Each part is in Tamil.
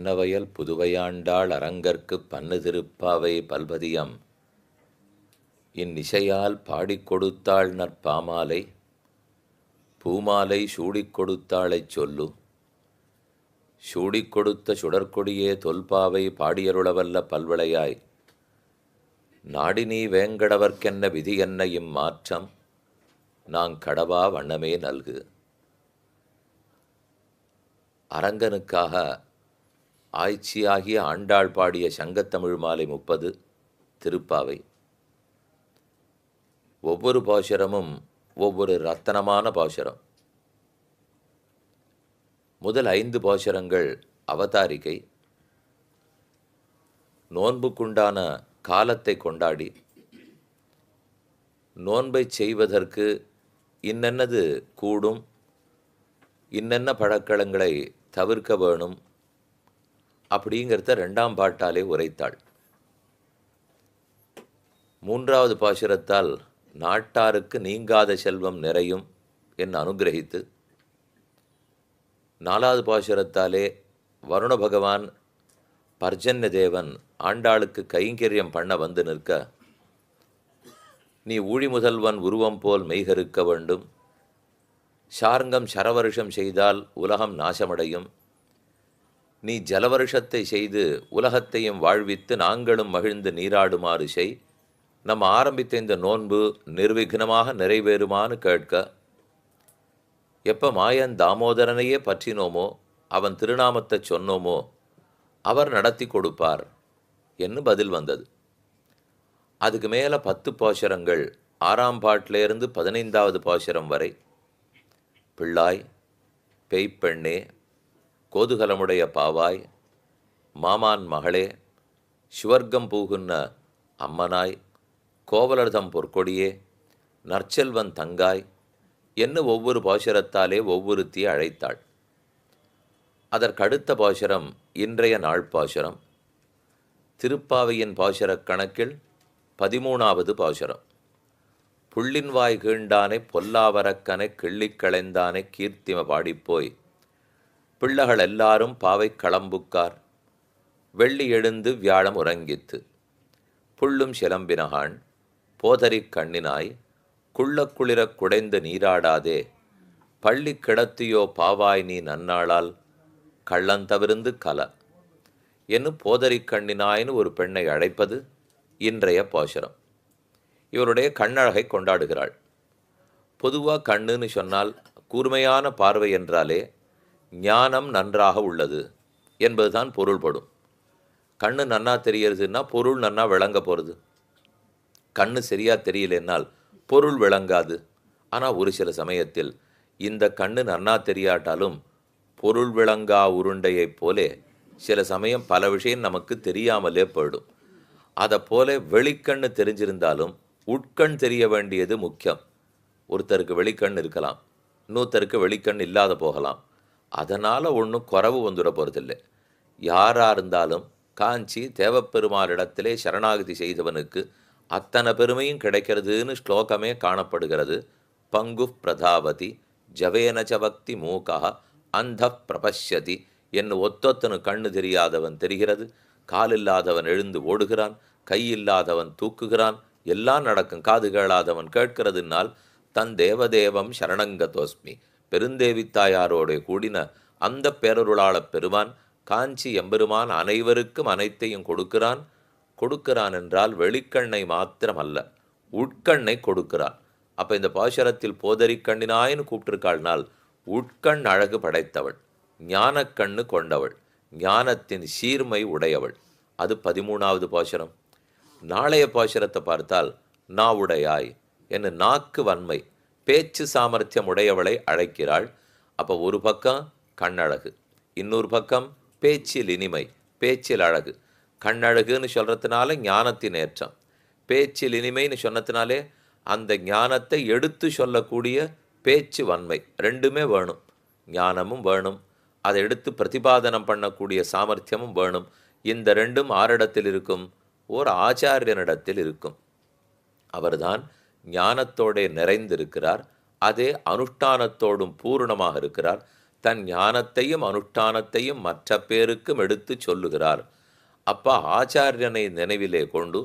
மன்னவயல் புதுவையாண்டாள் அரங்கற்குப் பன்னு திருப்பாவை பல்பதியம் இந்நிசையால் பாடிக் கொடுத்தாள் நற்பாமாலை பூமாலை சூடிக் கொடுத்தாளைச் சொல்லு. சூடிக் கொடுத்த சுடற்கொடியே தொல்பாவை பாடியருளவல்ல பல்வளையாய் நாடினீ வேங்கடவர்க்கென்ன விதி என்ன இம்மாற்றம் கடவா வண்ணமே நல்கு. அரங்கனுக்காக ஆய்ச்சியாகிய ஆண்டாள் பாடிய சங்கத்தமிழ் மாலை 30 திருப்பாவை. ஒவ்வொரு பாசுரமும் ஒவ்வொரு ரத்தனமான பாசுரம். முதல் 5 பாசுரங்கள் அவதாரிகை. நோன்புக்குண்டான காலத்தை கொண்டாடி நோன்பை செய்வதற்கு இன்னென்னது கூடும், இன்னென்ன பழக்கங்களை தவிர்க்க வேணும் அப்படிங்கிறத 2ஆம் பாட்டாலே உரைத்தாள். 3வது பாசுரத்தால் நாட்டாருக்கு நீங்காத செல்வம் நிறையும் என்று அனுகிரகித்து 4வது பாசுரத்தாலே வருண பகவான் பர்ஜன்ய தேவன் ஆண்டாளுக்கு கைங்கரியம் பண்ண வந்து நிற்க, நீ ஊழி முதல்வன் உருவம் போல் மெய்கருக்க வேண்டும், சார்ங்கம் சரவருஷம் செய்தால் உலகம் நாசமடையும், நீ ஜலவருஷத்தை செய்து உலகத்தையும் வாழ்வித்து நாங்களும் மகிழ்ந்து நீராடுமாறு செய், நம்ம ஆரம்பித்த இந்த நோன்பு நிர்விக்னமாக நிறைவேறுமான்னு கேட்க, எப்போ மாயன் தாமோதரனையே பற்றினோமோ அவன் திருநாமத்தை சொன்னோமோ அவர் நடத்தி கொடுப்பார் என்று பதில் வந்தது. அதுக்கு மேலே 10 பாசுரங்கள் 6ஆம் பாட்டிலேருந்து 15வது பாசுரம் வரை பிள்ளாய், பெய்ப்பெண்ணே, கோதுகலமுடைய பாவாய், மாமான் மகளே, சுவர்க்கம் பூகுன்ன அம்மனாய், கோவலர்தம் பொற்கொடியே, நற்செல்வன் தங்காய் என்ன ஒவ்வொரு பாசுரத்தாலே ஒவ்வொருத்தியை அழைத்தாள். அதற்கடுத்த பாசுரம் இன்றைய நாள் பாசுரம். திருப்பாவையின் பாசுரக் கணக்கில் 13வது பாசுரம். புள்ளின்வாய் கீண்டானை பொல்லாவரக்கனை கிள்ளிக் களைந்தானை கீர்த்திம பாடிப்போய், பிள்ளைகள் எல்லாரும் பாவை களம்புக்கார், வெள்ளி எழுந்து வியாழம் உறங்கித்து, புள்ளும் சிலம்பினகான் போதரிக் கண்ணினாய், குள்ளக்குளிரக் குடைந்து நீராடாதே, பள்ளி கிடத்தியோ பாவாய் நீ நன்னாளால் கள்ளந்தவிருந்து கல என்னும் போதரிக் கண்ணினாயின்னு ஒரு பெண்ணை அழைப்பது இன்றைய பாசுரம். இவருடைய கண்ணழகை கொண்டாடுகிறாள். பொதுவாக கண்ணுன்னு சொன்னால் கூர்மையான பார்வை என்றாலே ஞானம் நன்றாக உள்ளது என்பதுதான் பொருள்படும். கண்ணு நன்னா தெரியறதுன்னா பொருள் நன்னா விளங்க போகிறது. கண்ணு சரியா தெரியலன்னால் பொருள் விளங்காது. ஆனால் ஒரு சில சமயத்தில் இந்த கண்ணு நன்னா தெரியாட்டாலும் பொருள் விளங்கா உருண்டையைப் போலே சில சமயம் பல விஷயம் நமக்கு தெரியாமலே போயிடும். அதை போல வெளிக்கண்ணு தெரிஞ்சிருந்தாலும் உட்கண் தெரிய வேண்டியது முக்கியம். ஒருத்தருக்கு வெளிக்கண் இருக்கலாம், இன்னொருத்தருக்கு வெளிக்கண் இல்லாத போகலாம். அதனால் ஒன்றும் குறவு வந்துட போகிறதில்லை. யாராக இருந்தாலும் காஞ்சி தேவப்பெருமாளிடத்திலே சரணாகதி செய்தவனுக்கு அத்தனை பெருமையும் கிடைக்கிறதுன்னு ஸ்லோகமே காணப்படுகிறது. பங்கு பிரதாவதி ஜவேனச்ச பக்தி மூகா அந்த பிரபஷ்யதி என்று ஒத்தொத்தனு கண்ணு தெரியாதவன் தெரிகிறது, காலில்லாதவன் எழுந்து ஓடுகிறான், கையில்லாதவன் தூக்குகிறான், எல்லாம் நடக்கும். காது கேளாதவன் கேட்கிறதுனால் தன் தேவதேவம் சரணங்கதோஸ்மி பெருந்தேவித்தாயாரோட கூடின அந்த பேரருளாளப் பெருமான் காஞ்சி எம்பெருமான் அனைவருக்கும் அனைத்தையும் கொடுக்கிறான் என்றால் வெளிக்கண்ணை மாத்திரமல்ல உட்கண்ணை கொடுக்கிறான். அப்போ இந்த பாசுரத்தில் போதரிக் கண்ணினாயின்னு கூப்பிட்டிருக்காள்னால் உட்கண் அழகு படைத்தவள், ஞானக்கண்ணு கொண்டவள், ஞானத்தின் சீர்மை உடையவள். அது 13வது பாசுரம். நாளைய பாசுரத்தை பார்த்தால் நாவுடையாய் என்று நாக்கு வன்மை பேச்சு சாமர்த்தியம் உடையவளை அழைக்கிறாள். அப்போ ஒரு பக்கம் கண்ணழகு, இன்னொரு பக்கம் பேச்சில் இனிமை, பேச்சில் அழகு. கண்ணழகுன்னு சொல்கிறதுனால ஞானத்தின் ஏற்றம், பேச்சில் இனிமைன்னு சொன்னதுனாலே அந்த ஞானத்தை எடுத்து சொல்லக்கூடிய பேச்சு வன்மை ரெண்டுமே வேணும். ஞானமும் வேணும், அதை எடுத்து பிரதிபாதனம் பண்ணக்கூடிய சாமர்த்தியமும் வேணும். இந்த ரெண்டும் ஆரிடத்தில் இருக்கும்? ஓர் ஆச்சாரியனிடத்தில் இருக்கும். அவர்தான் ஞானத்தோடே நிறைந்திருக்கிறார், அதே அனுஷ்டானத்தோடும் பூர்ணமாக இருக்கிறார். தன் ஞானத்தையும் அனுஷ்டானத்தையும் மற்ற பேருக்கும் எடுத்து சொல்லுகிறார். அப்பா ஆச்சாரியனை நினைவிலே கொண்டு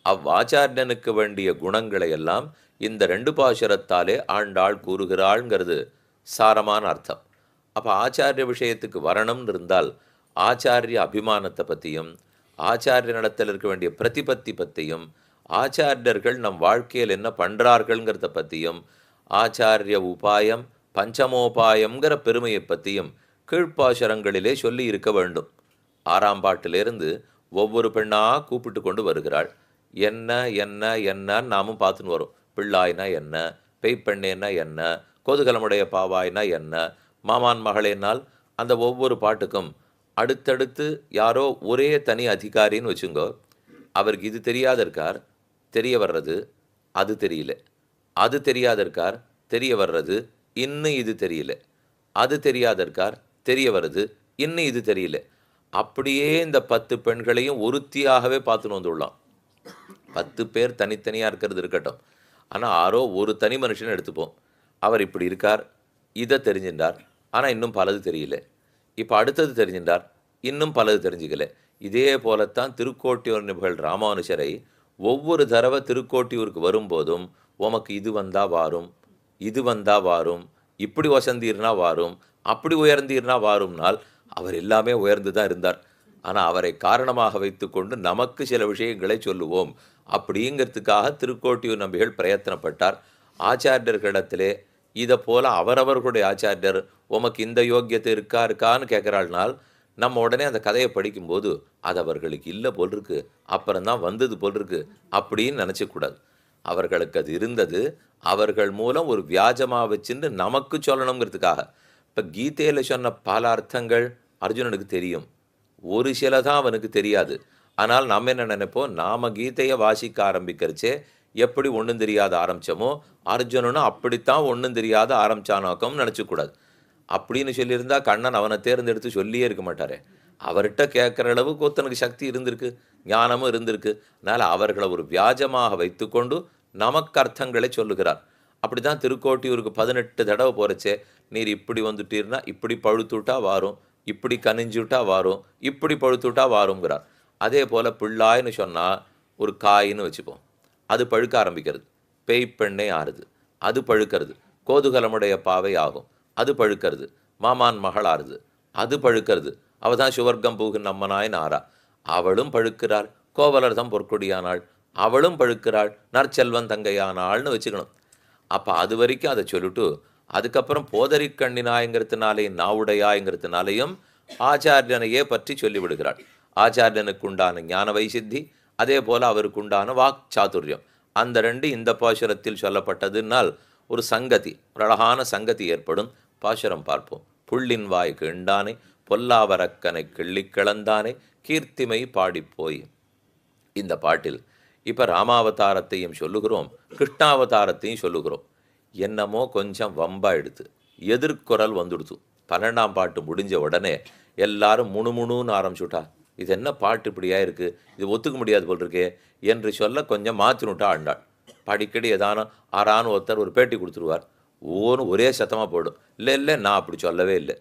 அவ்வாச்சாரியனுக்கு வேண்டிய குணங்களை எல்லாம் இந்த 2 பாசுரத்தாலே ஆண்டாள் கூறுகிறாள்ங்கிறது சாரமான அர்த்தம். அப்போ ஆச்சாரிய விஷயத்துக்கு வரணும்னு இருந்தால் ஆச்சாரிய அபிமானத்தை பற்றியும் ஆச்சாரியனிடத்தில் இருக்க வேண்டிய பிரதிபத்தி பற்றியும் ஆச்சாரியர்கள் நம் வாழ்க்கையில் என்ன பண்ணுறார்கள்ங்கிறத பற்றியும் ஆச்சாரிய உபாயம் பஞ்சமோபாயங்கிற பெருமையை பற்றியும் கீழ்ப்பாசுரங்களிலே சொல்லி இருக்க வேண்டும். 6ஆம் பாட்டிலிருந்து ஒவ்வொரு பெண்ணாக கூப்பிட்டு கொண்டு வருகிறாள். என்ன என்ன என்னன்னு நாமும் பார்த்துன்னு வரோம். பிள்ளாய்னா என்ன, பெய்ப்பெண்ணேன்னா என்ன, கோதுகலமுடைய பாவாய்னா என்ன, மாமான் மகளேனால் அந்த ஒவ்வொரு பாட்டுக்கும் அடுத்தடுத்து யாரோ ஒரே தனி அதிகாரின்னு வச்சுங்கோ. அவருக்கு இது தெரியாத இருக்கார், தெரிய வர்றது அது தெரியல, அது தெரியாத இருக்கார், தெரிய வர்றது இன்னும் இது தெரியல, அது தெரியாத இருக்கார், தெரிய வருது இன்னும் இது தெரியல. அப்படியே இந்த 10 பெண்களையும் ஒருத்தியாகவே பார்த்துன்னு வந்துடலாம். 10 பேர் தனித்தனியாக இருக்கிறது இருக்கட்டும், ஆனால் யாரோ ஒரு தனி மனுஷனை எடுத்துப்போம். அவர் இப்படி இருக்கார், இதை தெரிஞ்சின்றார், ஆனால் இன்னும் பலது தெரியல. இப்போ அடுத்தது தெரிஞ்சின்றார், இன்னும் பலது தெரிஞ்சுக்கல. இதே போலத்தான் திருக்கோட்டியூர் நிபுகள் ராமானுஜரை ஒவ்வொரு தடவை திருக்கோட்டியூருக்கு வரும்போதும் உமக்கு இது வந்தா வாரும், இது வந்தா வாரும், இப்படி வசந்தீர்னா வாரும், அப்படி உயர்ந்தீர்னா வாரும்னால் அவர் எல்லாமே உயர்ந்து தான் இருந்தார். ஆனால் அவரை காரணமாக வைத்துக்கொண்டு நமக்கு சில விஷயங்களை சொல்லுவோம் அப்படிங்கிறதுக்காக திருக்கோட்டியூர் நம்பிகள் பிரயத்தனப்பட்டார். ஆச்சாரியர்களிடத்திலே இதை போல அவரவர்களுடைய ஆச்சாரியர் உமக்கு இந்த யோக்கியத்தை இருக்கான்னு கேட்குறாள்னால் நம்ம உடனே அந்த கதையை படிக்கும்போது அது அவர்களுக்கு இல்லை போல் இருக்கு, அப்புறம்தான் வந்தது போல் இருக்கு அப்படின்னு நினச்சக்கூடாது. அவர்களுக்கு அது இருந்தது, அவர்கள் மூலம் ஒரு வியாஜமாக வச்சுன்னு நமக்கு சொல்லணுங்கிறதுக்காக. இப்போ கீதையில் சொன்ன பல அர்த்தங்கள் அர்ஜுனனுக்கு தெரியும், ஒரு சில தான் அவனுக்கு தெரியாது. ஆனால் நம்ம என்ன நினைப்போம், நாம் கீதையை வாசிக்க ஆரம்பிக்கிறச்சே எப்படி ஒன்றும் தெரியாத ஆரம்பித்தோமோ அர்ஜுனனும் அப்படித்தான் ஒன்றும் தெரியாத ஆரம்பிச்சானாக்கம்னு நினச்சக்கூடாது. அப்படின்னு சொல்லியிருந்தா கண்ணன் அவனை தேர்ந்தெடுத்து சொல்லியே இருக்க மாட்டாரே. அவர்கிட்ட கேட்குற அளவுக்கு ஒருத்தனுக்கு சக்தி இருந்திருக்கு, ஞானமும் இருந்திருக்கு. அதனால் அவர்களை ஒரு வியாஜமாக வைத்துக்கொண்டு நமக்கு அர்த்தங்களை சொல்லுகிறார். அப்படி தான் திருக்கோட்டியூருக்கு 18 தடவை போகிறச்சே, நீர் இப்படி வந்துட்டீர்னா இப்படி பழுத்துட்டா வாரும், இப்படி கனிஞ்சுட்டா வாரும், இப்படி பழுத்துட்டா வாருங்கிறார். அதே போல் பிள்ளாய்னு சொன்னால் ஒரு காயின்னு வச்சுப்போம், அது பழுக்க ஆரம்பிக்கிறது. பெய்ப்பெண்ணே ஆறுது, அது பழுக்கிறது. கோதுகலமுடைய பாவை ஆகும், அது பழுக்கிறது. மாமான் மகள் ஆறுது, அது பழுக்கிறது. அவள் தான் சுவர்க்கம் பூகுன் நம்மனாயின்னு ஆறா, அவளும் பழுக்கிறாள். கோவலர்தம் பொற்கொடியானாள், அவளும் பழுக்கிறாள். நற்செல்வன் தங்கையானாள்னு வச்சுக்கணும். அப்போ அது வரைக்கும் அதை சொல்லிட்டு அதுக்கப்புறம் போதரி கண்ணினாயங்கிறதுனாலையும் நாவுடையாயங்கிறதுனாலையும் ஆச்சாரியனையே பற்றி சொல்லிவிடுகிறாள். ஆச்சாரியனுக்கு உண்டான ஞான வைசித்தி, அதே போல் அவருக்கு உண்டான வாக் சாதுரியம், அந்த 2 இந்த பாசுரத்தில் சொல்லப்பட்டதுனால் ஒரு சங்கதி, ஒரு அழகான சங்கதி ஏற்படும். பாசுரம் பார்ப்போம். புள்ளின் வாய் கிண்டானை பொல்லாவரக்கனை கிள்ளி கிளந்தானே கீர்த்திமை பாடிப்போய். இந்த பாட்டில் இப்போ ராமாவதாரத்தையும் சொல்லுகிறோம், கிருஷ்ணாவதாரத்தையும் சொல்லுகிறோம். என்னமோ கொஞ்சம் வம்பா எடுத்து எதிர்குரல் வந்துடுத்து. 12ஆம் பாட்டு முடிஞ்ச உடனே எல்லாரும் முணுமுணுன்னு ஆரம்பிச்சுட்டா, இது என்ன பாட்டு இப்படியா இருக்குது, இது ஒத்துக்க முடியாது போல் இருக்கே என்று சொல்ல கொஞ்சம் மாற்றினுட்டா ஆண்டாள். அடிக்கடி ஏதான ஆறான்னு ஒருத்தர் ஒரு பேட்டி கொடுத்துருவார், ஒரே சத்தமாக போடும், இல்லை இல்லை நான் அப்படி சொல்லவே இல்லை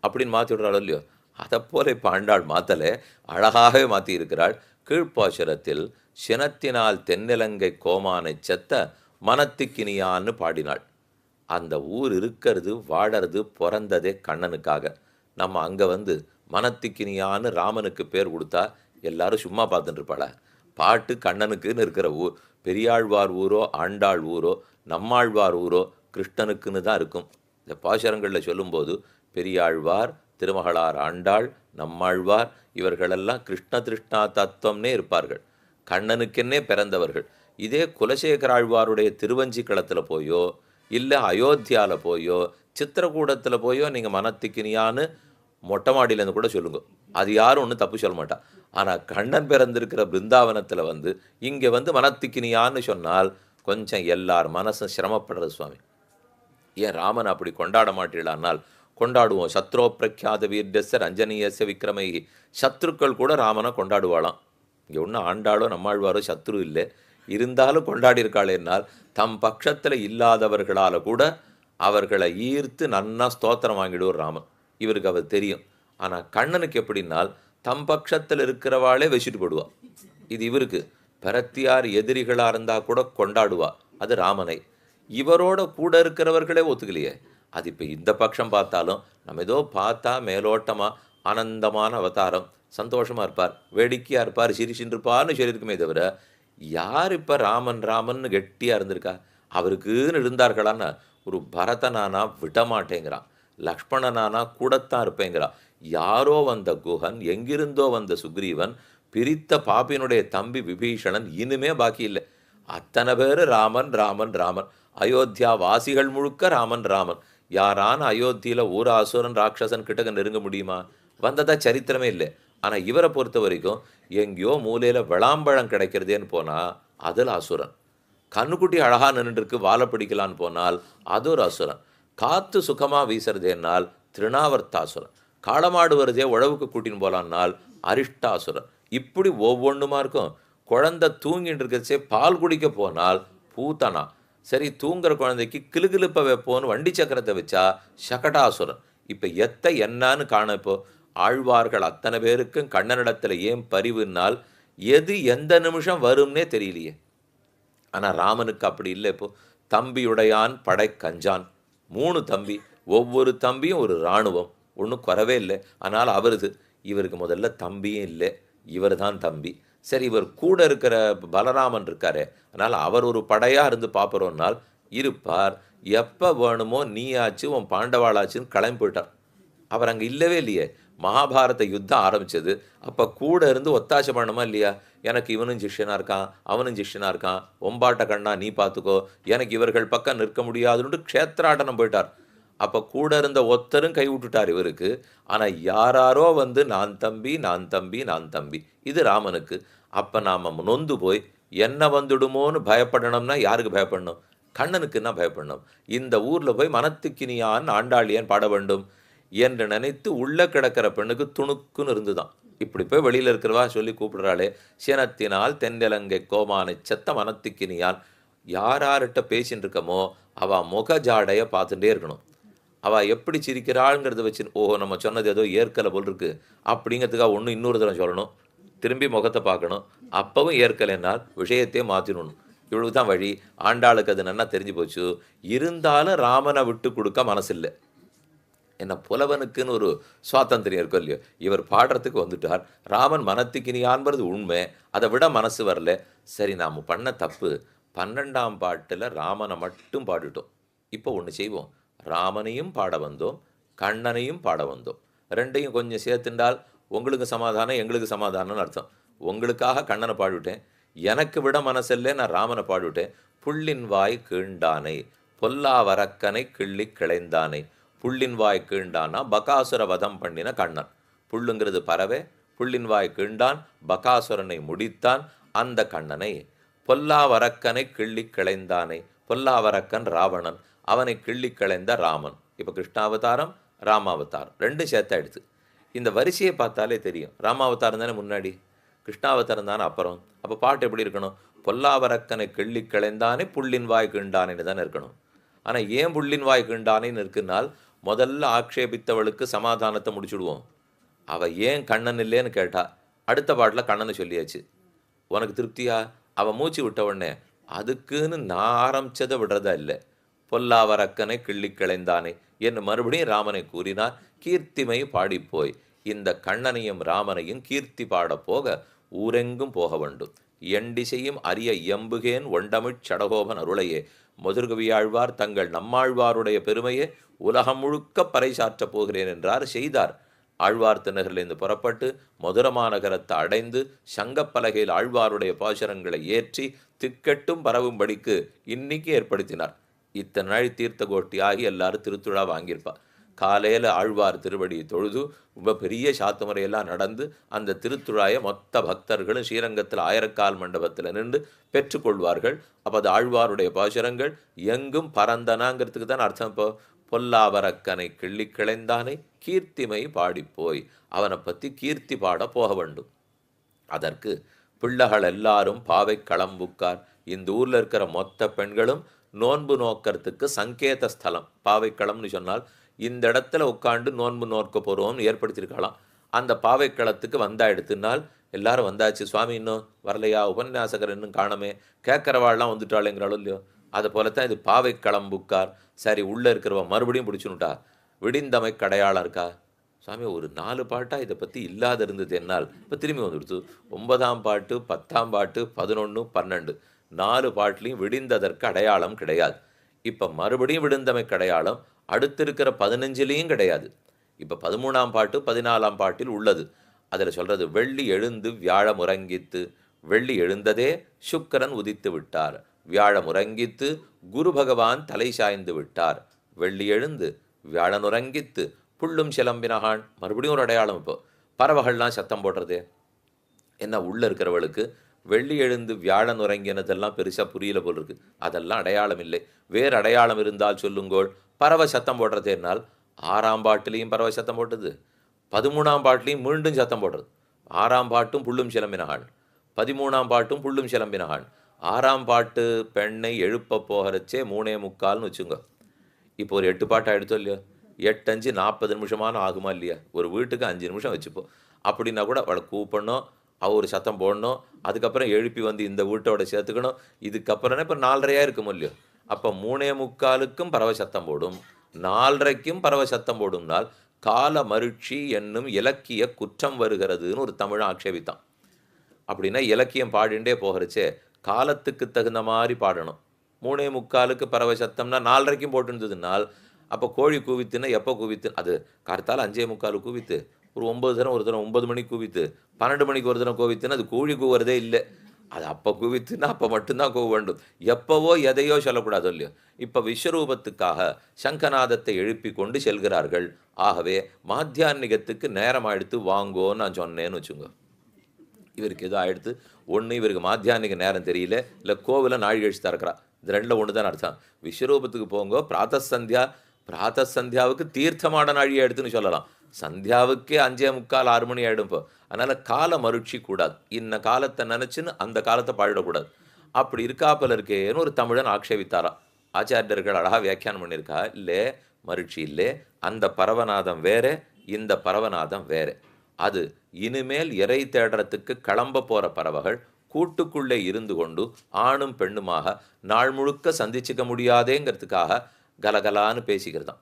அப்படின்னு மாற்றி விடுறாளோ இல்லையோ. அதை போல இப்போ ஆண்டாள் மாற்றலை, அழகாகவே மாற்றி இருக்கிறாள். கீழ்ப்பாசுரத்தில் சினத்தினால் தென்னிலங்கை கோமானை செத்த மனத்துக்கினியான்னு பாடினாள். அந்த ஊர் இருக்கிறது வாழறது பிறந்ததே கண்ணனுக்காக. நம்ம அங்கே வந்து மனத்துக்கினியான்னு ராமனுக்கு பேர் கொடுத்தா எல்லாரும் சும்மா பார்த்துட்டு இருப்பாள. பாட்டு கண்ணனுக்குன்னு இருக்கிற ஊர், பெரியாழ்வார் ஊரோ ஆண்டாள் ஊரோ நம்மாழ்வார் ஊரோ கிருஷ்ணனுக்குன்னு தான் இருக்கும். இந்த பாசுரங்களில் சொல்லும்போது பெரியாழ்வார், திருமகளார் ஆண்டாள், நம்மாழ்வார் இவர்களெல்லாம் கிருஷ்ண திருஷ்ணா தத்துவம்னே இருப்பார்கள், கண்ணனுக்கென்னே பிறந்தவர்கள். இதே குலசேகராழ்வாருடைய திருவஞ்சிக்களத்தில் போயோ இல்லை அயோத்தியாவில் போயோ சித்திரக்கூடத்தில் போயோ நீங்கள் மனத்துக்கினியான்னு மொட்டை மாடியிலேருந்து கூட சொல்லுங்க, அது யாரும் ஒன்றும் தப்பு சொல்ல மாட்டா. ஆனால் கண்ணன் பிறந்திருக்கிற பிருந்தாவனத்தில் வந்து இங்கே வந்து மனத்துக்கினியான்னு சொன்னால் கொஞ்சம் எல்லார் மனசும் சிரமப்படுறது சுவாமி. ஏன் ராமன் அப்படி கொண்டாட மாட்டீங்களானால் கொண்டாடுவோம். சத்ரோ பிரக்யாத வீர்யஸ்ய ரஞ்சனீயஸ்ய விக்ரமை, சத்ருக்கள் கூட ராமனை கொண்டாடுவாளாம். இங்கே ஒன்றும் ஆண்டாளோ நம்மாழ்வாரோ சத்ரு இல்லை, இருந்தாலும் கொண்டாடி இருக்காளேனால் தம் பட்சத்தில் இல்லாதவர்களால் கூட அவர்களை ஈர்த்து நன்னா ஸ்தோத்திரம் வாங்கிடுவோர் ராமன். இவருக்கு அவர் தெரியும். ஆனால் கண்ணனுக்கு எப்படின்னால் தம் பட்சத்தில் இருக்கிறவாளே வச்சுட்டு போடுவா. இது இவருக்கு பரத்தியார் எதிரிகளாக இருந்தால் கூட கொண்டாடுவா. அது ராமனை. இவரோட கூட இருக்கிறவர்களே ஒத்துக்கலையே. அது இப்போ இந்த பட்சம் பார்த்தாலும் நம்ம ஏதோ பார்த்தா மேலோட்டமாக ஆனந்தமான அவதாரம், சந்தோஷமாக இருப்பார், வேடிக்கையாக இருப்பார், சிரிச்சுட்டு இருப்பார்னு சொல்லியிருக்குமே தவிர யார் இப்போ ராமன் ராமன்னு கெட்டியாக இருந்திருக்கா? அவருக்குன்னு இருந்தார்களான்னா ஒரு பரதனானா விடமாட்டேங்கிறான், லக்ஷ்மணனானா கூடத்தான் இருப்பேங்கிறான். யாரோ வந்த குஹன், எங்கிருந்தோ வந்த சுக்ரீவன், பிரித்த பாப்பினுடைய தம்பி விபீஷணன், இனிமே பாக்கி இல்லை. அத்தனை பேர் ராமன் ராமன் ராமன். அயோத்தியா வாசிகள் முழுக்க ராமன் ராமன். யாரான அயோத்தியில் ஒரு அசுரன் ராட்சசன் கிட்டக்க நெருங்க முடியுமா? வந்ததா சரித்திரமே இல்லை. ஆனால் இவரை பொறுத்த வரைக்கும் எங்கேயோ மூலையில் விளாம்பழம் கிடைக்கிறதேன்னு போனால் அதில் அசுரன், கண்ணுக்குட்டி அழகா நின்றுருக்கு வாழை பிடிக்கலான்னு போனால் அது ஒரு அசுரன், காற்று சுகமாக வீசுறதேனால் திருநாவர்த்தாசுரன், காளமாடு வருதே உழவுக்கு கூட்டின்னு போலான்னால் அரிஷ்டாசுரன். இப்படி ஒவ்வொன்றுமா இருக்கும். குழந்தை தூங்கிட்டு இருக்கிறச்சே பால் குடிக்க போனால் பூத்தனா. சரி, தூங்குற குழந்தைக்கு கிளுகிழுப்ப வைப்போன்னு வண்டி சக்கரத்தை வச்சா சகடாசுரன். இப்போ என்னான்னு காண. இப்போ ஆழ்வார்கள் அத்தனை பேருக்கும் கண்ணனிடத்தில் ஏன் பரிவுனால் எது எந்த நிமிஷம் வரும்னே தெரியலையே. ஆனால் ராமனுக்கு அப்படி இல்லை. இப்போ தம்பியுடையான் படை கஞ்சான், 3 தம்பி, ஒவ்வொரு தம்பியும் ஒரு இராணுவம், ஒன்றும் குறவே இல்லை. ஆனால் அவருது இவருக்கு முதல்ல தம்பியும் இல்லை, இவர் தான் தம்பி. சரி, இவர் கூட இருக்கிற பலராமன் இருக்காரு, அதனால் அவர் ஒரு படையாக இருந்து பார்ப்பறோன்னால் இருப்பார். எப்போ வேணுமோ நீயாச்சு உன் பாண்டவாளாச்சுன்னு கிளம்பி போயிட்டார். அவர் அங்கே இல்லவே இல்லையே. மகாபாரத யுத்தம் ஆரம்பித்தது அப்போ கூட இருந்து ஒத்தாசை பண்ணணுமா இல்லையா? எனக்கு இவனும் சிஷ்யனாக இருக்கான், அவனும் சிஷ்யனாக இருக்கான், ஒம்பாட்ட கண்ணா நீ பார்த்துக்கோ, எனக்கு இவர்கள் பக்கம் நிற்க முடியாதுன்னு க்ஷேத்ராட்டனம் போயிட்டார். அப்போ கூட இருந்த ஒத்தரும் கை விட்டுட்டார் இவருக்கு. ஆனால் யாராரோ வந்து நான் தம்பி நான் தம்பி நான் தம்பி, இது ராமனுக்கு. அப்போ நாம் நொந்து போய் என்ன வந்துடுமோன்னு பயப்படணும்னா யாருக்கு பயப்படணும்? கண்ணனுக்குன்னா பயப்படணும். இந்த ஊரில் போய் மனத்துக்கினியான் ஆண்டாளியான் பாட வேண்டும் என்று நினைத்து உள்ளே கிடக்கிற பெண்ணுக்கு துணுக்குன்னு இருந்துதான். இப்படி போய் வெளியில் இருக்கிறவா சொல்லி கூப்பிடுறாளே, சினத்தினால் தென்னிலங்கை கோமானை செத்த மனத்துக்கினியான். யார்கிட்ட பேசின்னு இருக்கமோ அவள் முக ஜாடையை பார்த்துட்டே இருக்கணும். அவள் எப்படி சிரிக்கிறாளுங்கிறத வச்சு ஓஹோ நம்ம சொன்னது ஏதோ ஏற்கலை போல் இருக்கு அப்படிங்கிறதுக்காக ஒன்று இன்னொரு தரம் சொல்லணும், திரும்பி முகத்தை பார்க்கணும். அப்பவும் ஏற்கலைன்னால் விஷயத்தையே மாற்றிடணும். இவ்வளவு தான் வழி. ஆண்டாளுக்கு அது நல்லா தெரிஞ்சு போச்சு. இருந்தாலும் ராமனை விட்டு கொடுக்க மனசில்லை. என்ன புலவனுக்குன்னு ஒரு சுவாதந்திரியம் இருக்கும் இல்லையோ, இவர் பாடுறதுக்கு வந்துட்டார். ராமன் மனத்துக்கினியான்பது உண்மை, அதை விட மனசு வரல. சரி, நாம் பண்ண தப்பு 12ஆம் பாட்டில் ராமனை மட்டும் பாடிட்டோம். இப்போ ஒன்று செய்வோம், ராமனையும் பாட வந்தோம், கண்ணனையும் பாட வந்தோம். ரெண்டையும் கொஞ்சம் சேர்த்துண்டால் உங்களுக்கு சமாதானம் எங்களுக்கு சமாதானம்னு அர்த்தம். உங்களுக்காக கண்ணனை பாடிவிட்டேன், எனக்கு விட மனசில்லை, நான் ராமனை பாடிவிட்டேன். புள்ளின் வாய் கீண்டானை பொல்லா வரக்கனை கிள்ளி கிளைந்தானை. புள்ளின் வாய் கீண்டானா பகாசுர வதம் பண்ணின கண்ணன். புள்ளுங்கிறது பறவை, புள்ளின் வாய் கீண்டான், பகாசுரனை முடித்தான் அந்த கண்ணனை. பொல்லாவரக்கனை கிள்ளி கிளைந்தானை. பொல்லாவரக்கன் ராவணன், அவனை கிள்ளி கிளைந்த ராமன். இப்போ கிருஷ்ணாவதாரம் ராமாவதாரம் ரெண்டும் சேர்த்தாயிடுது. இந்த வரிசையை பார்த்தாலே தெரியும், ராமாவதாரம் தானே முன்னாடி, கிருஷ்ணாவதாரம் தானே அப்புறம். அப்போ பாட்டு எப்படி இருக்கணும்? பொல்லாவரக்கனை கிள்ளி கிளைந்தானே புள்ளின் வாய் கீண்டானேன்னு தானே இருக்கணும். ஆனால் ஏன் புள்ளின் வாய் கீண்டானேன்னு இருக்குன்னால் முதல்ல ஆக்ஷேபித்தவளுக்கு சமாதானத்தை முடிச்சுடுவோம். அவள் ஏன் கண்ணன் இல்லைன்னு கேட்டா அடுத்த பாட்டில் கண்ணனை சொல்லியாச்சு. உனக்கு திருப்தியா? அவள் மூச்சு விட்ட உடனே அதுக்குன்னு நான் ஆரம்பிச்சதை விடுறதா இல்லை. பொல்லாவரக்கனை கிள்ளி கிளைந்தானே என்று மறுபடியும் ராமனை கூறினார். கீர்த்திமை பாடிப்போய் இந்த கண்ணனையும் ராமனையும் கீர்த்தி பாட போக ஊரெங்கும் போக வேண்டும். எண்டிசையும் அரிய இயம்புகேன் ஒண்டமிழ் சடகோபன் அருளையே. மதுர்கவியாழ்வார் தங்கள் நம்மாழ்வாருடைய பெருமையை உலகம் முழுக்க பறைசாற்றப் போகிறேன் என்றார், செய்தார். ஆழ்வார் திருநகரிலிருந்து புறப்பட்டு மதுரமாநகரத்தை அடைந்து சங்கப்பலகையில் ஆழ்வாருடைய பாசுரங்களை ஏற்றி திக்கெட்டும் பரவும்படிக்கு இன்னைக்கு ஏற்படுத்தினார். இத்தனை நாள் தீர்த்த கோஷ்டி ஆகி எல்லாரும் திருத்துழா வாங்கியிருப்பா. காலையில் ஆழ்வார் திருவடியை தொழுது ரொம்ப பெரிய சாத்து முறையெல்லாம் நடந்து அந்த திருத்துழாயை மொத்த பக்தர்களும் ஸ்ரீரங்கத்தில் ஆயிரக்கால் மண்டபத்தில் நின்று பெற்றுக்கொள்வார்கள். அப்போ அது ஆழ்வாருடைய பாசுரங்கள் எங்கும் பரந்தனாங்கிறதுக்கு தான் அர்த்தம். இப்போ பொல்லாவரக்கனை கிள்ளி கிளைந்தானை கீர்த்திமை பாடிப்போய் அவனை பற்றி கீர்த்தி பாட போக வேண்டும். அதற்கு பிள்ளைகள் எல்லாரும் பாவை களம்புக்கார். இந்த ஊரில் இருக்கிற மொத்த பெண்களும் நோன்பு நோக்கிறதுக்கு சங்கேத ஸ்தலம் பாவைக்களம்னு சொன்னால் இந்த இடத்துல உட்காந்து நோன்பு நோக்க போகிறோம்னு ஏற்படுத்தியிருக்கலாம். அந்த பாவைக்களத்துக்கு வந்தா எடுத்துனால் எல்லாரும் வந்தாச்சு, சுவாமி இன்னும் வரலையா, உபன்யாசகர் இன்னும் காணமே, கேட்குறவாள்லாம் வந்துட்டாளேங்கிறாளோ இல்லையோ. அதை போலத்தான் இது பாவைக்களம் புக்கார். சரி, உள்ளே இருக்கிறவ மறுபடியும் பிடிச்சுனுட்டா, விடிந்தமை கடையாளம் இருக்கா, சுவாமி ஒரு 4 பாட்டா இதை பற்றி இல்லாத இருந்தது என்னால் இப்போ திரும்பி வந்துடுத்து. 9ஆம் பாட்டு, 10ஆம் பாட்டு, 11, 12 4 பாட்டிலையும் விடிந்ததற்கு அடையாளம் கிடையாது. இப்போ மறுபடியும் விடுந்தமைக்கு அடையாளம் அடுத்து இருக்கிற 15லையும் கிடையாது. இப்போ 13ஆம் பாட்டு 14ஆம் பாட்டில் உள்ளது. அதில் சொல்றது, வெள்ளி எழுந்து வியாழம் உறங்கித்து. வெள்ளி எழுந்ததே சுக்கிரன் உதித்து விட்டார். வியாழம் உறங்கித்து குரு பகவான் தலை சாய்ந்து விட்டார். வெள்ளி எழுந்து வியாழன் உறங்கித்து புள்ளும் சிலம்பினகான். மறுபடியும் ஒரு அடையாளம். இப்போ பறவைகள்லாம் சத்தம் போடுறதே என்ன, உள்ளே இருக்கிறவளுக்கு வெள்ளி எழுந்து வியாழன் உறங்கினதெல்லாம் பெருசாக புரியல போல் இருக்கு. அதெல்லாம் அடையாளம் இல்லை. வேறு அடையாளம் இருந்தால் சொல்லுங்கோள். பறவை சத்தம் போடுறது என்னால் 6ஆம் பாட்டிலையும் பறவை சத்தம் போட்டது, 13ஆம் பாட்டிலையும் மீண்டும் சத்தம் போடுறது. 6ஆம் பாட்டும் புள்ளும் சிலம்பினகான், 13ஆம் பாட்டும் புள்ளும் சிலம்பினகான். 6ஆம் பாட்டு பெண்ணை எழுப்ப போகிறச்சே 3:45 வச்சுங்க. இப்போ ஒரு 8 பாட்டாக எடுத்தோம் இல்லையோ, 8 5 40 நிமிஷமான ஆகுமா இல்லையா. ஒரு வீட்டுக்கு 5 நிமிஷம் வச்சுப்போம். அப்படின்னா கூட அவளை கூப்பிடணும், அவள் ஒரு சத்தம் போடணும், அதுக்கப்புறம் எழுப்பி வந்து இந்த வீட்டோட சேர்த்துக்கணும். இதுக்கப்புறம் இப்போ 4:30 இருக்குமோ இல்லையோ. அப்போ 3:45க்கும் பறவை சத்தம் போடும், 4:30க்கும் பறவை சத்தம் போடும்னால் கால மருட்சி என்னும் இலக்கிய குற்றம் வருகிறதுன்னு ஒரு தமிழ் ஆட்சேபித்தான். அப்படின்னா இலக்கியம் பாடிண்டே போகிறச்சே காலத்துக்கு தகுந்த மாதிரி பாடணும். 3:45க்கு பறவை சத்தம்னா 4:30க்கும் போட்டுருந்ததுனால் அப்போ கோழி கூவித்துன்னா எப்போ கூவித்து, அது கார்த்தால் 5:45 கூவித்து, ஒரு 9 தரம் ஒரு தரம் 9 மணிக்கு கூவித்து, 12 மணிக்கு ஒரு தரம் கூவித்துன்னா அது கோழி கூவுறதே இல்லை. அது அப்போ கூவித்துன்னா அப்போ மட்டும்தான் கூவ வேண்டும். எப்போவோ எதையோ சொல்லக்கூடாது இல்லையோ. இப்போ விஸ்வரூபத்துக்காக சங்கநாதத்தை எழுப்பி கொண்டு செல்கிறார்கள். ஆகவே மாத்தியான்னிகத்துக்கு நேரம் ஆயிடுத்து வாங்கோன்னு நான் சொன்னேன்னு வச்சுங்க. இவருக்கு எதோ ஆயிடுத்து. ஒன்று இவருக்கு மாத்தியானிக நேரம் தெரியல, இல்லை கோவில நாழி கழிச்சு திறக்கிறா. இது ரெண்டில் ஒன்று தான் அர்த்தம். விஸ்வரூபத்துக்கு போங்கோ, பிராத்தசந்தியா, பிராத்தசந்தியாவுக்கு தீர்த்தமாட நாழி ஆயிடுத்துன்னு சொல்லலாம். சந்தியாவுக்கே 5:45 6 மணி ஆகிடும். இப்போ அதனால் கால மருட்சி கூடாது. இன்ன காலத்தை நினச்சின்னு அந்த காலத்தை பாடிடக்கூடாது. அப்படி இருக்காப்பல இருக்கேன்னு ஒரு தமிழன் ஆக்ஷேபித்தாராம். ஆச்சாரியர்கள் அழகாக வியாக்கியானம் பண்ணியிருக்கா. இல்லை, மருட்சி இல்லை, அந்த பரவநாதம் வேற, இந்த பரவநாதம் வேற. அது இனிமேல் இறை தேடுறதுக்கு கிளம்ப போகிற பறவைகள் கூட்டுக்குள்ளே இருந்து கொண்டு ஆணும் பெண்ணுமாக நாள் முழுக்க சந்திச்சுக்க முடியாதேங்கிறதுக்காக கலகலான்னு பேசிக்கிறதான்.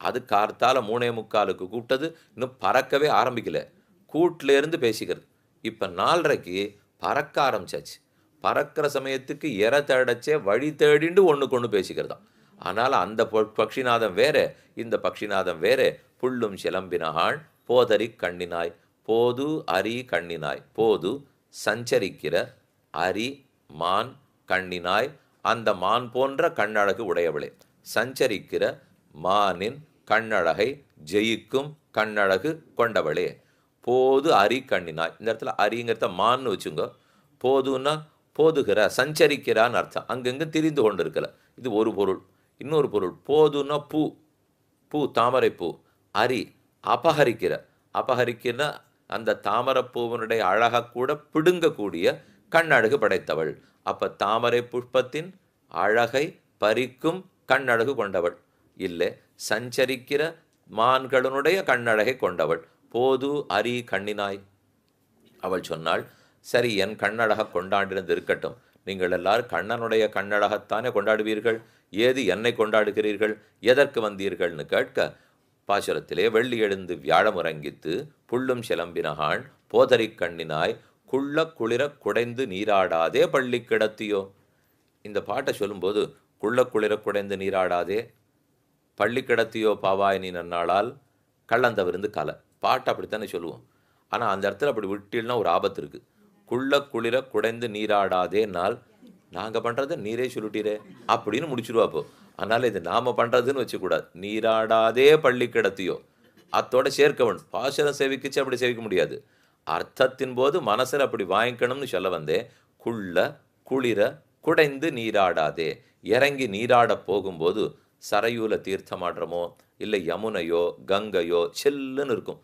அது கார்த்தால 3:45க்கு கூப்பிட்டது இன்னும் பறக்கவே ஆரம்பிக்கல, கூட்டிலேருந்து பேசிக்கிறது. இப்போ 4:30க்கு பறக்க ஆரம்பிச்சாச்சு. பறக்கிற சமயத்துக்கு இறை தேடச்சே வழி தேடிண்டு ஒன்றுக்கு ஒன்று பேசிக்கிறதான். ஆனால் அந்த பக்ஷிநாதம் வேற, இந்த பக்ஷிநாதம் வேற. புள்ளும் சிலம்பினகாள் போதரி கண்ணினாய். போது அரி கண்ணினாய். போது சஞ்சரிக்கிற, அரி மான், கண்ணினாய் அந்த மான் போன்ற கண்ணழகு உடையவளே. சஞ்சரிக்கிற மானின் கண்ணழகை ஜெயிக்கும் கண்ணழகு கொண்டவளே. போது அரி கண்ணினாய். இந்த இடத்துல அரிங்கிறத மான்னு வச்சுங்க. போதுன்னா போதுகிற, சஞ்சரிக்கிறான்னு அர்த்தம். அங்கங்கே திரிந்து கொண்டு இருக்கல. இது ஒரு பொருள். இன்னொரு பொருள், போதுன்னா பூ, பூ தாமரைப்பூ. அரி அபகரிக்கிற, அபகரிக்கிற அந்த தாமரப்பூவனுடைய அழகை கூட பிடுங்கக்கூடிய கண்ணழகு படைத்தவள். அப்போ தாமரை புஷ்பத்தின் அழகை பறிக்கும் கண்ணழகு கொண்டவள். இல்லை, சஞ்சரிக்கிற மான்களுடைய கண்ணழகை கொண்டவள். போது அரி கண்ணினாய். அவள் சொன்னாள், சரி, என் கண்ணழக கொண்டாடினது இருக்கட்டும், நீங்கள் எல்லாரும் கண்ணனுடைய கண்ணழகத்தானே கொண்டாடுவீர்கள், ஏது என்னை கொண்டாடுகிறீர்கள், எதற்கு வந்தீர்கள்னு கேட்க, பாசுரத்திலே வெள்ளி எழுந்து வியாழம் உறங்கித்து புள்ளும் சிலம்பினகான் போதரி கண்ணினாய் குள்ள குளிர குடைந்து நீராடாதே பள்ளி கிடத்தியோ. இந்த பாட்டை சொல்லும்போது குள்ள குளிர குடைந்து நீராடாதே பள்ளி கிடத்தியோ பாவாய் நீ நன்னாளால் கள்ளந்தவிருந்து கலை. பாட்டை அப்படித்தானே சொல்லுவோம். ஆனால் அந்த இடத்துல அப்படி விட்டில்னா ஒரு ஆபத்து இருக்குது. குள்ள குளிர குடைந்து நீராடாதேனால் நாங்கள் பண்ணுறதை நீரே சொல்லிட்டீரே அப்படின்னு முடிச்சுடுவா. அப்போ அதனால் இது நாம் பண்ணுறதுன்னு வச்சுக்கூடாது. நீராடாதே பள்ளி கிடத்தியோ அத்தோட சேர்க்கவன். பாசனம் சேவிக்கிச்சு அப்படி சேவிக்க முடியாது. அர்த்தத்தின் போது மனசில் அப்படி வாங்கிக்கணும்னு சொல்ல வந்தேன். குள்ள குளிர குடைந்து நீராடாதே. இறங்கி நீராட போகும்போது சரையூல தீர்த்தமாடுறமோ இல்லை யமுனையோ கங்கையோ செல்லுன்னு இருக்கும்.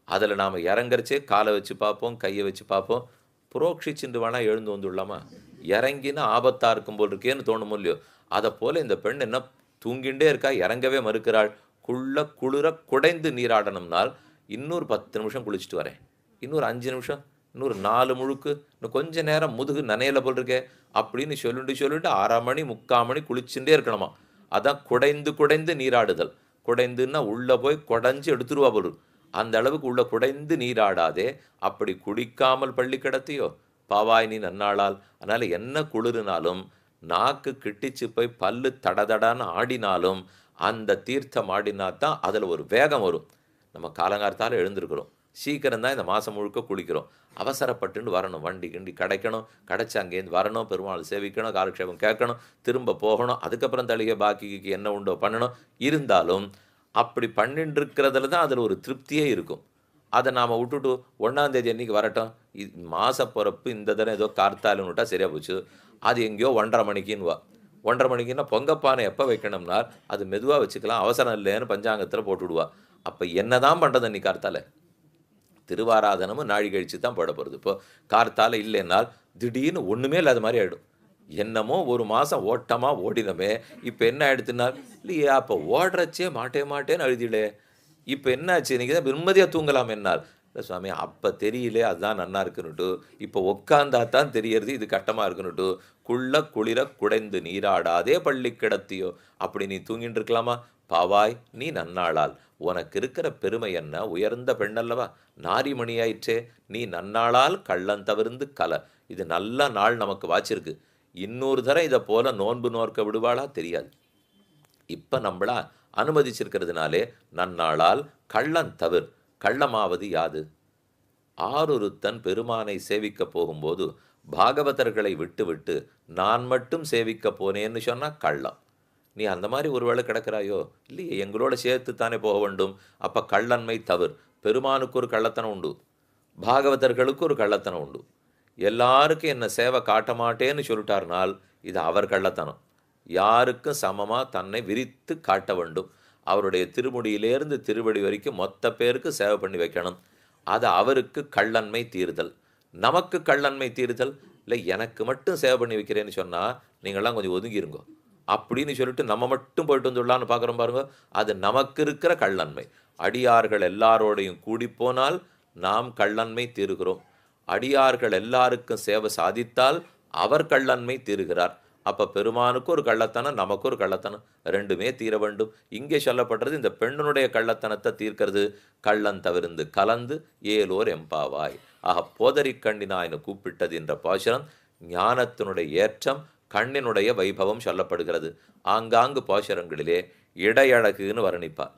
அதில் நாம் இறங்கறச்சே காலை வச்சு பார்ப்போம், கையை வச்சு பார்ப்போம். புரோக்ஷிச்சுண்டு வேணால் எழுந்து வந்துடலாமா? இறங்கினா ஆபத்தாக இருக்கும் போல் இருக்கேன்னு தோணுமோ இல்லையோ. அதை போல் இந்த பெண் என்ன தூங்கிண்டே இருக்கா, இறங்கவே மறுக்கிறாள். குளிர குடைந்து நீராடணும்னால் இன்னொரு 10 நிமிஷம் குளிச்சுட்டு வரேன், இன்னொரு 5 நிமிஷம், இன்னொரு 4 முழுக்கு, இன்னும் கொஞ்ச நேரம் முதுகு நனையில போல் இருக்கே அப்படின்னு சொல்லிட்டு 1/2 மணி 3/4 மணி குளிச்சுட்டே இருக்கணுமா. அதான் குடைந்து குடைந்து நீராடுதல். குடைந்துன்னா உள்ள போய் குடைஞ்சு எடுத்துருவா போல். அந்த அளவுக்கு உள்ள குடைந்து நீராடாதே, அப்படி குடிக்காமல் பள்ளி கிடத்தியோ பாவாய் நீ நன்னாளால். அதனால என்ன குளிர்னாலும் நாக்கு கிட்டிச்சு போய் பல்லு தடதடான்னு ஆடினாலும் அந்த தீர்த்தம் ஆடினா தான் அதில் ஒரு வேகம் வரும். நம்ம காலங்காலத்தால் எழுந்திருக்கிறோம், சீக்கிரம் தான் இந்த மாதம் முழுக்க குளிக்கிறோம், அவசரப்பட்டுன்னு வரணும், வண்டி கிண்டி கிடைக்கணும், கிடைச்சி அங்கேருந்து வரணும், பெருமாள் சேவிக்கணும், காலக்ஷேபம் கேட்கணும், திரும்ப போகணும், அதுக்கப்புறம் தளிகை பாக்கிக்கு என்ன உண்டோ பண்ணணும். இருந்தாலும் அப்படி பண்ணிட்டு இருக்கிறதுல தான் அதில் ஒரு திருப்தியே இருக்கும். அதை நாம் விட்டுட்டு 1ஆம் தேதி அன்றைக்கி வரட்டும், மாத பிறப்பு இந்த தடவை ஏதோ கார்த்தாலுன்னு விட்டால் சரியாக போச்சு, அது எங்கேயோ 1:30 மணிக்குன்னுவா. 1:30 மணிக்குன்னா பொங்கப்பானை எப்போ வைக்கணும்னா அது மெதுவாக வச்சுக்கலாம், அவசரம் இல்லைன்னு பஞ்சாங்கத்தில் போட்டுவிடுவா. அப்போ என்ன தான் பண்ணுறது அன்றைக்கி கார்த்தால? திருவாராதனமும் நாழி கழிச்சு தான் போட போகிறது. இப்போ கார்த்தால இல்லைன்னால் திடீர்னு ஒன்றுமே இல்லாத மாதிரி ஆகிடும். என்னமோ ஒரு மாதம் ஓட்டமாக ஓடினமே, இப்போ என்ன ஆகிடுதுன்னா இல்லையே அப்போ ஓடுறச்சே மாட்டேன்னு அழுதிலே, இப்போ என்னாச்சு இன்றைக்கி தான் நிம்மதியாக தூங்கலாம் என்னால். இல்லை சுவாமி அப்போ தெரியலே அதுதான் நன்னா இருக்குன்னுட்டு, இப்போ உட்காந்தா தான் தெரியறது இது கட்டமாக இருக்குன்னுட்டு, குளிர குடைந்து நீராடாதே பள்ளி கிடத்தியோ, அப்படி நீ தூங்கிட்டு இருக்கலாமா? பாவாய் நீ நன்னாளால், உனக்கு இருக்கிற பெருமை என்ன, உயர்ந்த பெண்ணல்லவா, நாரிமணியாயிற்றே, நீ நன்னாளால் கள்ளன் தவிர்ந்து கல. இது நல்ல நாள் நமக்கு வாச்சிருக்கு, இன்னொரு தரம் இதை போல நோன்பு நோர்க்க விடுவாளா தெரியாது. இப்போ நம்மளா அனுமதிச்சிருக்கிறதுனாலே நன்னாளால் கள்ளன் தவிர். கள்ளமாவது யாது? ஆரொருத்தன் பெருமானை சேவிக்க போகும்போது பாகவதர்களை விட்டு விட்டு நான் மட்டும் சேவிக்க போனேன்னு சொன்னால் கள்ளம். நீ அந்த மாதிரி ஒருவேளை கிடக்கிறாயோ? இல்லையே, எங்களோட சேர்த்து தானே போக வேண்டும். அப்போ கள்ளன்மை தவிர். பெருமானுக்கு ஒரு கள்ளத்தனம் உண்டு, பாகவதர்களுக்கு ஒரு கள்ளத்தனம் உண்டு. எல்லாருக்கும் என்ன சேவை காட்ட மாட்டேன்னு சொல்லிட்டார்னால் இது அவர் கள்ளத்தனம். யாருக்கும் சமமாக தன்னை விரித்து காட்ட வேண்டும். அவருடைய திருமுடியிலேருந்து திருவடி வரைக்கும் மொத்த பேருக்கு சேவை பண்ணி வைக்கணும். அது அவருக்கு கள்ளன்மை தீர்தல். நமக்கு கள்ளன்மை தீர்தல் இல்லை, எனக்கு மட்டும் சேவை பண்ணி வைக்கிறேன்னு சொன்னால் நீங்கள்லாம் கொஞ்சம் ஒதுங்கிருங்கோ அப்படின்னு சொல்லிட்டு நம்ம மட்டும் போயிட்டு வந்துடலான்னு பார்க்குறோம் பாருங்க, அது நமக்கு இருக்கிற கள்ளன்மை. அடியார்கள் எல்லாரோடையும் கூடி போனால் நாம் கள்ளன்மை தீருகிறோம். அடியார்கள் எல்லாருக்கும் சேவை சாதித்தால் அவர் கள்ளன்மை தீருகிறார். அப்போ பெருமானுக்கு ஒரு கள்ளத்தனம், நமக்கு ஒரு கள்ளத்தனம், ரெண்டுமே தீர வேண்டும். இங்கே சொல்லப்படுறது இந்த பெண்ணுடைய கள்ளத்தனத்தை தீர்க்கிறது. கள்ளன் தவிர்ந்து கலந்து ஏலோர் எம்பாவாய். ஆக போதரி கண்ணினாயின்னு கூப்பிட்டது என்ற பாசுரம் ஞானத்தினுடைய ஏற்றம், கண்ணினுடைய வைபவம் சொல்லப்படுகிறது. ஆங்காங்கு பாசுரங்களிலே இடையழகுன்னு வர்ணிப்பார்,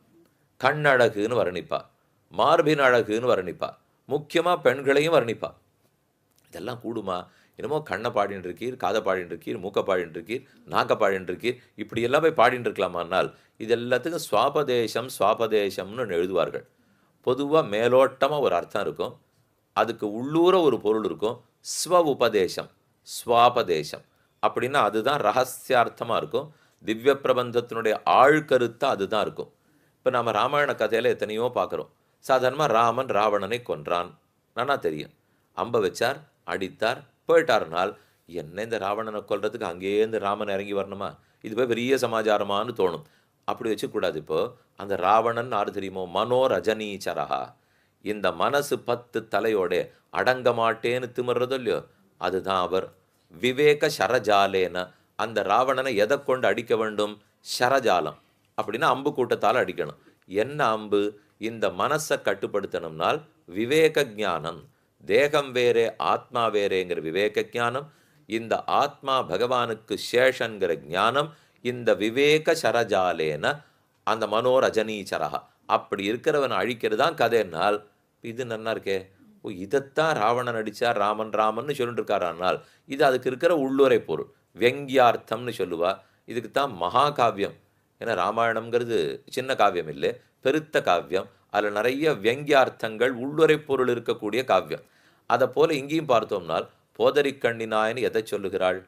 கண்ணழகுன்னு வர்ணிப்பார், மார்பின் அழகுன்னு வர்ணிப்பார், முக்கியமாக பெண்களையும் வர்ணிப்பார். இதெல்லாம் கூடுமா? என்னமோ கண்ணை பாடின்னு இருக்கீர், காதை பாடின்னு இருக்கீர், மூக்கை பாடின்னு இருக்கீர், நாக்கை பாடின்னு இருக்கீர், இப்படி எல்லாம் போய் பாடின்னு இருக்கலாமானால் இது எல்லாத்துக்கும் சுவாபதேசம்னு எழுதுவார்கள். பொதுவாக மேலோட்டமாக ஒரு அர்த்தம் இருக்கும், அதுக்கு உள்ளூர ஒரு பொருள் இருக்கும். ஸ்வ உபதேசம், ஸ்வாபதேசம் அப்படின்னா அதுதான் ரகசியார்த்தமாக இருக்கும். திவ்ய பிரபந்தத்தினுடைய ஆழ்கருத்தாக அதுதான் இருக்கும். இப்போ நம்ம ராமாயண கதையில் எத்தனையோ பார்க்குறோம். சாதாரணமாக ராமன் ராவணனை கொன்றான், நானா தெரியும், அம்பை வச்சார், அடித்தார், போயிட்டாருனால் என்ன இந்த ராவணனை கொல்றதுக்கு அங்கேருந்து ராமன் இறங்கி வரணுமா? இது போய் பெரிய சமாச்சாரமானு தோணும். அப்படி வச்சுக்கூடாது. இப்போது அந்த ராவணன் யாரு தெரியுமோ? மனோரஜனீச்சரஹா. இந்த மனசு 10 தலையோட அடங்க மாட்டேன்னு திமிர்றதோ இல்லையோ, அதுதான் அவர். விவேக ஷரஜாலேன, அந்த ராவணனை எதை கொண்டு அடிக்க வேண்டும்? ஷரஜாலம் அப்படின்னா அம்பு கூட்டத்தால் அடிக்கணும். என்ன அம்பு? இந்த மனசை கட்டுப்படுத்தணும்னால் விவேக ஞானம். தேகம் வேறே ஆத்மா வேறேங்கிற விவேக ஞானம், இந்த ஆத்மா பகவானுக்கு சேஷங்கிற ஞானம், இந்த விவேக சரஜாலேன அந்த மனோரஜனீச்சரகா. அப்படி இருக்கிறவன் அழிக்கிறதான் கதைனால் இது நன்னா இருக்கே. ஓ, இதைத்தான் ராவணன் அடித்தார், ராமன் சொல்லிட்டு இருக்காரானால் இது அதுக்கு இருக்கிற உள்ளுரை பொருள். வெங்கியார்த்தம்னு சொல்லுவா. இதுக்கு தான் மகாகாவியம். ஏன்னா ராமாயணம்ங்கிறது சின்ன காவியம் இல்லை, பெருத்த காவியம். அதில் நிறைய வெங்கியார்த்தங்கள் உள்ளுரை பொருள் இருக்கக்கூடிய காவியம். அதை போல இங்கேயும் பார்த்தோம்னால் போதரி கண்ணினாயின்னு எதை சொல்லுகிறாள்,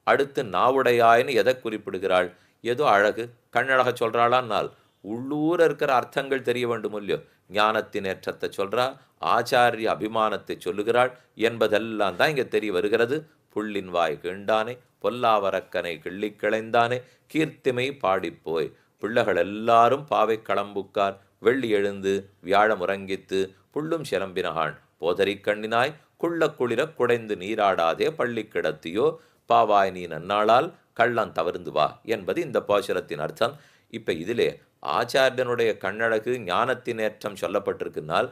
அடுத்து நாவுடையாயின்னு எதை குறிப்பிடுகிறாள்? ஏதோ அழகு கண்ணழக சொல்கிறாளான்னால் உள்ளூர இருக்கிற அர்த்தங்கள் தெரிய வேண்டும் இல்லையோ. ஞானத்தின் ஏற்றத்தை சொல்கிறா, ஆச்சாரிய அபிமானத்தை சொல்லுகிறாள் என்பதெல்லாம் தான் இங்கே தெரிய வருகிறது. புள்ளின் வாய் கிண்டானே, பொல்லாவரக்கனை கிள்ளி கிளைந்தானே, கீர்த்திமை பாடிப்போய் பிள்ளைகள் எல்லாரும் பாவை களம்புக்கார் வெள்ளி எழுந்து வியாழம் உறங்கித்து புள்ளும் சிலம்பினகான் போதரிக் கண்ணினாய் குள்ள குளிரக் குடைந்து நீராடாதே பள்ளி கிடத்தியோ பாவாய் நீ நன்னாளால் கள்ளம் தவறுந்து வா என்பது இந்த பாசுரத்தின் அர்த்தம். இப்ப இதிலே ஆச்சாரியனுடைய கண்ணழகு ஞானத்தின் ஏற்றம் சொல்லப்பட்டிருக்குனால்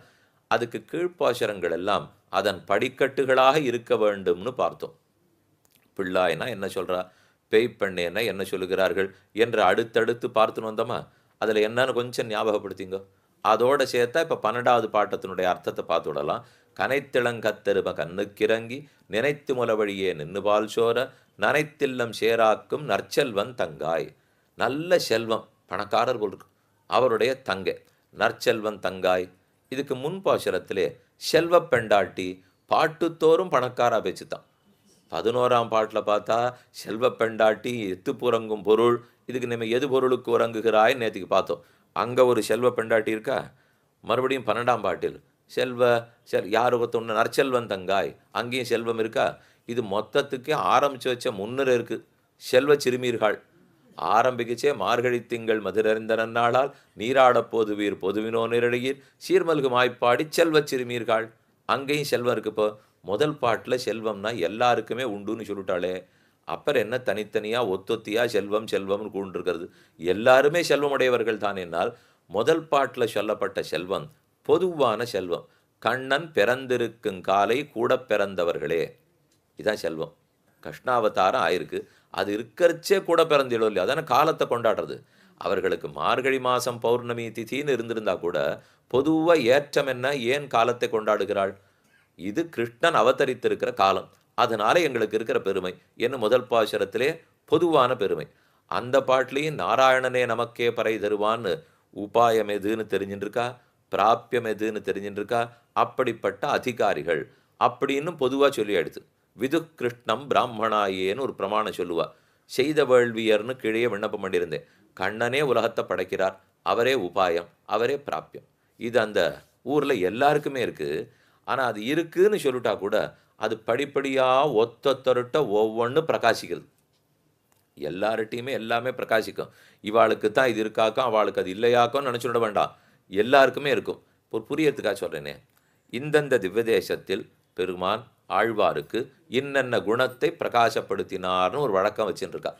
அதுக்கு கீழ்ப்பாசுரங்கள் எல்லாம் அதன் படிக்கட்டுகளாக இருக்க வேண்டும்னு பார்த்தோம். பிள்ளாய்னா என்ன சொல்றா, பேய்ப்பண்ணேன்னா என்ன சொல்லுகிறார்கள் என்று அடுத்தடுத்து பார்த்துன்னு வந்தோமா. அதில் என்னன்னு கொஞ்சம் ஞாபகப்படுத்திங்க. அதோட சேர்த்தா இப்போ 12வது பாட்டத்தினுடைய அர்த்தத்தை பார்த்து விடலாம். கனைத்திளங்கத்தரும கண்ணுக்கிறங்கி நினைத்து முலவழியே நின்னுபால் சோர நனைத்தில்லம் சேராக்கும் நற்செல்வன் தங்காய். நல்ல செல்வம், பணக்காரர் போல் இருக்கு, அவருடைய தங்கை நற்செல்வன் தங்காய். இதுக்கு முன்பாசுரத்திலே செல்வ பெண்டாட்டி பாட்டுத்தோறும் பணக்காரா பேச்சுத்தான். 11ஆம் பாட்டில் பார்த்தா செல்வ பெண்டாட்டி எத்து புறங்கும் பொருள், இதுக்கு நம்ம எது பொருளுக்கு உறங்குகிறாய் நேற்றுக்கு பார்த்தோம். அங்கே ஒரு செல்வ பெண்டாட்டி இருக்கா. மறுபடியும் 12ஆம் பாட்டில் யார் ஒருத்தொன்று நற்செல்வன் தங்காய், அங்கேயும் செல்வம் இருக்கா. இது மொத்தத்துக்கே ஆரம்பித்து வச்ச முன்னுரை இருக்குது. செல்வ சிறுமீர்கள் ஆரம்பிக்கச்சே மார்கழி திங்கள் மதுரறிந்த நன்னாளால் நீராடப் போதுவீர் பொதுவினோ நிரழியீர் சீர்மல்கு மாய்ப்பாடி செல்வச் சிறுமீர்கள். அங்கேயும் செல்வம் இருக்கு. இப்போ முதல் பாட்டில் செல்வம்னா எல்லாருக்குமே உண்டுன்னு சொல்லிட்டாளே, அப்புறம் என்ன தனித்தனியாக ஒத்தொத்தியா செல்வம் செல்வம்னு கூண்டிருக்கிறது. எல்லாருமே செல்வமுடையவர்கள் தான். என்னால் முதல் பாட்டில் சொல்லப்பட்ட செல்வம் பொதுவான செல்வம். கண்ணன் பிறந்திருக்கும் காலை கூட பிறந்தவர்களே, இதான் செல்வம். கிருஷ்ணாவதாரம் ஆயிருக்கு, அது இருக்கிறச்சே கூட பிறந்திடும் இல்லையா, அதான காலத்தை கொண்டாடுறது. அவர்களுக்கு மார்கழி மாதம் பௌர்ணமி திதின்னு இருந்திருந்தா கூட பொதுவாக ஏற்றம் என்ன, ஏன் காலத்தை கொண்டாடுகிறாள்? இது கிருஷ்ணன் அவதரித்திருக்கிற காலம், அதனால எங்களுக்கு இருக்கிற பெருமை என்ன முதல் பாசுரத்திலே பொதுவான பெருமை. அந்த பாட்டிலையும் நாராயணனே நமக்கே பறை தருவான்னு உபாயம் எதுன்னு தெரிஞ்சுட்டுருக்கா, பிராப்பியம் எதுன்னு தெரிஞ்சுட்டுருக்கா. அப்படிப்பட்ட அதிகாரிகள் அப்படின்னு பொதுவாக சொல்லி எடுத்து விது கிருஷ்ணம் பிராமணாயேன்னு ஒரு பிரமாணம் சொல்லுவா. செய்த வேள்வியர்னு கீழே விண்ணப்பம் பண்ணியிருந்தேன். கண்ணனே உலகத்தை படைக்கிறார், அவரே உபாயம், அவரே பிராப்பியம். இது அந்த ஊரில் எல்லாருக்குமே இருக்குது. ஆனால் அது இருக்குன்னு சொல்லிட்டா கூட அது படிப்படியாக ஒத்தொத்தருட்ட ஒவ்வொன்று பிரகாசிக்கிறது. எல்லார்ட்டையுமே எல்லாமே பிரகாசிக்கும். இவாளுக்கு தான் இது இருக்காக்கும், அவளுக்கு அது இல்லையாக்கும் நினச்சுட வேண்டாம், எல்லாருக்குமே இருக்கும். ஒரு புரியத்துக்காக சொல்கிறேனே, இந்தந்த திவ்யதேசத்தில் பெருமான் ஆழ்வாருக்கு இன்னென்ன குணத்தை பிரகாசப்படுத்தினார்னு ஒரு வழக்கம் வச்சுருக்கா.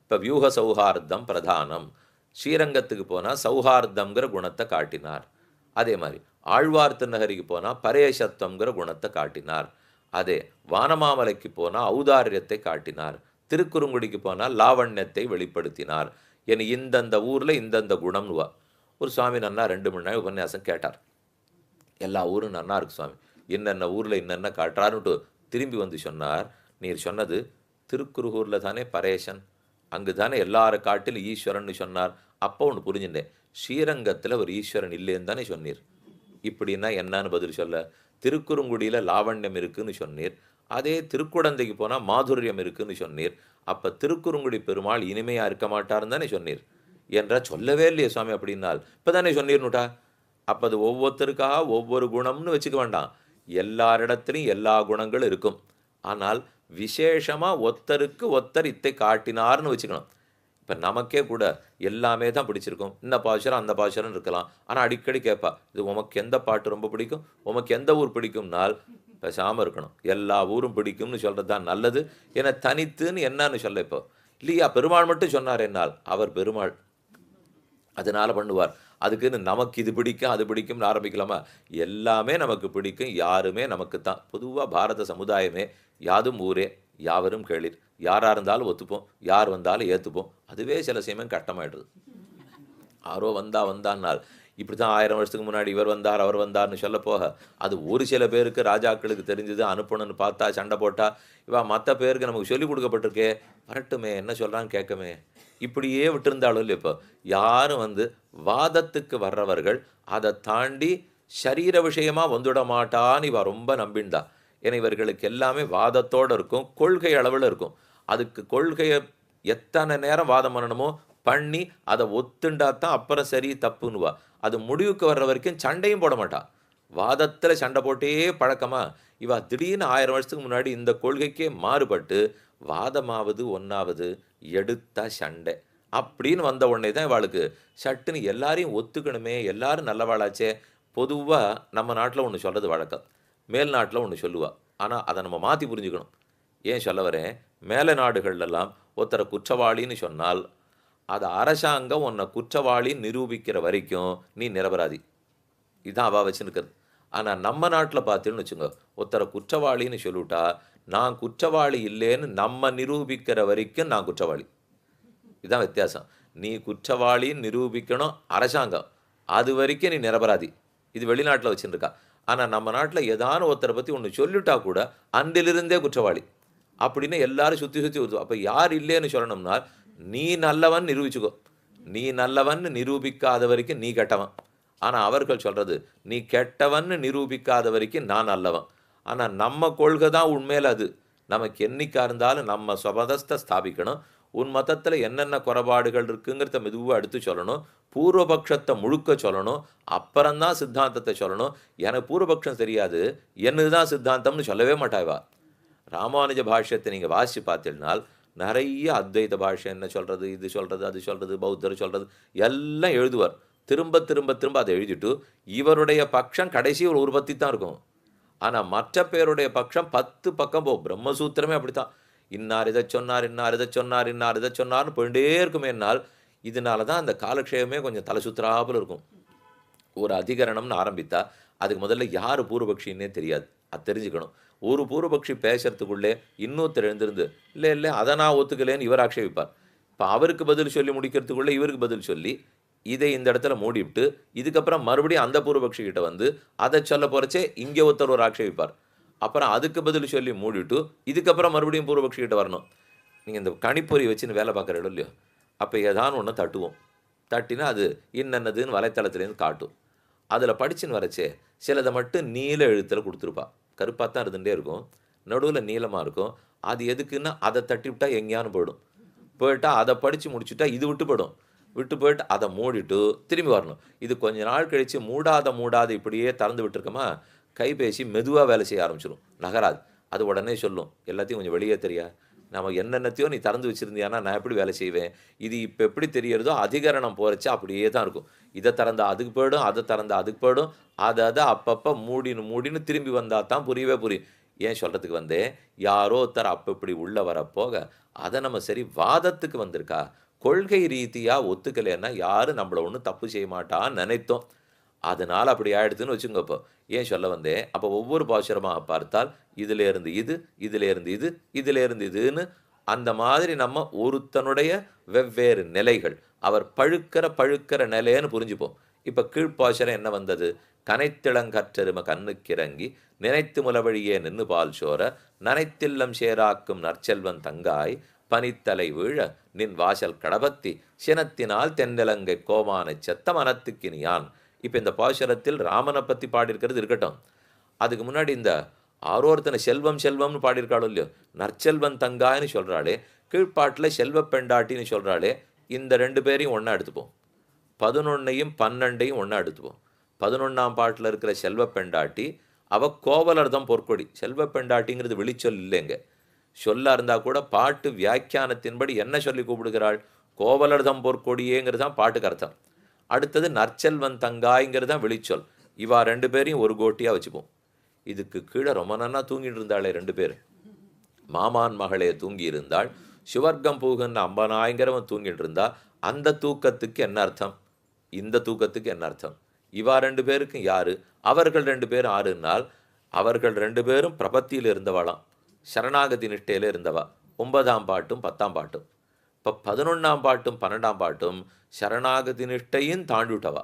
இப்போ வியூக சௌஹார்தம் பிரதானம், ஸ்ரீரங்கத்துக்கு போனால் சௌஹார்தம்ங்கிற குணத்தை காட்டினார். அதே மாதிரி ஆழ்வார் திருநகரிக்கு போனால் பரேசத்துவங்கிற குணத்தை காட்டினார். அதே வானமாமலைக்கு போனால் ஔதாரியத்தை காட்டினார். திருக்குறுங்குடிக்கு போனால் லாவண்யத்தை வெளிப்படுத்தினார். என இந்தந்த ஊரில் இந்தந்த குணம்னுவா. ஒரு சுவாமி நன்னா 2 மணி நேரம் உபன்யாசம் கேட்டார். எல்லா ஊரும் நன்னா இருக்கு சுவாமி, என்னென்ன ஊரில் என்னென்ன காட்டுறாருன்ட்டு திரும்பி வந்து சொன்னார். நீர் சொன்னது திருக்குறுகூரில் தானே பரேசன், அங்கு தானே எல்லார காட்டில் ஈஸ்வரன் சொன்னார். அப்போ ஒன்று புரிஞ்சுட்டேன், ஸ்ரீரங்கத்தில் ஒரு ஈஸ்வரன் இல்லைன்னு தானே சொன்னீர். இப்படின்னா என்னன்னு பதில் சொல்ல, திருக்குறுங்குடியில் லாவண்யம் இருக்குன்னு சொன்னீர், அதே திருக்குடந்தைக்கு போனால் மாதுரியம் இருக்குன்னு சொன்னீர். அப்போ திருக்குறுங்குடி பெருமாள் இனிமையாக இருக்க மாட்டார்னு தானே சொன்னீர் என்றால் சொல்லவே இல்லையே சுவாமி அப்படின்னால். இப்போ தானே சொன்னீர்னுட்டா. அப்போ அது ஒவ்வொருத்தருக்காக ஒவ்வொரு குணம்னு வச்சுக்க வேண்டாம், எல்லாரிடத்துலையும் எல்லா குணங்களும் இருக்கும். ஆனால் விசேஷமாக ஒத்தருக்கு ஒத்தர் இத்தை காட்டினார்னு வச்சுக்கணும். இப்போ நமக்கே கூட எல்லாமே தான் பிடிச்சிருக்கும், இந்த பாசுரம் அந்த பாசுரம் இருக்கலாம். ஆனால் அடிக்கடி கேட்பா, இது உமக்கு எந்த பாட்டு ரொம்ப பிடிக்கும், உமக்கு எந்த ஊர் பிடிக்கும்னால் பேசாமல் இருக்கணும். எல்லா ஊரும் பிடிக்கும்னு சொல்கிறது தான் நல்லது. ஏன்னா தனித்துன்னு என்னன்னு சொல்ல. இப்போ இல்லையா, பெருமாள் மட்டும் சொன்னார் என்னால், அவர் பெருமாள் அதனால் பண்ணுவார். அதுக்குன்னு நமக்கு இது பிடிக்கும் அது பிடிக்கும்னு ஆரம்பிக்கலாமா? எல்லாமே நமக்கு பிடிக்கும், யாருமே நமக்கு தான். பொதுவாக பாரத சமுதாயமே யாதும் ஊரே யாவரும் கேளிர், யாராக இருந்தாலும் ஒத்துப்போம், யார் வந்தாலும் ஏற்றுப்போம். அதுவே சில சமயம் கஷ்டமாயிடுது. யாரோ வந்தான்னால் இப்படி தான் 1000 வருஷத்துக்கு முன்னாடி இவர் வந்தார் அவர் வந்தார்னு சொல்ல போக, அது ஒரு சில பேருக்கு ராஜாக்களுக்கு தெரிஞ்சது அனுப்பணும்னு பார்த்தா சண்டை போட்டா, இவா மற்ற பேருக்கு நமக்கு சொல்லிக் கொடுக்கப்பட்டிருக்கே, வரட்டுமே என்ன சொல்கிறான்னு கேட்கமே, இப்படியே விட்டுருந்தாலும் இல்லை. இப்போ யாரும் வாதத்துக்கு வர்றவர்கள் அதை தாண்டி சரீர விஷயமாக வந்துவிட மாட்டான்னு இவ ரொம்ப நம்பிண்டா. ஏன்னா இவர்களுக்கு எல்லாமே வாதத்தோடு இருக்கும், கொள்கை அளவில் இருக்கும். அதுக்கு கொள்கையை எத்தனை நேரம் வாதம் பண்ணணுமோ பண்ணி அதை ஒத்துண்டா தான் அப்புறம் சரி தப்புன்னுவா. அது முடிவுக்கு வர்ற வரைக்கும் சண்டையும் போட மாட்டா. வாதத்தில் சண்டை போட்டே பழக்கமா இவா திடீர்னு 1000 வருஷத்துக்கு முன்னாடி இந்த கொள்கைக்கே மாறுபட்டு வாதமாவது ஒன்றாவது எடுத்தா சண்டை. அப்படின்னு வந்த உடனே தான் இவாளுக்கு சட்டுன்னு எல்லாரையும் ஒத்துக்கணுமே, எல்லாரும் நல்லவாளாச்சே. பொதுவாக நம்ம நாட்டில் ஒன்று சொல்கிறது வழக்கம், மேல் நாட்டில் ஒன்று சொல்லுவா. ஆனால் அதை நம்ம மாற்றி புரிஞ்சுக்கணும். ஏன் சொல்ல வரேன், மேலை நாடுகள்லாம் ஒருத்தரை குற்றவாளின்னு சொன்னால் அது அரசாங்கம் உன்னை குற்றவாளின்னு நிரூபிக்கிற வரைக்கும் நீ நிரபராதி. இதுதான் அவள் வச்சுருக்கிறது. ஆனால் நம்ம நாட்டில் பார்த்தீங்கன்னு வச்சுங்க, ஒருத்தரை குற்றவாளின்னு சொல்லிவிட்டா நான் குற்றவாளி இல்லைன்னு நம்ம நிரூபிக்கிற வரைக்கும் நான் குற்றவாளி. இதுதான் வித்தியாசம். நீ குற்றவாளின்னு நிரூபிக்கணும் அரசாங்கம், அது வரைக்கும் நீ நிரபராதி. இது வெளிநாட்டில் வச்சுருக்கா. ஆனால் நம்ம நாட்டில் ஏதான ஒருத்தரை பற்றி ஒன்று சொல்லிட்டா கூட அன்றிலிருந்தே குற்றவாளி அப்படின்னு எல்லாரும் சுற்றி சுற்றி வருது. அப்போ யார் இல்லைன்னு சொல்லணும்னா நீ நல்லவன் நிரூபிச்சுக்கோ. நீ நல்லவன் நிரூபிக்காத வரைக்கும் நீ கெட்டவன். ஆனால் அவர்கள் சொல்கிறது நீ கெட்டவன்னு நிரூபிக்காத வரைக்கும் நான் நல்லவன். ஆனால் நம்ம கொள்கை தான் உண்மையில் அது. நமக்கு என்னைக்கா இருந்தாலும் நம்ம சுபதஸ்தை ஸ்தாபிக்கணும். உன் மதத்தில் என்னென்ன குறைபாடுகள் இருக்குங்கிறத மெதுவாக எடுத்து சொல்லணும். பூர்வபக்ஷத்தை முழுக்க சொல்லணும். அப்புறம்தான் சித்தாந்தத்தை சொல்லணும். எனக்கு பூர்வபக்ஷம் தெரியாது, என்னது தான் சித்தாந்தம்னு சொல்லவே மாட்டாய்வா. ராமானுஜ பாஷ்யத்தை நீங்கள் வாசித்து பார்த்தீங்கன்னால் நிறைய அத்வைத பாஷ்யம் என்ன சொல்கிறது, இது சொல்கிறது, அது சொல்கிறது, பௌத்தர் சொல்கிறது எல்லாம் எழுதுவார். திரும்ப திரும்ப திரும்ப அதை எழுதிட்டு இவருடைய பட்சம் கடைசி ஒரு பத்தி தான் இருக்கும். ஆனால் மற்ற பேருடைய பட்சம் 10 பக்கம் போகும். பிரம்மசூத்திரமே அப்படித்தான். இன்னார் இதை சொன்னார், இன்னார் இதை சொன்னார், இன்னார் இதை சொன்னார்னு போயிட்டே இருக்குமே. என்னால் இதனால தான் அந்த காலக்ஷேபமே கொஞ்சம் தலை சுத்தராப்பில் இருக்கும். ஒரு அதிகரணம்னு ஆரம்பித்தா அதுக்கு முதல்ல யார் பூர்வபக்ஷின்னே தெரியாது. அது தெரிஞ்சுக்கணும். ஒரு பூர்வபக்ஷி பேசுறதுக்குள்ளே இன்னொருத்தர் எழுந்திருந்து இல்லை இல்லை அதை நான் ஒத்துக்கலேன்னு இவர் ஆக்ஷேபிப்பார். இப்போ அவருக்கு பதில் சொல்லி முடிக்கிறதுக்குள்ளே இவருக்கு பதில் சொல்லி இதை இந்த இடத்துல மூடிவிட்டு இதுக்கப்புறம் மறுபடியும் அந்த பூர்வபக்ஷி கிட்ட வந்து அதை சொல்ல போகிறச்சே இங்கே ஒருத்தர் ஒரு ஆக்ஷேபிப்பார். அப்புறம் அதுக்கு பதில் சொல்லி மூடிவிட்டு இதுக்கப்புறம் மறுபடியும் பூர்வபக்ஷி கிட்ட வரணும். நீங்கள் இந்த கணிப்பொறி வச்சுன்னு வேலை பார்க்குற இடம் இல்லையோ, அப்போ ஏதானு ஒன்று தட்டுவோம். தட்டினா அது என்னென்னதுன்னு வலைத்தளத்துலேருந்து காட்டும். அதில் படிச்சுன்னு வரச்சே சிலதை மட்டும் நீல எழுத்தில் கொடுத்துருப்பா. கருப்பாக தான் இருந்துகிட்டே இருக்கும், நடுவில் நீளமாக இருக்கும். அது எதுக்குன்னா அதை தட்டி விட்டால் எங்கேயானு போயிடும். போயிட்டால் அதை படித்து முடிச்சுட்டா இது விட்டு போயிடும். விட்டு போயிட்டு அதை மூடிட்டு திரும்பி வரணும். இது கொஞ்ச நாள் கழித்து மூடாத இப்படியே திறந்து விட்டுருக்கோமா, கைபேசி மெதுவாக வேலை செய்ய ஆரம்பிச்சிடும், நகராது. அது உடனே சொல்லும் எல்லாத்தையும் கொஞ்சம் வெளியே தெரியா, நம்ம என்னென்னத்தையோ நீ திறந்து வச்சுருந்தியானா நான் எப்படி வேலை செய்வேன். இது இப்போ எப்படி தெரியறதோ அதிகரணம் போகிறச்சா அப்படியே தான் இருக்கும். இதை திறந்தா அதுக்கு போயிடும், அதை திறந்தா அதுக்கு போயிடும். அதை அப்பப்போ மூடின்னு திரும்பி வந்தால் தான் புரியும். ஏன் சொல்கிறதுக்கு வந்தேன், யாரோ ஒருத்தர் அப்போ இப்படி உள்ளே வரப்போக அதை நம்ம சரி வாதத்துக்கு வந்திருக்கா, கொள்கை ரீதியாக ஒத்துக்கலைன்னா யாரும் நம்மளை ஒன்றும் தப்பு செய்ய மாட்டான்னு நினைத்தோம். அதனால் அப்படி ஆயிடுதுன்னு வச்சுங்கப்போ. ஏன் சொல்ல வந்தேன், அப்போ ஒவ்வொரு பாசுரமாக பார்த்தால் இதிலேருந்து இது, இதிலேருந்து இது, இதிலேருந்து இதுன்னு அந்த மாதிரி நம்ம ஒருத்தனுடைய வெவ்வேறு நிலைகள் அவர் பழுக்கிற நிலைன்னு புரிஞ்சுப்போம். இப்போ கீழ்ப்பாசுரம் என்ன வந்தது, கனைத்திளங்கற்றரும கண்ணுக்கிறங்கி நினைத்து முலவழியே நின்று பால் சோர நனைத்தில்லம் சேராக்கும் நற்செல்வன் தங்காய் பனித்தலை வீழ நின் வாசல் கடபத்தி சினத்தினால் தென்னிலங்கை கோமான செத்த மனத்துக்கினியான். இப்போ இந்த பாசுரத்தில் ராமனை பற்றி பாடியிருக்கிறது இருக்கட்டும். அதுக்கு முன்னாடி இந்த ஆரோர்த்தனை செல்வம்னு பாடியிருக்காளோ இல்லையோ, நற்செல்வன் தங்காய்னு சொல்கிறாளே, கீழ்ப்பாட்டில் செல்வ பெண்டாட்டின்னு சொல்கிறாளே, இந்த 2 பேரையும் ஒன்றா எடுத்துப்போம். 11ஐயும் 12ஐயும் ஒன்றா எடுத்துப்போம். 11ஆம் பாட்டில் இருக்கிற செல்வ பெண்டாட்டி அவ கோவலர்தம் பொற்கொடி. செல்வ பெண்டாட்டிங்கிறது வெளிச்சொல் இல்லைங்க, சொல்ல இருந்தால் கூட பாட்டு வியாக்கியானத்தின்படி என்ன சொல்லி கூப்பிடுகிறாள், கோவலர்தம் பொற்கொடியேங்கிறது தான் பாட்டுக்கு அர்த்தம். அடுத்தது நற்செல்வன் தங்காய்ங்கிறது தான் வெளிச்சொல். இவா 2 பேரையும் ஒரு கோட்டியாக வச்சுப்போம். இதுக்கு கீழே ரொம்ப நன்னா தூங்கிட்டு இருந்தாளே 2 பேர், மாமான் மகளே தூங்கி இருந்தாள், சுவர்க்கம் பூகுன்னு அம்பனாய்ங்கிறவன் தூங்கிட்டு இருந்தா. அந்த தூக்கத்துக்கு என்ன அர்த்தம், இந்த தூக்கத்துக்கு என்ன அர்த்தம். இவா 2 பேருக்கும் யாரு, அவர்கள் 2 பேரும் ஆறுனால் அவர்கள் 2 பேரும் பிரபத்தியில் இருந்தவாளாம், சரணாகதி நிஷ்டையில் இருந்தவா. 9ஆம் பாட்டும் 10ஆம் பாட்டும். இப்போ 11ஆம் பாட்டும் 12ஆம் பாட்டும் சரணாகதி நிஷ்டையும் தாண்டிவிட்டவா.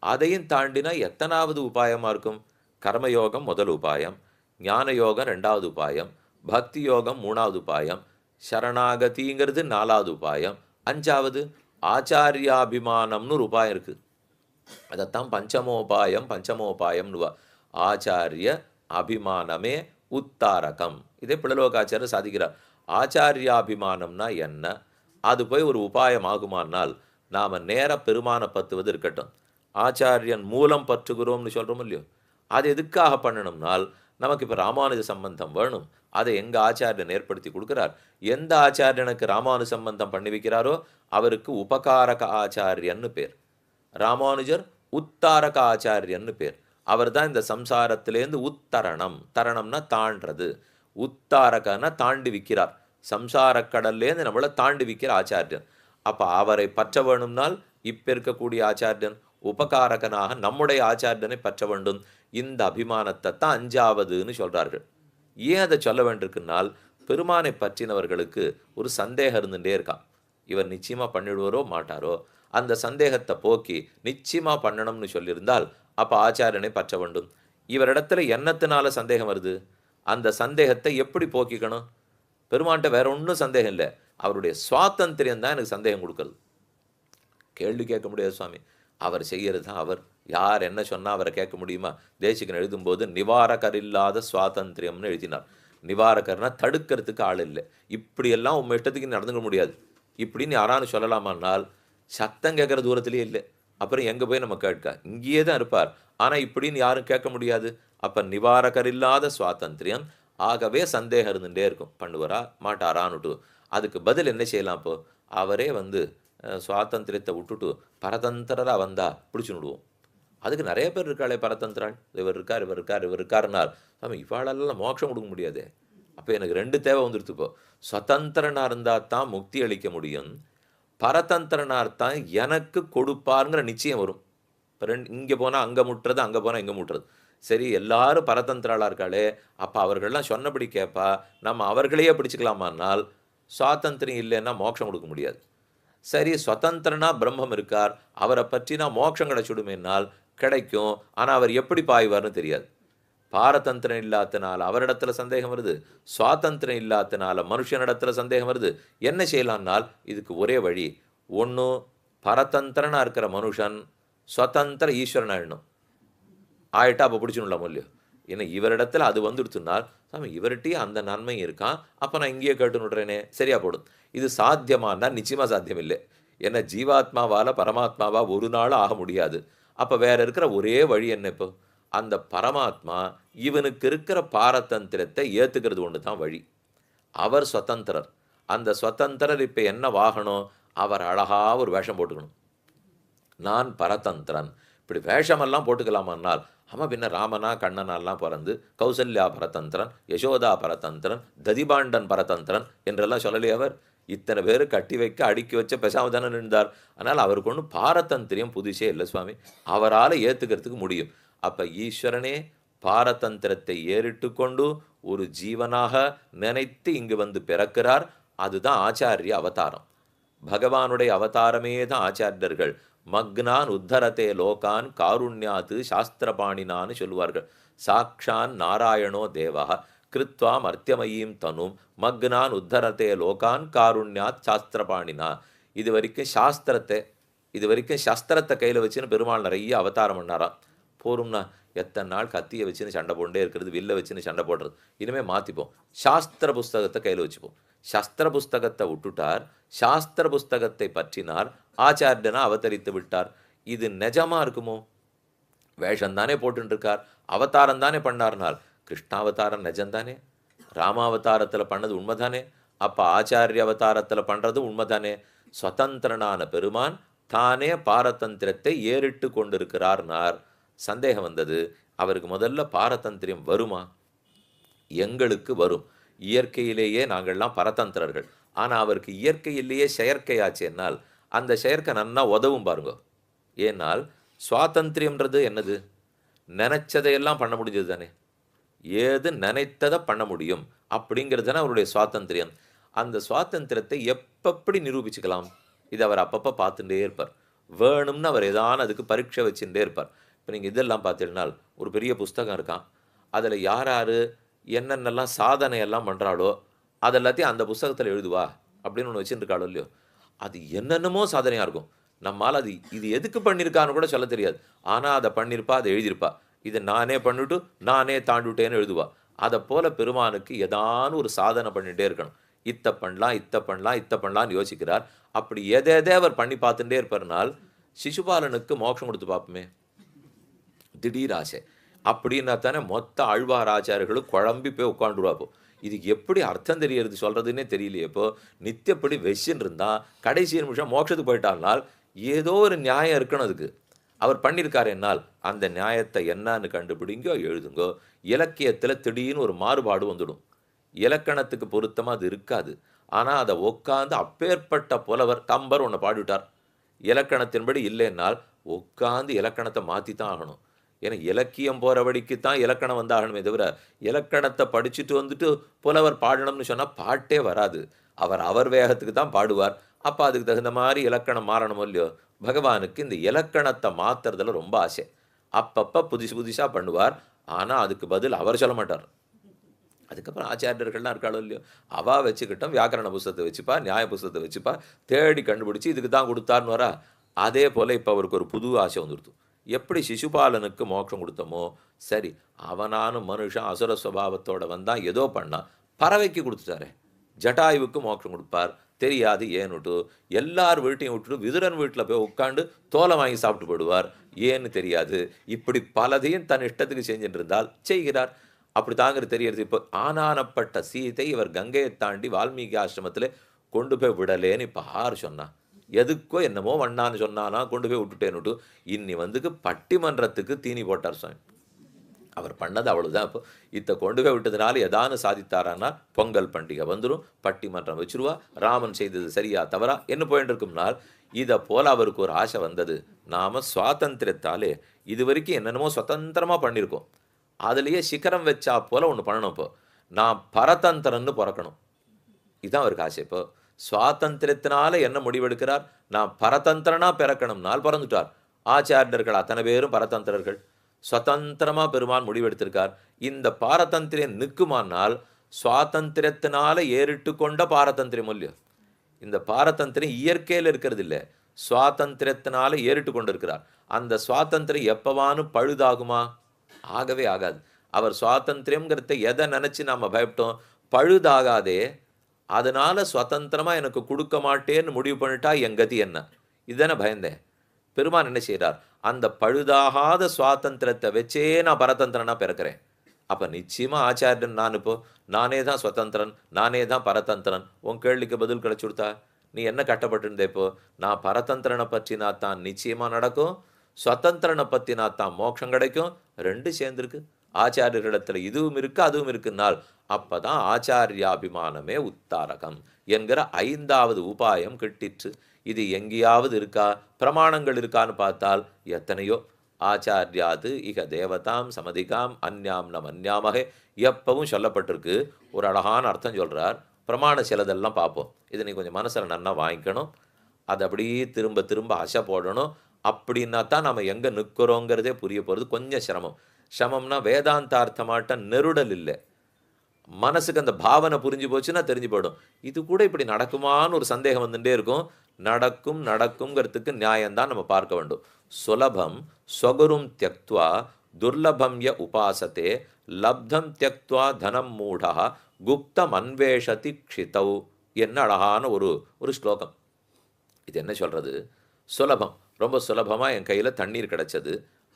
அதையும் தாண்டினா எத்தனாவது உபாயமாக இருக்கும், கர்மயோகம் முதல் உபாயம், ஞான யோகம் 2வது உபாயம், பக்தி யோகம் 3வது உபாயம், சரணாகதிங்கிறது 4வது உபாயம், 5வது ஆச்சாரியாபிமானம்னு ஒரு உபாயம் இருக்குது. அதைத்தான் பஞ்சமோபாயம்னுவா. ஆச்சாரிய அபிமானமே உத்தாரகம். இதே பிள்ளலோகாச்சாரியர் சாதிக்கிறார். ஆச்சாரியாபிமானம்னா என்ன, அது போய் ஒரு உபாயம் ஆகுமானால் நாம் நேர பெருமானை பற்றுவது இருக்கட்டும், ஆச்சாரியன் மூலம் பற்றுகிறோம்னு சொல்கிறோம் இல்லையோ, அது எதுக்காக பண்ணணும்னால் நமக்கு இப்போ ராமானுஜ சம்பந்தம் வேணும், அதை எங்கள் ஆச்சாரியன் ஏற்படுத்தி கொடுக்குறார். எந்த ஆச்சாரியனுக்கு ராமானுஜ சம்பந்தம் பண்ணி வைக்கிறாரோ அவருக்கு உபகாரக ஆச்சாரியன்னு பேர். ராமானுஜர் உத்தாரக ஆச்சாரியன்னு பேர். அவர் தான் இந்த சம்சாரத்திலேருந்து உத்தரணம், தரணம்னா தாண்டது, உத்தாரகன்னா தாண்டி விற்கிறார். சம்சாரக் கடல்லேருந்து நம்மளை தாண்டி விற்கிற ஆச்சாரியன். அப்போ அவரை பற்ற வேணும்னால் இப்போ இருக்கக்கூடிய ஆச்சாரியன், உபகாரகனாக நம்முடைய ஆச்சாரியனை பற்ற வேண்டும். இந்த அபிமானத்தை தான் அஞ்சாவதுன்னு சொல்கிறார்கள். ஏன் அதை சொல்ல வேண்டியிருக்குன்னால், பெருமானை பற்றினவர்களுக்கு ஒரு சந்தேகம் இருந்துகிட்டே இருக்கான். இவர் நிச்சயமாக பண்ணிடுவாரோ மாட்டாரோ, அந்த சந்தேகத்தை போக்கி நிச்சயமாக பண்ணணும்னு சொல்லியிருந்தால் அப்போ ஆச்சாரியனை பற்ற வேண்டும். இவரிடத்துல என்னத்தினால சந்தேகம் வருது, அந்த சந்தேகத்தை எப்படி போக்கிக்கணும்? பெருமான்கிட்ட வேற ஒன்றும் சந்தேகம் இல்லை, அவருடைய சுவாதந்திரியம் தான் எனக்கு சந்தேகம் கொடுக்குறது. கேள்வி கேட்க முடியாது சுவாமி, அவர் செய்கிறது தான் அவர். யார் என்ன சொன்னால் அவரை கேட்க முடியுமா? தேசிகன் எழுதும்போது நிவாரகர் இல்லாத சுவாதந்திரியம்னு எழுதினார். நிவாரகர்னா தடுக்கிறதுக்கு ஆள் இல்லை. இப்படியெல்லாம் உண்மை இஷ்டத்துக்கு நடந்துக்க முடியாது இப்படின்னு யாரானு சொல்லலாமான்னால் சத்தம் கேட்குற தூரத்துலேயே இல்லை. அப்புறம் எங்கே போய் நம்ம கேட்க, இங்கேயே தான் இருப்பார். ஆனால் இப்படின்னு யாரும் கேட்க முடியாது. அப்போ நிவாரகர் இல்லாத சுவாதந்திரியம். ஆகவே சந்தேகம் இருந்துகிட்டே இருக்கும், பண்ணுவாரா மாட்டாரான்னுட்டு. அதுக்கு பதில் என்ன செய்யலாம்? இப்போ அவரே சுவாதந்திரியத்தை விட்டுட்டு பரதந்திரராக வந்தால் பிடிச்சுன்னு விடுவோம். அதுக்கு நிறைய பேர் இருக்காளே பரதந்திராள், இவர் இருக்கார் இவர் இருக்கார் இவர் இருக்காருனால் நம்ம இவாளெல்லாம் மோட்சம் கொடுக்க முடியாது. அப்போ எனக்கு ரெண்டு தேவை வந்துடுத்து. இப்போ சுதந்திரனாக இருந்தால் தான் முக்தி அளிக்க முடியும், பரதந்திரனார் தான் எனக்கு கொடுப்பாருங்கிற நிச்சயம் வரும். இப்போ இங்கே போனால் அங்கே முட்டுறது, அங்கே போனால் இங்கே முட்டுறது. சரி, எல்லாரும் பரதந்திராளாக இருக்காளே, அப்போ அவர்கள்லாம் சொன்னபடி கேட்பா, நம்ம அவர்களையே பிடிச்சிக்கலாமான்னால் சுவாதந்திரம் இல்லைன்னா மோட்சம் கொடுக்க முடியாது. சரி, சுதந்திரனா பிரம்மம் இருக்கார், அவரை பற்றினா மோட்சம் கிடைச்சுடுமேனால் கிடைக்கும். ஆனால் அவர் எப்படி பாய்வார்னு தெரியாது. பாரதந்திரம் இல்லாதனால அவரிடத்துல சந்தேகம் வருது, சுவாதந்திரம் இல்லாதனால மனுஷனிடத்துல சந்தேகம் வருது. என்ன செய்யலான்னால் இதுக்கு ஒரே வழி. ஒன்று, பரதந்திரனாக இருக்கிற மனுஷன் சுதந்திர ஈஸ்வரன் ஆயிடணும். ஆயிட்டா அப்போ பிடிச்சணும்ல மூல்யம். ஏன்னா இவரிடத்துல அது வந்துடுத்துனால் சாமி இவர்கிட்டயே அந்த நன்மை இருக்கான், அப்போ நான் இங்கேயே கேட்டு விட்றேனே, சரியா போடும். இது சாத்தியமானா நிச்சயமாக சாத்தியம் இல்லை. ஏன்னா ஜீவாத்மாவால் பரமாத்மாவா ஒரு நாள் ஆக முடியாது. அப்போ வேற இருக்கிற ஒரே வழி என்ன? இப்போ அந்த பரமாத்மா இவனுக்கு இருக்கிற பாரதந்திரத்தை ஏற்றுக்கிறது ஒன்று தான் வழி. அவர் சுதந்திரர். அந்த சுதந்திரர் இப்போ என்ன வாகனம்? அவர் அழகாக ஒரு வேஷம் போட்டுக்கணும். நான் பரதந்திரன், இப்படி வேஷமெல்லாம் போட்டுக்கலாமான்னால் ஆமாம், பின்ன ராமனா கண்ணனாலாம் பிறந்து கௌசல்யா பரதந்திரன், யசோதா பரதந்திரன், ததிபாண்டன் பரதந்திரன் என்றெல்லாம் சொல்லலையே அவர். இத்தனை பேர் கட்டி வைக்க அடுக்கி வச்ச பெசாம தானே நின்றார். ஆனால் அவருக்கு ஒன்றும் பாரதந்திரியம் புதுசே இல்லை சுவாமி, அவரால் ஏற்றுக்கிறதுக்கு முடியும். அப்போ ஈஸ்வரனே பாரதந்திரத்தை ஏறிட்டு கொண்டு ஒரு ஜீவனாக நினைத்து இங்கு பிறக்கிறார். அதுதான் ஆச்சாரிய அவதாரம். பகவானுடைய அவதாரமே தான் ஆச்சாரியர்கள். மக்னான் உத்தரத்தே லோகான் காருண்யாத்து சாஸ்திரபாணினான்னு சொல்லுவார்கள். சாக்ஷான் நாராயணோ தேவா கிருத்வா மர்த்தியமயீம் தனும் மக்னான் உத்தரத்தே லோகான் காருண்யாத் சாஸ்திரபாணினா. இது வரைக்கும் சாஸ்திரத்தை கையில் வச்சுன்னு பெருமாள் நிறைய அவதாரம் பண்ணாராம். போரும்னா எத்தனை நாள் கத்தியை வச்சுன்னு சண்டை போண்டே இருக்கிறது, வில்லை வச்சுன்னு சண்டை போடுறது. இனிமேல் மாற்றிப்போம், சாஸ்திர புஸ்தகத்தை கையில் வச்சுப்போம். சாஸ்திர புஸ்தகத்தை விட்டுட்டார், சாஸ்திர புஸ்தகத்தை பற்றினார், ஆச்சாரியனா அவதரித்து விட்டார். இது நிஜமா இருக்குமோ? வேஷந்தானே போட்டுருக்கார், அவதாரம் தானே பண்ணார்னால் கிருஷ்ணாவதாரம் நிஜம்தானே, ராமாவதாரத்தில் பண்ணது உண்மைதானே, அப்போ ஆச்சாரிய அவதாரத்தில் பண்ணுறது உண்மைதானே. சுதந்திரனான பெருமான் தானே பாரதந்திரத்தை ஏறிட்டு கொண்டிருக்கிறார்னார். சந்தேகம் வந்தது, அவருக்கு முதல்ல பாரதந்திரியம் வருமா? எங்களுக்கு வரும், இயற்கையிலேயே நாங்கள்லாம் பரதந்திரர்கள். ஆனால் அவருக்கு இயற்கையிலேயே செயற்கையாச்சு என்னால் அந்த செயற்கை நன்னா உதவும் பாருங்க. ஏன்னால் சுவாதந்திரியம்ன்றது என்னது? நினைச்சதையெல்லாம் பண்ண முடிஞ்சது தானே, ஏது நினைத்ததை பண்ண முடியும் அப்படிங்கிறது தானே அவருடைய சுவாதந்திரியம். அந்த சுவாதந்திரத்தை எப்பப்படி நிரூபிச்சுக்கலாம்? இது அவர் அப்பப்போ பார்த்துட்டே இருப்பார். வேணும்னு அவர் ஏதான அதுக்கு பரீட்சை வச்சுட்டே இருப்பார். இப்போ நீங்கள் இதெல்லாம் பார்த்தீங்கன்னா ஒரு பெரிய புஸ்தகம் இருக்கான், அதில் யார் யார் என்னென்னலாம் சாதனையெல்லாம் பண்ணுறாளோ அதெல்லாத்தையும் அந்த புஸ்தகத்தில் எழுதுவா அப்படின்னு ஒன்று வச்சுருக்காளோ இல்லையோ, அது என்னென்னமோ சாதனையாக இருக்கும். நம்மால் இது எதுக்கு பண்ணியிருக்கான்னு கூட சொல்ல தெரியாது. ஆனால் அதை பண்ணியிருப்பா, அதை எழுதியிருப்பா. இதை நானே பண்ணிட்டு நானே தாண்டுட்டேன்னு எழுதுவா. அதை போல் பெருமானுக்கு ஏதானு ஒரு சாதனை பண்ணிகிட்டே இருக்கணும். இத்தை பண்ணலான்னு யோசிக்கிறார். அப்படி எதை அவர் பண்ணி பார்த்துட்டே இருப்பார்னால் சிசுபாலனுக்கு மோட்சம் கொடுத்து பார்ப்போமே, திடீர் ஆசை. அப்படின்னா தானே மொத்த ஆழ்வார் ஆச்சாரியர்களும் குழம்பி போய் உட்காந்துருவாப்போ. இதுக்கு எப்படி அர்த்தம் தெரியறது சொல்றதுன்னே தெரியலையே. இப்போ நித்தியப்படி வெஷ்ஷின்னு இருந்தா கடைசி நிமிஷம் மோட்சத்துக்கு போயிட்டால்னால் ஏதோ ஒரு நியாயம் இருக்கணும் அதுக்கு. அவர் பண்ணியிருக்காரு என்னால் அந்த நியாயத்தை என்னன்னு கண்டுபிடிங்கோ எழுதுங்கோ. இலக்கியத்தில் திடீர்னு ஒரு மாறுபாடு வந்துடும். இலக்கணத்துக்கு பொருத்தமாக அது இருக்காது. ஆனால் அதை உட்காந்து அப்பேற்பட்ட புலவர் கம்பர் ஒன்று பாடிவிட்டார். இலக்கணத்தின்படி இல்லைன்னால் உட்காந்து இலக்கணத்தை மாற்றி தான் ஆகணும். ஏன்னா இலக்கியம் போகிற வழிக்கு தான் இலக்கணம் வந்தாகணுமே தவிர இலக்கணத்தை படிச்சுட்டு வந்துட்டு புலவர் பாடணும்னு சொன்னால் பாட்டே வராது. அவர் அவர் வேகத்துக்கு தான் பாடுவார். அப்போ அதுக்கு தகுந்த மாதிரி இலக்கணம் மாறணும் இல்லையோ. பகவானுக்கு இந்த இலக்கணத்தை மாத்துறதுல ரொம்ப ஆசை. அப்பப்போ புதுசு புதுசாக பண்ணுவார். ஆனால் அதுக்கு பதில் அவர் சொல்ல மாட்டார். அதுக்கப்புறம் ஆச்சாரியர்கள்லாம் இருக்காளோ இல்லையோ, அவா வச்சுக்கிட்டோம் வியாக்கரண புஸ்தத்தை வச்சுப்பா, நியாய புஸ்தத்தை வச்சுப்பா, தேடி கண்டுபிடிச்சி இதுக்கு தான் கொடுத்தார்னு வரா. அதே போல் இப்போ அவருக்கு ஒரு புது ஆசை வந்துடுது. எப்படி சிசுபாலனுக்கு மோட்சம் கொடுத்தோமோ சரி, அவனானும் மனுஷன் அசுர சுபாவத்தோட வந்தான், ஏதோ பண்ணான், பறவைக்கு கொடுத்துட்டாரே. ஜட்டாயுவுக்கு மோட்சம் கொடுப்பார் தெரியாது ஏன்னுட்டு எல்லார் வீட்டையும் விட்டுட்டு விதுரன் வீட்டில் போய் உட்காந்து தோலை வாங்கி சாப்பிட்டு போடுவார், ஏன்னு தெரியாது. இப்படி பலதையும் தன் இஷ்டத்துக்கு செஞ்சுட்டு இருந்தால் செய்கிறார். அப்படி தாங்கிறது தெரியறது. இப்போ ஆனானப்பட்ட சீதை இவர் கங்கையை தாண்டி வால்மீகி ஆசிரமத்தில் கொண்டு போய் விடலேன்னு இப்போ ஆறு சொன்னா. எதுக்கோ என்னமோ வண்ணான்னு சொன்னானா கொண்டு போய் விட்டுட்டேன்னுட்டு இன்னி வந்துக்கு பட்டிமன்றத்துக்கு தீனி போட்டார் சுவாமி. அவர் பண்ணது அவ்வளோதான். இப்போ இத்தை கொண்டு போய் விட்டதுனால எதானு சாதித்தாரான்னா பொங்கல் பண்டிகை வந்துடும், பட்டிமன்றம் வச்சுருவா, ராமன் செய்தது சரியா தவறா என்ன போயிட்டு இருக்கும்னால் இதை போல் அவருக்கு ஒரு ஆசை வந்தது. நாம் சுவாதந்திரத்தாலே இது வரைக்கும் என்னென்னமோ சுதந்திரமாக பண்ணியிருக்கோம். அதுலேயே சிகரம் வச்சா போல் ஒன்று பண்ணணும். இப்போ நான் பரதந்திரன்னு பிறக்கணும், இதுதான் அவருக்கு ஆசை. இப்போ சுவாதந்திரத்தினால என்ன முடிவெடுக்கிறார், நான் பரதந்திரனா பிறக்கணும்னால் பிறந்துட்டார். ஆச்சாரியர்கள் அத்தனை பேரும் பரதந்திரர்கள். சுதந்திரமாக பெருமான் முடிவெடுத்திருக்கார். இந்த பாரதந்திரியம் நிற்குமானால் சுவாதந்திரத்தினால ஏறிட்டு கொண்ட பாரதந்திரம் இல்லையோ. இந்த பாரதந்திரம் இயற்கையில் இருக்கிறது இல்லை, சுவாதந்திரத்தினால ஏறிட்டு கொண்டு இருக்கிறார். அந்த சுவாதந்திரம் எப்பவானு பழுதாகுமா? ஆகவே ஆகாது. அவர் சுவாதந்திரம்ங்கிறத எதை நினச்சி நாம் பயப்பட்டோம், பழுதாகாதே, அதனால சுதந்திரமாக எனக்கு கொடுக்க மாட்டேன்னு முடிவு பண்ணிட்டா என் கதி என்ன, இதுதானே பயந்தேன். பெருமான் என்ன செய்கிறார், அந்த பழுதாகாத சுவாதந்திரத்தை வச்சே நான் பரதந்திரனா பிறக்கிறேன். அப்போ நிச்சயமாக ஆச்சாரியன் நான் இப்போ நானே தான் சுதந்திரன், நானே தான் பரதந்திரன். உன் கேள்விக்கு பதில் கிடச்சி கொடுத்தா நீ என்ன கட்டப்பட்டிருந்தே. இப்போ நான் பரதந்திரனை பற்றினா தான் நிச்சயமாக நடக்கும், சுதந்திரனை பற்றினா தான் மோட்சம் கிடைக்கும். ரெண்டு சேர்ந்துருக்கு. ஆச்சாரியர்களிடத்தில் இதுவும் இருக்கு அதுவும் இருக்குன்னால் அப்பதான் ஆச்சாரியாபிமானமே உத்தாரகம் என்கிற 5வது உபாயம் கிட்டிற்று. இது எங்கேயாவது இருக்கா, பிரமாணங்கள் இருக்கான்னு பார்த்தால் எத்தனையோ. ஆச்சாரியாது இக தேவதாம் சமதிகாம் அந்யாம் நம் அந்யாமகே எப்பவும் சொல்லப்பட்டிருக்கு. ஒரு அழகான அர்த்தம் சொல்கிறார். பிரமாண சிலதெல்லாம் பார்ப்போம். இதை நீ கொஞ்சம் மனசில் நன்னா வாங்கிக்கணும். அதை அப்படியே திரும்ப திரும்ப ஆசை போடணும். அப்படின்னா தான் நம்ம எங்கே நிற்கிறோங்கிறதே புரிய போகிறது. கொஞ்சம் சிரமம்னா வேதாந்தார்த்தமாட்ட நெருடல் இல்லை, மனசுக்கு அந்த பாவனை புரிஞ்சு போச்சுன்னா தெரிஞ்சு போயிடும். இது கூட இப்படி நடக்குமான்னு ஒரு சந்தேகம் வந்துட்டே இருக்கும். நடக்கும் நடக்குங்கிறதுக்கு நியாயம்தான் நம்ம பார்க்க வேண்டும். சுலபம் ஸ்வகுரும் தியக்த்வா துர்லபம் ய உபாசத்தே லப்தம் தியக்த்வா தனம் மூடா குப்தம் அன்வேஷதி க்ஷிதௌ என்ன அழகான ஒரு ஸ்லோகம். இது என்ன சொல்கிறது, சுலபம் ரொம்ப சுலபமாக என் கையில் தண்ணீர் கிடச்சது.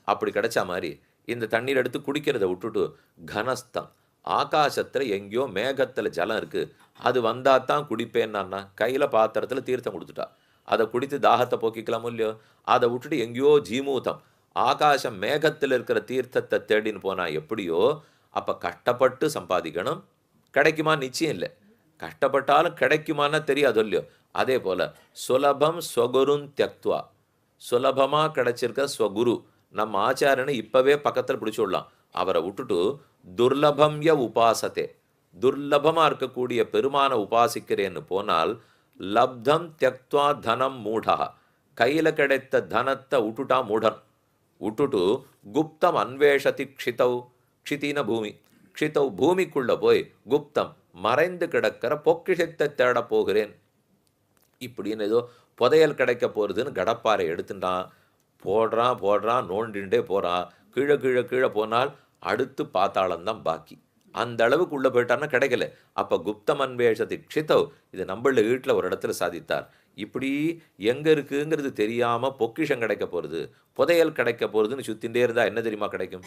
அப்படி கிடைச்சா மாதிரி இந்த தண்ணீர் எடுத்து குடிக்கிறத விட்டுட்டு கனஸ்தம் ஆகாசத்தில் எங்கேயோ மேகத்தில் ஜலம் இருக்குது, அது வந்தால் தான் குடிப்பேன்னா கையில் பாத்திரத்தில் தீர்த்தம் கொடுத்துட்டா. அதை குடித்து தாகத்தை போக்கிக்கலாமோ இல்லையோ. அதை விட்டுட்டு எங்கேயோ ஜீமூதம் ஆகாசம் மேகத்தில் இருக்கிற தீர்த்தத்தை தேடின்னு போனால் எப்படியோ, அப்போ கஷ்டப்பட்டு சம்பாதிக்கணும். கிடைக்குமா நிச்சயம் இல்லை, கஷ்டப்பட்டாலும் கிடைக்குமான்னா தெரியாது இல்லையோ. அதே போல் சுலபம் ஸ்வகுருன் தியக்த்வா, சுலபமாக கிடைச்சிருக்க ஸ்வகுரு நம்ம ஆச்சாரனை இப்போவே பக்கத்தில் பிடிச்சி விடலாம். அவரை விட்டுட்டு துர்லபம்ய உபாசத்தே, துர்லபமாக இருக்கக்கூடிய பெருமான உபாசிக்கிறேன்னு போனால் லப்தம் தியக்த்வா தனம் மூடா, கையில் கிடைத்த தனத்தை விட்டுட்டா மூடன். விட்டுட்டு குப்தம் அன்வேஷதி க்ஷிதௌ, க்ஷிதின பூமி, க்ஷிதௌ பூமிக்குள்ளே போய் குப்தம் மறைந்து கிடக்கிற பொக்கிஷத்தை தேட போகிறேன். இப்படின்னு ஏதோ புதையல் கிடைக்க போகிறதுன்னு கடப்பாறை எடுத்துட்டான், போடுறான் நோண்டின்ண்டே போகிறான். கீழே கீழே கீழே போனால் அடுத்து பாத்தாளம்தான் பாக்கி. அந்த அளவுக்கு உள்ளே போயிட்டான்னா கிடைக்கல. அப்போ குப்தம் அன்வேஷதி க்ஷிதௌ இது நம்மள வீட்டில் ஒரு இடத்துல சாதித்தார். இப்படி எங்கே இருக்குங்கிறது தெரியாமல் பொக்கிஷம் கிடைக்க போகிறது, புதையல் கிடைக்க போகிறதுன்னு சுற்றிகிட்டே இருந்தால் என்ன தெரியுமா கிடைக்கும்,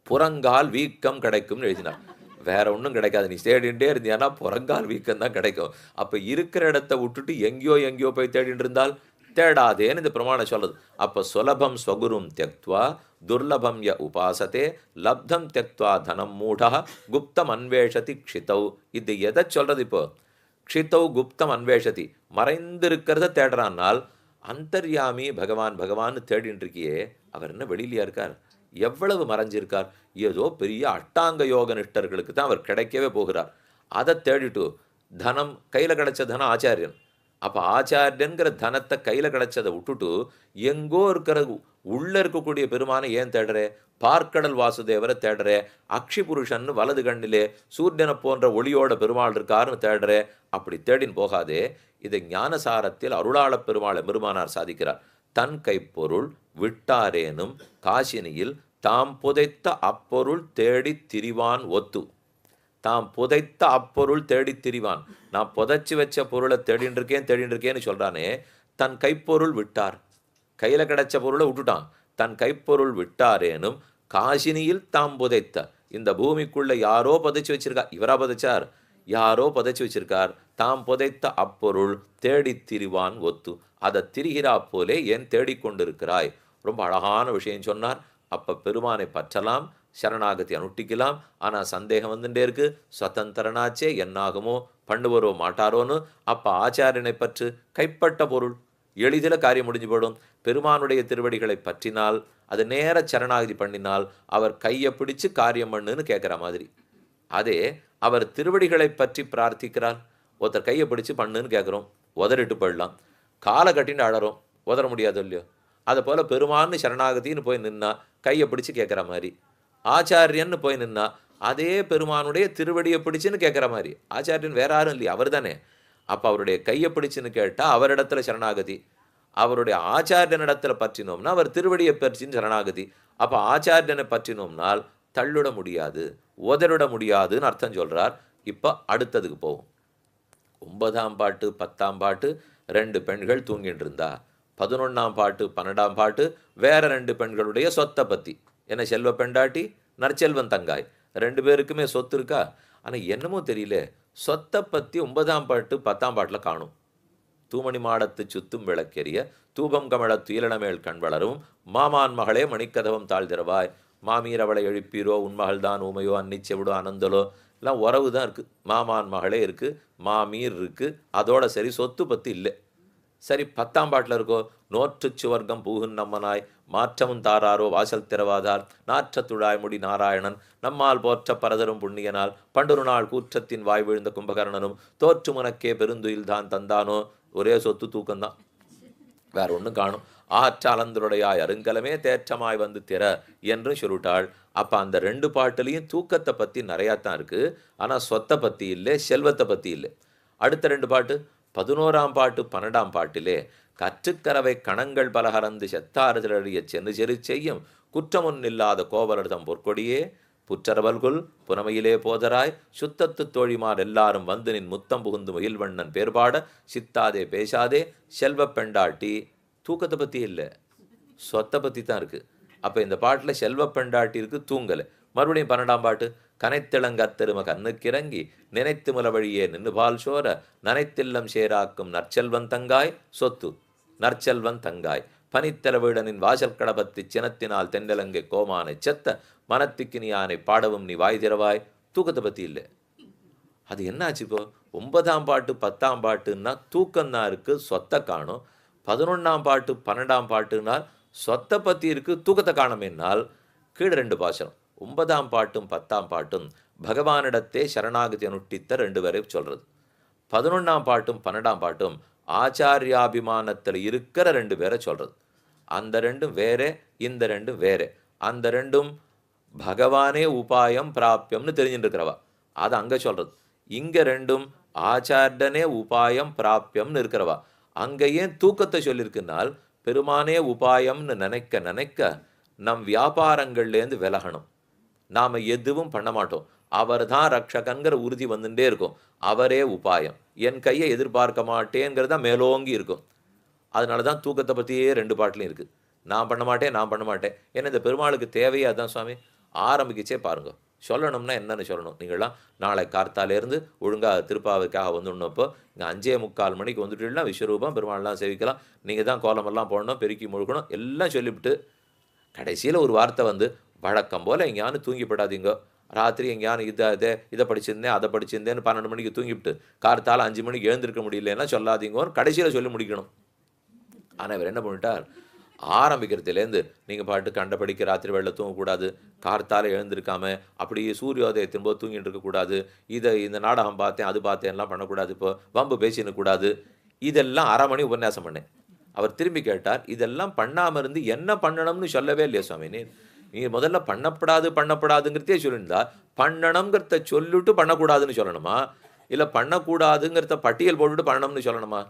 புறங்கால் வீக்கம் கிடைக்கும்னு எழுதினார். வேற ஒண்ணும் கிடைக்காது. நீ தேடிண்டே இருந்தியான்னா புறங்கால் வீக்கம் தான் கிடைக்கும். அப்ப இருக்கிற இடத்த விட்டுட்டு எங்கேயோ எங்கேயோ போய் தேடிட்டு இருந்தால் தேடாதேன்னு இந்த பிரமாணம் சொல்லுது. அப்ப சுலபம் ஸ்வகுரும் தியக்த்வா துர்லபம் ய உபாசதே லப்தம் தியக்த்வா தனம் மூடா குப்தம் அன்வேஷதி க்ஷிதௌ. இது எதை சொல்றது இப்போ? க்ஷிதௌ குப்தம் அன்வேஷதி, மறைந்திருக்கிறத தேடுறான்னால் அந்தர்யாமி பகவான் பகவான்னு தேடின்னு இருக்கியே, அவர் என்ன வெளியிலயா இருக்கார்? எவ்வளவு மறைஞ்சிருக்கார்? ஏதோ பெரிய அஷ்டாங்க யோக நிஷ்டர்களுக்கு தான் அவர் கிடைக்கவே போகிறார். அதை தேடிட்டு தனம் கையில் கிடைச்ச தனம் ஆச்சாரியன். அப்போ ஆச்சாரியன்கிற தனத்தை கையில் கிடைச்சதை விட்டுட்டு எங்கோ இருக்கிற உள்ள இருக்கக்கூடிய பெருமானை ஏன் தேடுறே? பார்க்கடல் வாசுதேவரை தேடுறே, அக்ஷி புருஷன்னு வலது கண்ணிலே சூரியனை போன்ற ஒளியோட பெருமாள் இருக்காருன்னு தேடுறே. அப்படி தேடின்னு போகாதே. இதை ஞானசாரத்தில் அருளாளப் பெருமாள் பெருமானார் சாதிக்கிறார். தன் கைப்பொருள் விட்டாரேனும் காசினியில் தாம் புதைத்த அப்பொருள் தேடித் திரிவான் ஒத்து. தாம் புதைத்த அப்பொருள் தேடித் திரிவான். நான் புதைச்சி வச்ச பொருளை தேடின்னு இருக்கேன்னு சொல்றானே. தன் கைப்பொருள் விட்டார், கையில கிடைச்ச பொருளை விட்டுட்டான். தன் கைப்பொருள் விட்டாரேனும் காசினியில் தாம் புதைத்த, இந்த பூமிக்குள்ள யாரோ புதைச்சி வச்சிருக்கா. இவரா புதைச்சார்? யாரோ புதைச்சி வச்சிருக்கார். தாம் புதைத்த அப்பொருள் தேடித் திரிவான் ஒத்து. அதை திரிகிறா போலே ஏன் தேடிக்கொண்டிருக்கிறாய்? ரொம்ப அழகான விஷயம் சொன்னார். அப்ப பெருமானை பற்றலாம், சரணாகதி அனுட்டிக்கலாம். ஆனால் சந்தேகம் வந்துட்டே இருக்கு. சுதந்திரனாச்சே என்னாகுமோ, பண்ணுவரோ மாட்டாரோன்னு. அப்போ ஆச்சாரியனை பற்று, கைப்பட்ட பொருள் எளிதில் காரியம் முடிஞ்சு போடும். பெருமானுடைய திருவடிகளை பற்றினால், அது நேர சரணாகதி பண்ணினால் அவர் கையை பிடிச்சு காரியம் பண்ணுன்னு கேட்குற மாதிரி. அதே அவர் திருவடிகளை பற்றி பிரார்த்திக்கிறார். ஒருத்தர் கையை பிடிச்சு பண்ணுன்னு கேட்குறோம், உதறிட்டு போயிடலாம். காலை கட்டின்னு அழறோம், உதற முடியாது இல்லையோ. அதை போல் பெருமான்னு சரணாகதின்னு போய் நின்னா கையை பிடிச்சு கேட்குற மாதிரி. ஆச்சாரியன்னு போய் நின்னா அதே பெருமானுடைய திருவடியை பிடிச்சுன்னு கேட்குற மாதிரி. ஆச்சாரியன் வேற யாரும் இல்லையா, அவர் தானே. அப்போ அவருடைய கையை பிடிச்சுன்னு கேட்டால் அவரிடத்துல சரணாகதி. அவருடைய ஆச்சாரியனிடத்துல பற்றினோம்னா அவர் திருவடியை பற்றின்னு சரணாகதி. அப்போ ஆச்சாரியனை பற்றினோம்னால் தள்ளுட முடியாது, உதறிட முடியாதுன்னு அர்த்தம் சொல்கிறார். இப்போ அடுத்ததுக்கு போவோம். 9ஆம் பாட்டு 10ஆம் பாட்டு 2 பெண்கள் தூங்கிட்டு இருந்தா. 11ஆம் பாட்டு 12ஆம் பாட்டு வேற 2 பெண்களுடைய சொத்தை பற்றி. என்ன, செல்வ பெண்டாட்டி நற்செல்வன் தங்காய் 2 பேருக்குமே சொத்து இருக்கா. ஆனால் என்னமோ தெரியல, சொத்தை பற்றி 9ஆம் பாட்டு 10ஆம் பாட்டில் காணும். தூமணி மாடத்து சுத்தும் விளக்கெரிய தூபம் கமழ துயிலனமேல் கண் வளரும் மாமான் மகளே மணிக்கதவம் தாழ்திரவாய். மாமீர் அவளை எழுப்பீரோ, உன்மகள் தான் ஊமையோ, அன்னிச்செவிடோ அனந்தலோ, எல்லாம் உறவு தான் இருக்குது. மாமான் மகளே இருக்குது, மாமீர் இருக்குது, அதோட சரி சொத்து பற்றி இல்லை. சரி 10ஆம் பாட்டில் இருக்கோ, நோற்று சுவர்க்கம் பூகுன் நம்மனாய் மாற்றமும் தாராரோ வாசல் திறவாதார் நாற்றத்துழாய் முடி நாராயணன் நம்மால் போற்ற பரதரும் புண்ணியனால் பண்டொரு நாள் கூற்றத்தின் வாய் விழுந்த கும்பகர்ணனும் தோற்று முனக்கே பெருந்துயில் தான் தந்தானோ. ஒரே சொத்து தூக்கம்தான், வேற ஒன்றும் காணும். ஆற்ற அலந்தருடையாய் அருங்கலமே தேற்றமாய் வந்து திற என்று சொல்லிட்டாள். அப்போ அந்த 2 பாட்டுலேயும் தூக்கத்தை பற்றி நிறையாத்தான் இருக்குது. ஆனால் சொத்தை பற்றி இல்லை, செல்வத்தை பற்றி இல்லை. அடுத்த 2 பாட்டு 11ஆம் பாட்டு 12ஆம் பாட்டிலே கற்றுக்கரவை கணங்கள் பலகரந்து செத்தாறுதலிய சென்று செரு செய்யும் குற்றமொன் இல்லாத கோவலர்தம் பொற்கொடியே புற்றரவல்குல் புனமையிலே போதராய் சுத்தத்து தோழிமார் எல்லாரும் வந்து நின் முத்தம் புகுந்து மகிழ்வண்ணன் பேர்பாட சித்தாதே பேசாதே செல்வ பெண்டாட்டி. தூக்கத்தை பற்றி இல்லை, சொத்தை பற்றி தான் இருக்குது. அப்போ இந்த பாட்டில் செல்வ பெண்டாட்டி இருக்குது, தூங்கலை. மறுபடியும் 12ஆம் பாட்டு கனைத்திளங்கத்தெரும கண்ணுக்கிறங்கி நினைத்து முல வழியே நின்று பால் சோர நனைத்தில்லம் சேராக்கும் நற்செல்வன் தங்காய் சொத்து. நற்செல்வன் தங்காய் பனித்தலவீடனின் வாசல் கடபத்தி சினத்தினால் தெண்டலங்கை கோமானை செத்த மனத்துக்கு நீ ஆனை பாடவும் நீ வாய் திறவாய். தூக்கத்தை பற்றி இல்லை. அது என்னாச்சு இப்போ? 9ஆம் பாட்டு 10ஆம் பாட்டுன்னா தூக்கம்தான் இருக்குது, சொத்தை காணும். 11ஆம் பாட்டு 12ஆம் பாட்டுனால் சொத்தை பற்றி இருக்குது, தூக்கத்தை காணுமேனால் கீழே 2 பாசனம். 9ஆம் பாட்டும் 10ஆம் பாட்டும் பகவானிடத்தே சரணாகதி அனுஷ்டித்த 2 பேரை சொல்கிறது. 11ஆம் பாட்டும் 12ஆம் பாட்டும் ஆச்சாரியாபிமானத்தில் இருக்கிற 2 பேரை சொல்கிறது. அந்த 2ம் வேறே, இந்த 2ம் வேறே. அந்த 2ம் பகவானே உபாயம் பிராப்பியம்னு தெரிஞ்சுட்டு இருக்கிறவா, அது அங்கே சொல்கிறது. இங்கே 2ம் ஆச்சாரியனே உபாயம் பிராப்பியம்னு இருக்கிறவா. அங்கே ஏன் தூக்கத்தை சொல்லியிருக்குனால் பெருமானே உபாயம்னு நினைக்க நினைக்க நம் வியாபாரங்கள்லேருந்து விலகணும். நாம் எதுவும் பண்ண மாட்டோம். அவர் தான் ரக்ஷகங்கிற உறுதி வந்துட்டே இருக்கும். அவரே உபாயம், என் கையை எதிர்பார்க்க மாட்டேங்கிறது தான் மேலோங்கி இருக்கும். அதனால தான் தூக்கத்தை பற்றியே 2 பாட்டிலையும் இருக்குது. நான் பண்ண மாட்டேன், நான் பண்ண மாட்டேன். ஏன்னா இந்த பெருமாளுக்கு தேவையே அதுதான் சுவாமி. ஆரம்பிக்கச்சே பாருங்க. சொல்லணும்னா என்னன்னு சொல்லணும். நீங்கள்லாம் நாளை கார்த்தாலேருந்து ஒழுங்காக திருப்பாவைக்காக வந்துடணும்ப்போ இங்கே 5:45 மணிக்கு வந்துட்டீங்கன்னா விஸ்வரூபம் பெருமாள்லாம் சேவிக்கலாம். நீங்கள் தான் கோலமெல்லாம் போடணும், பெருக்கி முழுக்கணும், எல்லாம் சொல்லிவிட்டு கடைசியில் ஒரு வார்த்தை வந்து வழக்கம் போல் எங்கேயானு தூங்கிப்படாதீங்க. ராத்திரி எங்கேயானு இதை படிச்சிருந்தேன் அதை படிச்சிருந்தேன்னு 12 மணிக்கு தூங்கிவிட்டு கார்த்தால 5 மணிக்கு எழுந்திருக்க முடியலன்னா சொல்லாதீங்கன்னு கடைசியில் சொல்லி முடிக்கணும். ஆனால் இவர் என்ன பண்ணிட்டார், ஆரம்பிக்கிறதுலேருந்து நீங்கள் பாட்டு கண்டபடிக்கு ராத்திரி வேளையில் தூங்கக்கூடாது, கார்த்தால எழுந்திருக்காம அப்படியே சூரியோதயத்தின் போது தூங்கிட்டு இருக்கக்கூடாது, இந்த நாடகம் பார்த்தேன் அது பார்த்தேன்லாம் பண்ணக்கூடாது, இப்போ வம்பு பேசின்னு கூடாது, இதெல்லாம் 1/2 மணி உபன்யாசம் பண்ணேன். அவர் திரும்பி கேட்டார், இதெல்லாம் பண்ணாமல் இருந்து என்ன பண்ணணும்னு சொல்லவே இல்லையா சுவாமி? நீங்கள் முதல்ல பண்ணப்படாதுங்கிறதே சொல்லியிருந்தா பண்ணணுங்கிறத சொல்லிட்டு பண்ணக்கூடாதுன்னு சொல்லணுமா, இல்லை பண்ணக்கூடாதுங்கிறத பட்டியல் போட்டுட்டு பண்ணணும்னு சொல்லணுமா?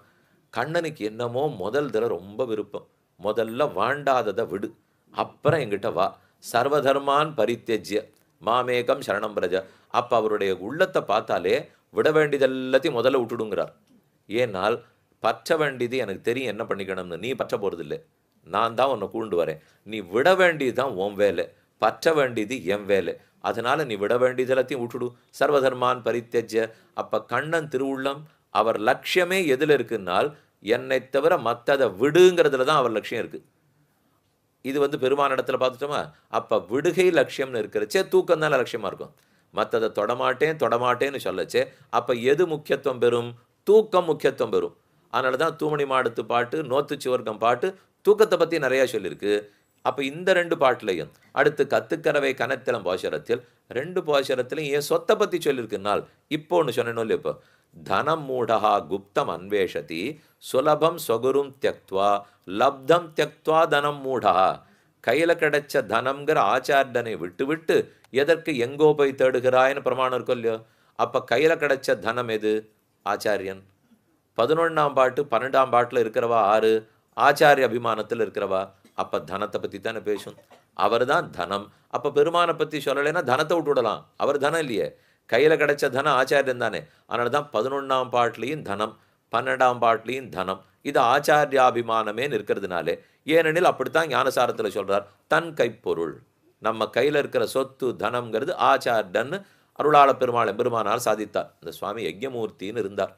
கண்ணனுக்கு என்னமோ முதல் தடவை ரொம்ப விருப்பம், முதல்ல வாண்டாததை விடு, அப்புறம் எங்கிட்ட வா, சர்வதர்மான் பரித்தெஜ்ய மாமேகம் சரணம் பிரஜ. அப்போ அவருடைய உள்ளத்தை பார்த்தாலே விட வேண்டியது எல்லாத்தையும் முதல்ல விட்டுடுங்கிறார். ஏனால் பற்ற வேண்டியது எனக்கு தெரியும் என்ன பண்ணிக்கணும்னு, நீ பற்ற போகிறதில்லை, நான் தான் உன்னை கூண்டு வரேன். நீ விட வேண்டியது தான் உன் வேலை, பற்ற வேண்டியது என் வேலை. அதனால் நீ விட வேண்டியது எல்லாத்தையும் விட்டுடு, சர்வதர்மான் பரித்தெஜ்ய. அப்போ கண்ணன் திருவுள்ளம் அவர் லட்சியமே எதில் இருக்குன்னால் என்னை தவிர மற்றதை விடுங்கிறதுல தான் அவர் லட்சியம் இருக்குது. இது வந்து பெருமான இடத்துல பார்த்துட்டோமா, அப்போ விடுகை லட்சியம்னு இருக்கிறச்சே தூக்கம் தானே லட்சியமாக இருக்கும். மற்றதை தொடமாட்டேன்னு சொல்லச்சே அப்போ எது முக்கியத்துவம் பெறும்? தூக்கம் முக்கியத்துவம் பெறும். அதனால தான் தூமணி மாடத்து பாட்டு, நோத்து சிவர்க்கம் பாட்டு தூக்கத்தை பற்றி நிறையா சொல்லியிருக்கு. அப்போ இந்த 2 பாட்டிலையும் அடுத்து கத்துக்கரவை கனத்திலம் பாசுரத்தில் 2 பாசுரத்திலையும் ஏன் சொத்தை பற்றி சொல்லியிருக்குனால், இப்போ ஒன்று சொன்னேன்னு இல்லை, இப்போ தனம் மூடஹா குப்தம் அன்வேஷதி சுலபம் ஸ்வகுரும் தியக்த்வா லப்தம் தியக்த்வா தனம் மூடா. கையில் கிடைச்ச தனம்ங்கிற ஆச்சாரியனை விட்டு விட்டு எதற்கு எங்கோ போய் தேடுகிறாய்னு பிரமாணம் இருக்கும் இல்லையோ. அப்போ கையில் கிடைச்ச தனம் எது? ஆச்சாரியன். 11ஆம் பாட்டு 12ஆம் பாட்டில் இருக்கிறவா ஆறு? ஆச்சாரிய அபிமானத்தில் இருக்கிறவா. அப்போ தனத்தை பற்றி தானே பேசும், அவர் தான் தனம். அப்போ பெருமானை பற்றி சொல்லலைன்னா தனத்தை விட்டு விடலாம், அவர் தனம் இல்லையே, கையில் கிடைச்ச தனம் ஆச்சாரியன் தானே. அதனால தான் 11ஆம் பாட்டிலையும் தனம், 12ஆம் பாட்டிலையும் தனம். இது ஆச்சாரியாபிமானமே இருக்கிறதுனாலே. ஏனெனில் அப்படித்தான் ஞானசாரத்தில் சொல்கிறார், தன் கைப்பொருள், நம்ம கையில் இருக்கிற சொத்து தனம்ங்கிறது ஆச்சாரியன் அருளாள பெருமானார் சாதித்தார். இந்த சுவாமி யஜ்ஞமூர்த்தின்னு இருந்தார்.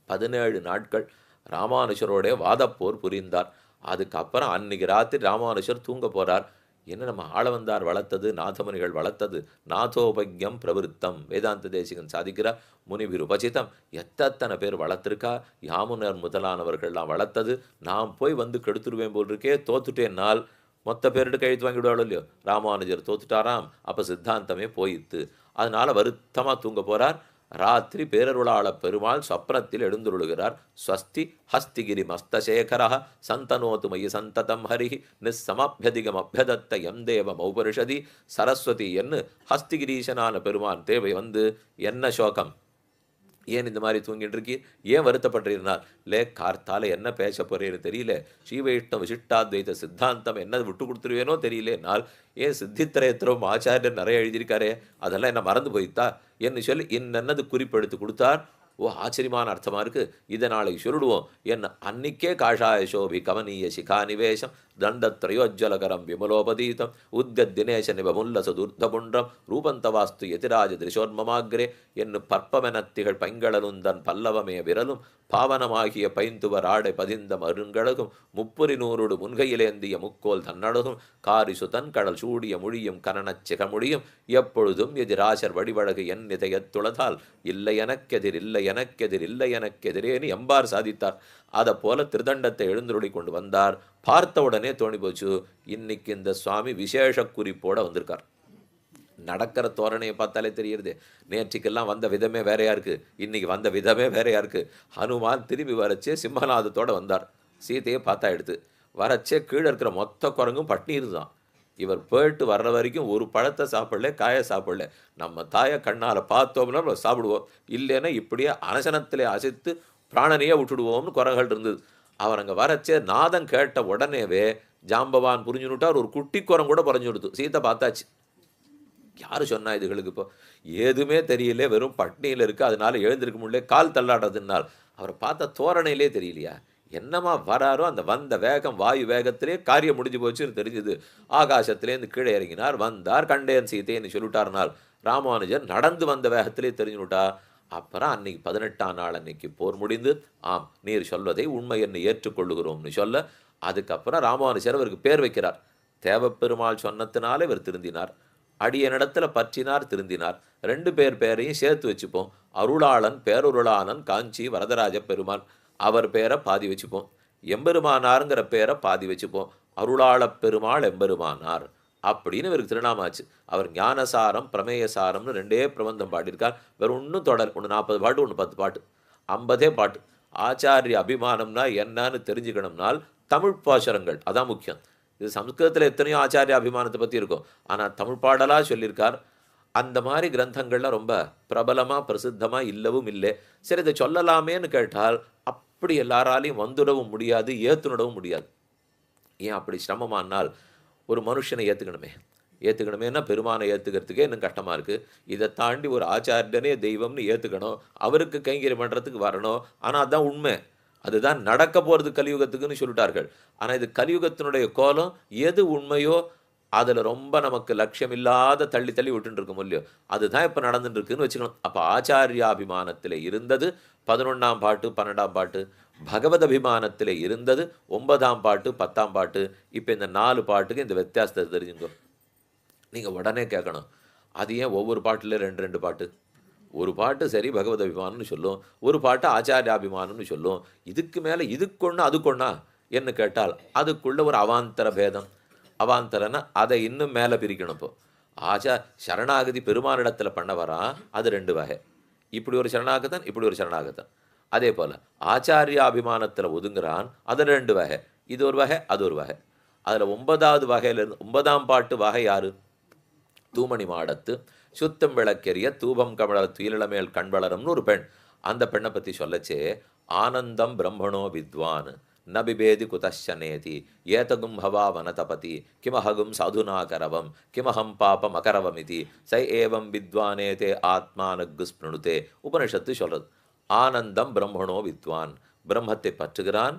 17 நாட்கள் ராமானுஷரோடைய வாதப்போர் புரிந்தார். அதுக்கப்புறம் அன்னைக்கு ராத்திரி ராமானுஷர் தூங்க போகிறார். என்ன நம்ம ஆளவந்தார் வளர்த்தது, நாதமுனிகள் வளர்த்தது, நாதோபக்யம் பிரவருத்தம் வேதாந்த தேசிகன் சாதிக்கிறார். முனிவிர் உபசிதம் எத்தனை பேர் வளர்த்துருக்கா, யாமுனர் முதலானவர்கள்லாம் வளர்த்தது. நான் போய் வந்து கெடுத்துருவேன் போல் இருக்கே, தோத்துட்டேன்னால் மொத்த பேரிட்டு கழுத்து வாங்கிவிடுவாளோ இல்லையோ. ராமானுஜர் தோத்துட்டாராம், அப்போ சித்தாந்தமே போயித்து. அதனால வருத்தமாக தூங்க போகிறார். ராத்திரி பேரருளாள பெருமாள் சொப்னத்தில் எழுந்துருளுகிறார். ஸ்வஸ்தி ஹஸ்திகிரி மஸ்தசேகர சந்தனோத்து மயி சந்ததம் ஹரி நிஸ்ஸமப்யதிகம் அபியதத்த எம் தேவ மௌபரிஷதி சரஸ்வதி என்று ஹஸ்திகிரீசனான பெருமான் தேவை வந்து என்ன சோகம், ஏன் இந்த மாதிரி தூங்கிட்டு இருக்கீர், ஏன் வருத்தப்படுறீர்னார். கார்த்தால என்ன பேச போறேன்னு தெரியல, ஸ்ரீவைஷ்ணவ விசிஷ்டாத்வைத சித்தாந்தம் என்ன விட்டு கொடுத்துருவேனோ தெரியலேனால், ஏன் சித்தித்திரயத்திரம் ஆச்சாரியர் நிறைய எழுதியிருக்காரே அதெல்லாம் என்ன மறந்து போய்த்தா என்று சொல்லி என்னென்னது குறிப்பெடுத்து கொடுத்தார். ஓ, ஆச்சரியமான அர்த்தமா இருக்கு, இதை நாளைக்கு சொல்லிடுவோம் என்ன. அன்னிக்கே காஷாய சோபி கவனீய சிகாநிவேசம் தண்டத்ரயோஜ்வலகரம் விமலோபதீதம் உத்கத் தினேச நிபமுல்லசதுர்தபுன்றம் ரூபந்தவாஸ்து எதிராஜ திரிசோன்மமாகிரே என்று பற்பமெனத்திகள் பைங்களனுந்தன் பல்லவமே விரலும் பாவனமாகிய பைந்துவர் ஆடை பதிந்த மருங்கழகும் முப்புரி நூறுடு முன்கையிலேந்திய முக்கோல் தன்னழகும் காரிசு தன் கடல் சூடிய மொழியும் கனனச் சிகமுடியும் எப்பொழுதும் எதிராசர் வடிவழகு என் இதயத்துளதால் இல்லை எனக்கெதிர் இல்லை எனக்கெதிர் இல்லை எனக்கெதிரேன்னு எம்பார் சாதித்தார். அதை போல திருதண்டத்தை எழுந்துருளி கொண்டு வந்தார். பார்த்த உடனே தோணி போச்சு, இன்னைக்கு இந்த சுவாமி விசேஷ குறிப்போட வந்திருக்கார். நடக்கிற தோரணையை பார்த்தாலே தெரியுது, நேற்றுக்கெல்லாம் வந்த விதமே வேறையா இருக்கு, இன்னைக்கு வந்த விதமே வேறையா இருக்கு. ஹனுமான் திரும்பி வரச்சே சிம்மநாதத்தோடு வந்தார். சீதையை பார்த்தா எடுத்து வரச்சே கீழே இருக்கிற மொத்த குரங்கும் பட்னீர் தான். இவர் போயிட்டு வர்ற வரைக்கும் ஒரு பழத்தை சாப்பிடல, காயை சாப்பிடல. நம்ம தாயை கண்ணால் பார்த்தோம்னா நம்ம சாப்பிடுவோம், இல்லைன்னா இப்படியே அனசனத்திலே அசைத்து பிராணனையே விட்டுடுவோம்னு குரங்கள் இருந்தது. அவர் அங்கே வரச்சே நாதம் கேட்ட உடனேவே ஜாம்பவான் புரிஞ்சுனுட்டார். ஒரு குட்டி குரம் கூட புரிஞ்சு கொடுத்து சீத்தை பார்த்தாச்சு. யார் சொன்னா இதுகளுக்கு இப்போ ஏதுமே தெரியல, வெறும் பட்னியில் இருக்குது, அதனால எழுந்திருக்க முடியல, கால் தள்ளாடுறதுனால் அவரை பார்த்த தோரணையிலே தெரியலையா என்னமா வராரோ அந்த வந்த வேகம் வாயு வேகத்திலே காரியம் முடிஞ்சு போச்சுன்னு தெரிஞ்சுது. ஆகாசத்திலேருந்து கீழே இறங்கினார், வந்தார், கண்டேன் சீதைன்னு சொல்லிட்டாருனால் ராமானுஜர் நடந்து வந்த வேகத்திலே தெரிஞ்சுட்டா. அப்புறம் அன்னைக்கு 18ஆம் நாள் அன்னைக்கு போர் முடிந்து, ஆம் நீர் சொல்வதை உண்மை என்று ஏற்றுக்கொள்ளுகிறோம்னு சொல்ல, அதுக்கப்புறம் ராமானுஜர் அவருக்கு பேர் வைக்கிறார். தேவப்பெருமாள் சொன்னத்தினால இவர் திருந்தினார். அடியனிடத்துல பற்றினார், திருந்தினார். 2 பேர் பேரையும் சேர்த்து வச்சுப்போம். அருளாளன் பேருருளாளன் காஞ்சி வரதராஜ பெருமான், அவர் பேரை பாதி வச்சுப்போம். எம்பெருமானாருங்கிற பேரை பாதி வச்சுப்போம். அருளாளப் பெருமாள் எம்பெருமானார் அப்படின்னு இவருக்கு திருநாமாச்சு. அவர் ஞானசாரம் பிரமேயசாரம்னு 2 பிரபந்தம் பாடியிருக்கார். வேற ஒன்றும் தொடர், ஒன்று 40 பாட்டு, ஒன்று 10 பாட்டு, 50 பாட்டு. ஆச்சாரிய அபிமானம்னா என்னன்னு தெரிஞ்சுக்கணும்னால் தமிழ் பாசுரங்கள் அதான் முக்கியம். இது சம்ஸ்கிருதத்தில் எத்தனையோ ஆச்சாரிய அபிமானத்தை பற்றி இருக்கும், ஆனால் தமிழ் பாடலாக சொல்லியிருக்கார். அந்த மாதிரி கிரந்தங்கள்லாம் ரொம்ப பிரபலமாக பிரசித்தமாக இல்லவும் இல்லை. சரி இதை சொல்லலாமேன்னு கேட்டால் அப்படி எல்லாராலையும் வந்துடவும் முடியாது, ஏற்றுனடவும் முடியாது. ஏன் அப்படி சிரமமானால் ஒரு மனுஷனை ஏற்றுக்கணுமேன்னா பெருமானை ஏற்றுக்கிறதுக்கே இன்னும் கஷ்டமாக இருக்குது. இதை தாண்டி ஒரு ஆச்சாரியனே தெய்வம்னு ஏற்றுக்கணும், அவருக்கு கைங்கரியம் பண்ணுறதுக்கு வரணும். ஆனால் அதுதான் உண்மை, அதுதான் நடக்க போகிறது கலியுகத்துக்குன்னு சொல்லிட்டார்கள். ஆனால் இது கலியுகத்தினுடைய கோலம். எது உண்மையோ அதில் ரொம்ப நமக்கு லட்சியம் இல்லாத தள்ளி தள்ளி விட்டுட்டு இருக்கும் இல்லையோ, அதுதான் இப்போ நடந்துட்டு இருக்குன்னு வச்சுக்கணும். அப்போ ஆச்சாரியாபிமானத்தில் இருந்தது 11ஆம் பாட்டு 12ஆம் பாட்டு, பகவத் அபிமானத்தில் இருந்தது 9ஆம் பாட்டு 10ஆம் பாட்டு. இப்போ இந்த 4 பாட்டுக்கு இந்த வித்தியாசத்தை தெரிஞ்சுங்க. நீங்கள் உடனே கேட்கணும், அது ஏன் ஒவ்வொரு பாட்டில் 2 பாட்டு? ஒரு பாட்டு சரி பகவத் அபிமானம்னு சொல்லும், ஒரு பாட்டு ஆச்சாரியாபிமானம்னு சொல்லும். இதுக்கு மேலே இதுக்கொன்னா அதுக்கொன்னா என்று கேட்டால் அதுக்குள்ள ஒரு அவாந்தர பேதம். அவாந்தரன்னா அதை இன்னும் மேலே பிரிக்கணும். இப்போ சரணாகதி பெருமானிடத்தில் பண்ண வரான், அது 2 வகை. இப்படி ஒரு சரணாகத்தன், இப்படி ஒரு சரணாகத்தன். அதே போல் ஆச்சாரியாபிமானத்தில் ஒதுங்குறான், அது 2 வகை. இது ஒரு வகை, அது ஒரு வகை. அதில் 9வது வகையிலிருந்து 9ஆம் பாட்டு வகை யாரு? தூமணி மாடத்து சுத்தம் விளக்கெரிய தூபம் கமல துயிலமேல் கண் வளரும்னு ஒரு பெண். அந்த பெண்ணை பற்றி சொல்லச்சே, ஆனந்தம் பிரம்மணோ வித்வான் நபிபேதி குதஷனேதி ஏதகும் ஹவா வனதபதி கிமஹகும் சாதுனாகரவம் கிமஹம் பாபம் அகரவமிதி சை ஏவம் வித்வானேதே ஆத்மானகு ஸ்பிருணுதே உபனிஷத்து சொல்றது. ஆனந்தம் பிரம்மணோ வித்வான், பிரம்மத்தை பற்றுகிறான்,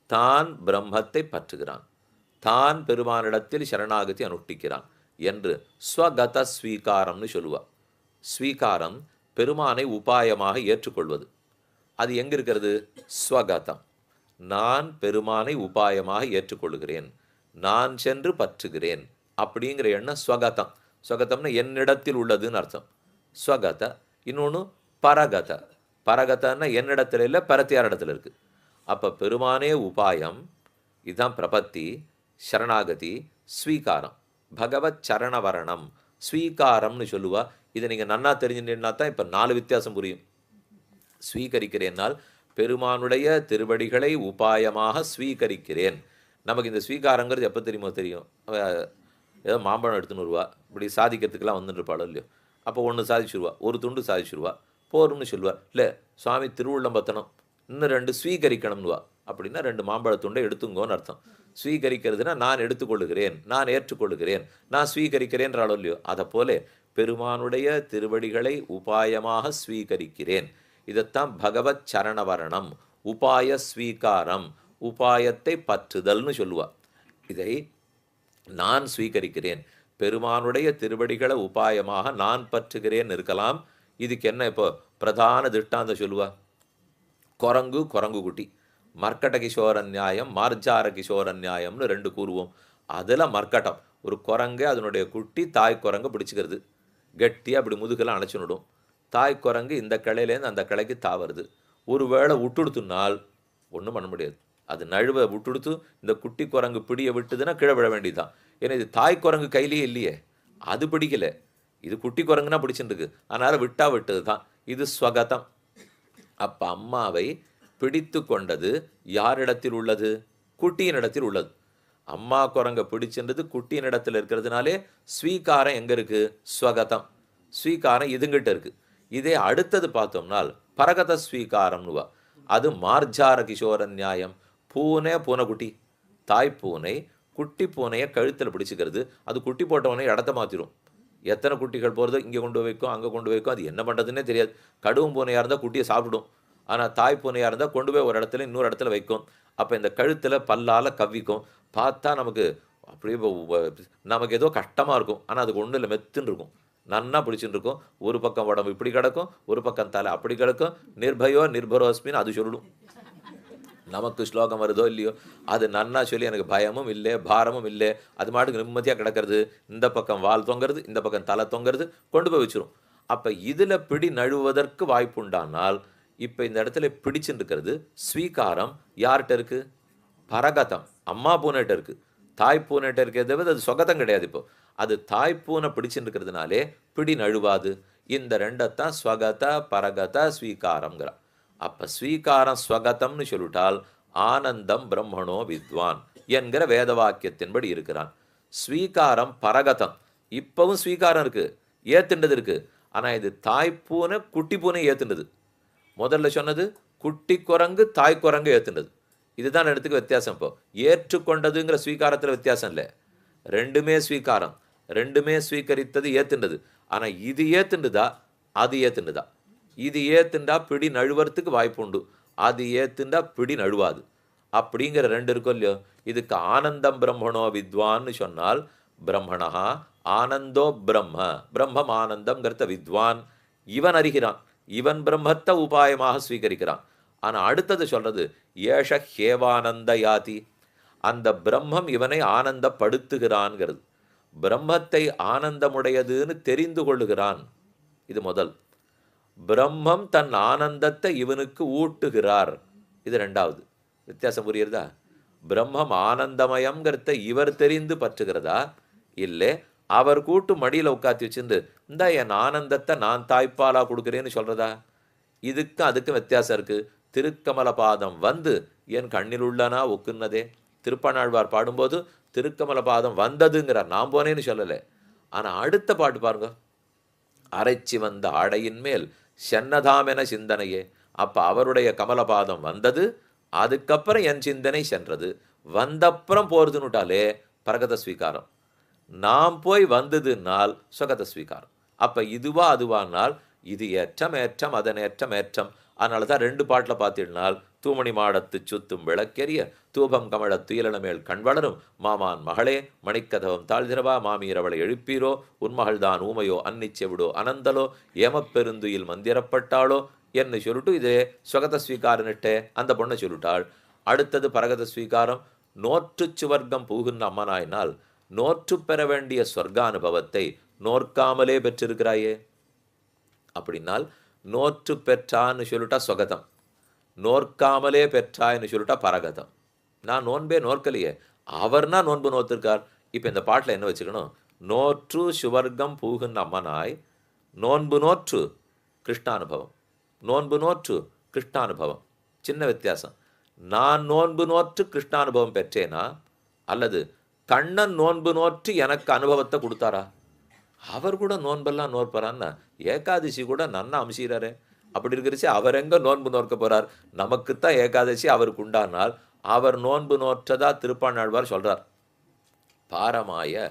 தான் பிரம்மத்தை பற்றுகிறான், தான் பெருமானிடத்தில் சரணாகதி அனுஷ்டிக்கிறான் என்று ஸ்வகத ஸ்வீகாரம்னு சொல்லுவார். ஸ்வீகாரம் பெருமானை உபாயமாக ஏற்றுக்கொள்வது. அது எங்க இருக்கிறது? ஸ்வகதம். நான் பெருமானை உபாயமாக ஏற்றுக்கொள்கிறேன், நான் சென்று பற்றுகிறேன் அப்படிங்கிற எண்ணம் ஸ்வகதம். ஸ்வகதம்னா என்னிடத்தில் உள்ளதுன்னு அர்த்தம். ஸ்வகத. இன்னொன்று பரகத. பரகதன்னா என்னிடத்துல இல்லை, பரத்தியார் இடத்துல இருக்கு. அப்போ பெருமானே உபாயம், இதுதான் பிரபத்தி, சரணாகதி, ஸ்வீகாரம். பகவத் சரணவரணம் ஸ்வீகாரம்னு சொல்லுவா. இதை நீங்கள் நன்னா தெரிஞ்சுட்டீங்கன்னா தான் இப்போ 4 வித்தியாசம் புரியும். ஸ்வீகரிக்கிறேன்னால் பெருமானுடைய திருவடிகளை உபாயமாக ஸ்வீகரிக்கிறேன். நமக்கு இந்த ஸ்வீகாரங்கிறது எப்போ தெரியும். ஏதோ மாம்பழம் எடுத்துன்னு வருவா, இப்படி சாதிக்கிறதுக்கெல்லாம் வந்துட்டு இருப்பாளோ இல்லையோ, அப்போ ஒன்று சாதிச்சுருவா, ஒரு துண்டு சாதிச்சுருவா, போரும்னு சொல்லுவா. இல்லை சுவாமி திருவுள்ளம் பத்தனம், இன்னும் 2 ஸ்வீகரிக்கணும்னுவா. அப்படின்னா 2 மாம்பழத்துண்டை எடுத்துங்கோன்னு அர்த்தம். ஸ்வீகரிக்கிறதுனா நான் எடுத்துக்கொள்ளுகிறேன், நான் ஏற்றுக்கொள்ளுகிறேன், நான் ஸ்வீகரிக்கிறேன்றாலோ இல்லையோ, அதை போல பெருமானுடைய திருவடிகளை உபாயமாக ஸ்வீகரிக்கிறேன். இதைத்தான் பகவத் சரணவரணம், உபாய ஸ்வீகாரம், உபாயத்தை பற்றுதல்னு சொல்லுவா. இதை நான் ஸ்வீகரிக்கிறேன், பெருமானுடைய திருவடிகளை உபாயமாக நான் பற்றுகிறேன் இருக்கலாம். இதுக்கு என்ன இப்போ பிரதான திட்டாந்த சொல்லுவா? குரங்கு குட்டி, மர்க்கட கிஷோர நியாயம், மார்ஜார கிஷோர நியாயம்னு 2 கூறுவோம். அதில் மர்க்கட்டம், ஒரு குரங்கு அதனுடைய குட்டி தாய் குரங்கு பிடிச்சிக்கிறது, கெட்டியாக அப்படி முதுகெல்லாம் அணைச்சுன்னுடும். தாய் குரங்கு இந்த கிளையிலேருந்து அந்த கிளைக்கு தாவறது. ஒரு வேளை விட்டுடுத்துனால் ஒன்றும் பண்ண முடியாது. அது நழுவை விட்டுடுத்து இந்த குட்டி குரங்கு பிடியை விட்டுதுன்னா கீழே விழ வேண்டியதுதான். ஏன்னா இது தாய் குரங்கு கையிலேயே இல்லையே, அது பிடிக்கல. இது குட்டி குரங்குனா பிடிச்சுருக்கு, அதனால் விட்டது தான். இது ஸ்வகதம். அப்போ அம்மாவை பிடித்து கொண்டது யாரிடத்தில் உள்ளது? குட்டியினிடத்தில் உள்ளது. அம்மா குரங்க பிடிச்சின்றது குட்டியினிடத்தில் இருக்கிறதுனாலே ஸ்வீகாரம் எங்கே இருக்குது? ஸ்வகதம். ஸ்வீகாரம் இதுங்கிட்ட இருக்குது. இதே அடுத்தது பார்த்தோம்னால் பரகத ஸ்வீகாரம்னுவா. அது மார்ஜார கிஷோர நியாயம். பூனைக்குட்டி, தாய் பூனை குட்டி பூனையை கழுத்தில் பிடிச்சிக்கிறது. அது குட்டி போட்டவனே இடத்த மாற்றிடும். எத்தனை குட்டிகள் போகிறதோ இங்கே கொண்டு வைக்கும், அங்கே கொண்டு வைக்கும், அது என்ன பண்ணுறதுன்னே தெரியாது. கடுவும் பூனையாக இருந்தால் குட்டியை சாப்பிடும், ஆனால் தாய் பூனையாக இருந்தால் கொண்டு போய் ஒரு இடத்துல இன்னொரு இடத்துல வைக்கும். அப்போ இந்த கழுத்தில் பல்லால் கவ்விக்கும். பார்த்தா நமக்கு அப்படியே நமக்கு ஏதோ கஷ்டமாக இருக்கும். ஆனால் அதுக்கு ஒன்றும் இல்லை, மெத்துன்னு இருக்கும், நன்னா பிடிச்சின்னு இருக்கும். ஒரு பக்கம் உடம்பு இப்படி கிடக்கும், ஒரு பக்கம் தலை அப்படி கிடக்கும். நிர்பயோ நிர்பரோஸ்மின்னு அது சொல்லிடும். நமக்கு ஸ்லோகம் வருதோ இல்லையோ அது நன்னா சொல்லி எனக்கு பயமும் இல்லை பாரமும் இல்லை, அது மாட்டுக்கு நிம்மதியாக கிடக்கிறது. இந்த பக்கம் வால் தொங்குறது, இந்த பக்கம் தலை தொங்குறது, கொண்டு போய் வச்சிரும். அப்போ இதில் பிடி நழுவதற்கு வாய்ப்புண்டானால் இப்போ இந்த இடத்துல பிடிச்சுட்டு இருக்கிறது ஸ்வீகாரம் யார்கிட்ட இருக்கு? பரகதம் அம்மா பூனைகிட்ட இருக்கு. தாய் பூனைகிட்ட இருக்கிறத விட அது சொகதம் கிடையாது. இப்போ அது தாய் பூனை பிடிச்சுட்டு இருக்கிறதுனாலே பிடி நழுவாது. இந்த ரெண்டத்தான் ஸ்வகத பரகத ஸ்வீகாரம்ங்கிறான். அப்ப ஸ்வீகாரம் ஸ்வகதம்னு சொல்லிட்டால் ஆனந்தம் பிரம்மணோ வித்வான் என்கிற வேத வாக்கியத்தின்படி இருக்கிறான். ஸ்வீகாரம் பரகதம், இப்பவும் ஸ்வீகாரம் இருக்கு, ஏத்துண்டது இருக்கு. ஆனா இது தாய்ப்பூனை குட்டி பூனை ஏத்துண்டது. முதல்ல சொன்னது குட்டி குரங்கு தாய் குரங்கு ஏத்துண்டது. இதுதான் இடத்துக்கு வித்தியாசம். இப்போ ஏற்றுக்கொண்டதுங்கிற ஸ்வீகாரத்தில் வித்தியாசம் இல்லை, ரெண்டுமே ஸ்வீகாரம், ரெண்டுமே ஸ்வீகரித்தது ஏத்துண்டது. ஆனா இது ஏத்துண்டுதா அது ஏத்துண்டுதா? இது ஏத்துண்டா பிடி நழுவறதுக்கு வாய்ப்பு உண்டு, அது ஏத்துண்டா பிடி நழுவாது. அப்படிங்கிற ரெண்டு இருக்கும் இல்லையோ. இதுக்கு ஆனந்தம் பிரம்மணோ வித்வான்னு சொன்னால் பிரம்மணா ஆனந்தோ பிரம்ம, பிரம்மம் ஆனந்தம்ங்கிறத வித்வான் இவன் அறிகிறான், இவன் பிரம்மத்தை உபாயமாக ஸ்வீகரிக்கிறான். ஆனா அடுத்தது சொல்றது ஏஷ ஹேவானந்த யாதி, அந்த பிரம்மம் இவனை ஆனந்தப்படுத்துகிறான்ங்கிறது. பிரம்மத்தை ஆனந்தமுடையதுன்னு தெரிந்து கொள்ளுகிறான், இது முதல். பிரம்மம் தன் ஆனந்தத்தை இவனுக்கு ஊட்டுகிறார், இது ரெண்டாவது. வித்தியாசம் புரியுறதா? பிரம்மம் ஆனந்தமயம்ங்கிறத இவர் தெரிந்து பற்றுகிறதா, இல்லை அவர் கூட்டு மடியில் உட்காத்தி வச்சிருந்து இந்த என் ஆனந்தத்தை நான் தாய்ப்பாலா கொடுக்குறேன்னு சொல்றதா? இதுக்கு அதுக்கும் வித்தியாசம் இருக்கு. திருக்கமல பாதம் வந்து என் கண்ணில் உள்ளனா ஒக்குன்னதே. திருப்பநாழ்வார் பாடும்போது திருக்கமல பாதம் வந்ததுங்கிறார், நான் போனேன்னு சொல்லலை. ஆனா அடுத்த பாட்டு பாருங்க, அரைச்சி வந்த ஆடையின் மேல் சென்னதாமென சிந்தனையே. அப்ப அவருடைய கமலபாதம் வந்தது, அதுக்கப்புறம் என் சிந்தனை சென்றது. வந்தப்புறம் போறதுன்னுட்டாலே பரகத ஸ்வீகாரம். நாம் போய் வந்ததுனால் சுகத ஸ்வீகாரம். அப்ப இதுவா அதுவானால் இது ஏற்றம் ஏற்றம் அதன் ஏற்றம் ஏற்றம். அதனால தான் ரெண்டு பாட்டில் பார்த்திடனால் தூமணி மாடத்து சுத்தும் விளக்கெரிய தூபம் கமழ துயிலன மேல் கண் வளரும் மாமான் மகளே மணிக்கதவம் தாழ்திரவா மாமீரவளை எழுப்பீரோ உன்மகள்தான் ஊமையோ அன்னிச்செவிடோ அனந்தலோ ஏமப்பெருந்துயில் மந்திரப்பட்டாளோ என்று சொல்லிட்டு இதே சுகத ஸ்வீகாரன்ட்டே அந்த பொண்ணை சொல்லிட்டாள். அடுத்தது பரகத ஸ்வீகாரம். நோற்று சுவர்க்கம் பூகுന്ന அம்மனாயினால் நோற்று பெற வேண்டிய சொர்க்கானுபவத்தை நோற்காமலே பெற்றிருக்கிறாயே. அப்படின்னால் நோற்று பெற்றான்னு சொல்லிட்டா சொகதம், நோற்காமலே பெற்றான்னு சொல்லிட்டா பரகதம். நான் நோன்பே நோற்கலையே, அவர்னா நோன்பு நோத்திருக்கார். இப்போ இந்த பாட்டில் என்ன வச்சுக்கணும்? நோற்று சுவர்க்கம் பூகுന്ന அம்மனாய், நோன்பு நோற்று கிருஷ்ணானுபவம், நோன்பு நோற்று கிருஷ்ணானுபவம். சின்ன வித்தியாசம். நான் நோன்பு நோற்று கிருஷ்ணானுபவம் பெற்றேனா, அல்லது கண்ணன் நோன்பு நோற்று எனக்கு அனுபவத்தை கொடுத்தாரா? அவர் கூட நோன்பெல்லாம் நோற்பாரான்னா ஏகாதசி கூட நன்னா அம்சீராரே. அப்படி இருக்கிறச்சு அவர் எங்க நோன்பு நோற்க போறார்? நமக்குத்தான் ஏகாதசி அவருக்கு உண்டானால் அவர் நோன்பு நோற்றதா திருப்பாணாழ்வார் சொல்றார். பாரமாய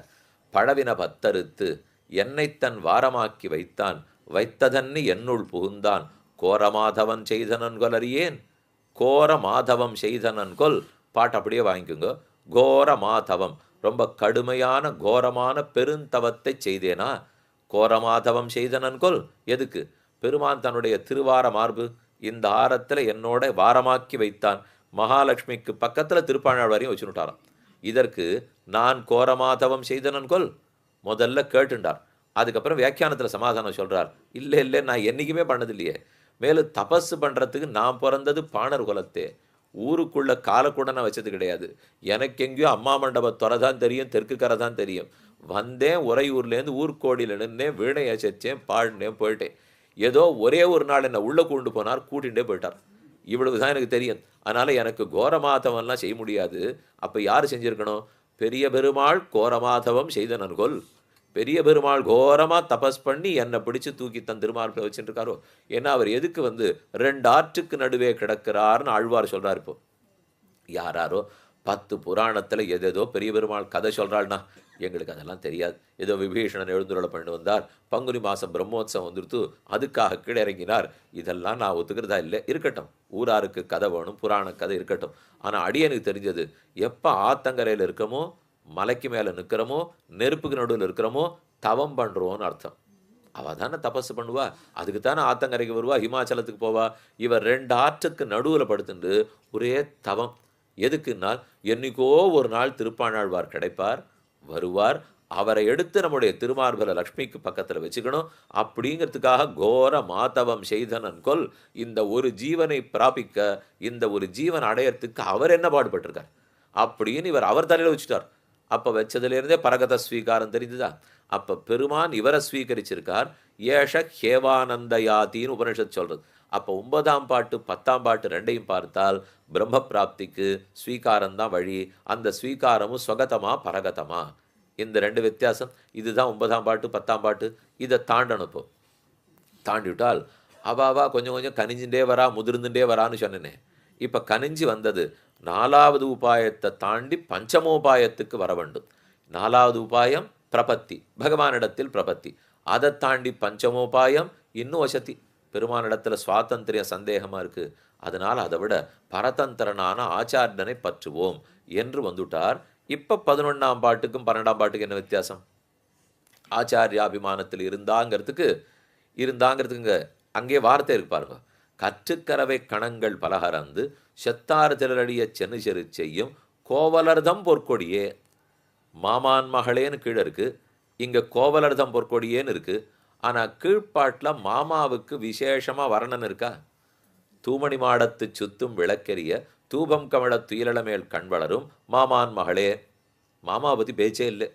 பழவின பத்தறுத்து என்னை தன் வாரமாக்கி வைத்தான், வைத்ததன்னி என்னுள் புகுந்தான், கோரமாதவன் செய்தனன்கொல் அறியேன், கோர மாதவம் செய்தனன்கொல். பாட்டு அப்படியே வாங்கிக்கோங்க. கோர மாதவம், ரொம்ப கடுமையான கோரமான பெருந்தவத்தை செய்தேனா? கோரமாதவம் செய்தனன்கொல். எதுக்கு? பெருமான் தன்னுடைய திருவார மார்பு இந்த ஆரத்தில் என்னோட வாரமாக்கி வைத்தான். மகாலட்சுமிக்கு பக்கத்தில் திருப்பாணாழ்வாரையும் வச்சுட்டாராம். இதற்கு நான் கோரமாதவம் செய்தனன்கொல் முதல்ல கேட்டுண்டார். அதுக்கப்புறம் வியாக்கியானத்தில் சமாதானம் சொல்றார். இல்லை இல்லை, நான் என்றைக்குமே பண்ணதில்லையே. மேலும் தபஸ் பண்ணுறதுக்கு நான் பிறந்தது பாணர் குலத்தே, ஊருக்குள்ள காலக்கூட நான் வச்சது கிடையாது. எனக்கு எங்கேயோ அம்மா மண்டபத்துறை தான் தெரியும், தெற்கு கரை தான் தெரியும். வந்தேன் உறையூர்லேருந்து ஊர்கோடியில் நின்னேன், வீணை அசைச்சேன், பாடினேன், போயிட்டேன். ஏதோ ஒரே ஒரு நாள் என்னை உள்ளே கூண்டு போனார், கூட்டிகிட்டே போயிட்டார். இவ்வளவு தான் எனக்கு தெரியும். அதனால் எனக்கு கோரமாதவம்லாம் செய்ய முடியாது. அப்போ யார் செஞ்சுருக்கணும்? பெரிய பெருமாள் கோரமாதவம் செய்தனன்கொல். பெரிய பெருமாள் கோரமாக தபஸ் பண்ணி என்னை பிடிச்சி தூக்கி தன் திருமார்பில் வச்சுட்டு இருக்காரோ. ஏன்னா அவர் எதுக்கு ரெண்டு ஆற்றுக்கு நடுவே கிடக்கிறார்னு ஆழ்வார் சொல்கிறார். இப்போ யாராரோ 10 புராணத்தில் எதேதோ பெரிய பெருமாள் கதை சொல்கிறாள்னா எங்களுக்கு அதெல்லாம் தெரியாது. ஏதோ விபீஷணன் எழுந்துருளை பண்ணி வந்தார், பங்குனி மாதம் பிரம்மோத்சவம் வந்துடுத்து, அதுக்காக கீழே இறங்கினார். இதெல்லாம் நான் ஒத்துக்கிறதா இல்லை. இருக்கட்டும், ஊராருக்கு கதை வேணும், புராண கதை இருக்கட்டும். ஆனால் அடியனுக்கு தெரிஞ்சது, எப்போ ஆத்தங்கரையில் இருக்கிறோமோ, மலைக்கு மேலே நிற்கிறோமோ, நெருப்புக்கு நடுவில் இருக்கிறோமோ, தவம் பண்ணுறோன்னு அர்த்தம். அவள் தானே தபஸ் பண்ணுவா, அதுக்கு தானே ஆத்தங்கரைக்கு வருவா, ஹிமாச்சலத்துக்கு போவா. இவர் 2 ஆற்றுக்கு நடுவில் படுத்துட்டு ஒரே தவம். எதுக்குன்னால், என்னைக்கோ ஒரு நாள் திருப்பாணாழ்வார் கிடைப்பார், வருவார், அவரை எடுத்து நம்முடைய திருமார்பல லக்ஷ்மிக்கு பக்கத்தில் வச்சுக்கணும். அப்படிங்கிறதுக்காக கோர மாதவம் செய்தனன் கொல், இந்த ஒரு ஜீவனை பிராபிக்க, இந்த ஒரு ஜீவன் அடையறதுக்கு அவர் என்ன பாடுபட்டிருக்கார் அப்படின்னு இவர் அவர் தலையில் வச்சுட்டார். அப்போ வச்சதுலேருந்தே பரகத ஸ்வீகாரம் தெரிஞ்சுதா. அப்போ பெருமான் இவரை ஸ்வீகரிச்சிருக்கார். ஏஷ ஹேவானந்தயாத்தின்னு உபனிஷத் சொல்றது. அப்போ 9ஆம் பாட்டு 10ஆம் பாட்டு ரெண்டையும் பார்த்தால் பிரம்ம பிராப்திக்கு ஸ்வீகாரம்தான் வழி. அந்த ஸ்வீகாரமும் ஸ்வகதமா பரகதமா, இந்த 2 வித்தியாசம். இதுதான் 9ஆம் பாட்டு 10ஆம் பாட்டு. இதை தாண்டணும். இப்போ தாண்டிவிட்டால் அவாவா கொஞ்சம் கொஞ்சம் கனிஞ்சுட்டே வரா, முதிர்ந்துட்டே வரான்னு சொன்னேனே. இப்போ கனிஞ்சு வந்தது 4வது உபாயத்தை தாண்டி பஞ்சமோபாயத்துக்கு வர வேண்டும். 4வது உபாயம் பிரபத்தி, பகவானிடத்தில் பிரபத்தி. அதை தாண்டி பஞ்சமோபாயம் இன்னும் வசதி. பெருமானிடத்தில் சுவாதந்திரிய சந்தேகமாக இருக்குது, அதனால் அதை விட பரதந்திரனான ஆச்சாரியனை பற்றுவோம் என்று வந்துட்டார். இப்போ 11ஆம் பாட்டுக்கும் 12ஆம் பாட்டுக்கு என்ன வித்தியாசம்? ஆச்சாரியாபிமானத்தில் இருந்தாங்கிறதுக்குங்க அங்கே வார்த்தை இருக்கு பாருங்க. கற்றுக்கரவை கணங்கள் பலகரந்து செத்தார் திரளடிய சென்னு செரு செய்யும் கோவலர்தம் பொற்கொடியே. மாமான் மகளேன்னு கீழே இருக்குது, இங்கே கோவலர்தம் பொற்கொடியேன்னு இருக்குது. ஆனால் கீழ்ப்பாட்டில் மாமாவுக்கு விசேஷமாக வர்ணன் இருக்கா? தூமணி மாடத்து சுத்தும் விளக்கெரிய தூபம் கமழ துயிலள மேல் கண் வளரும் மாமான் மகளே. மாமாவை பற்றி பேச்சே இல்லை,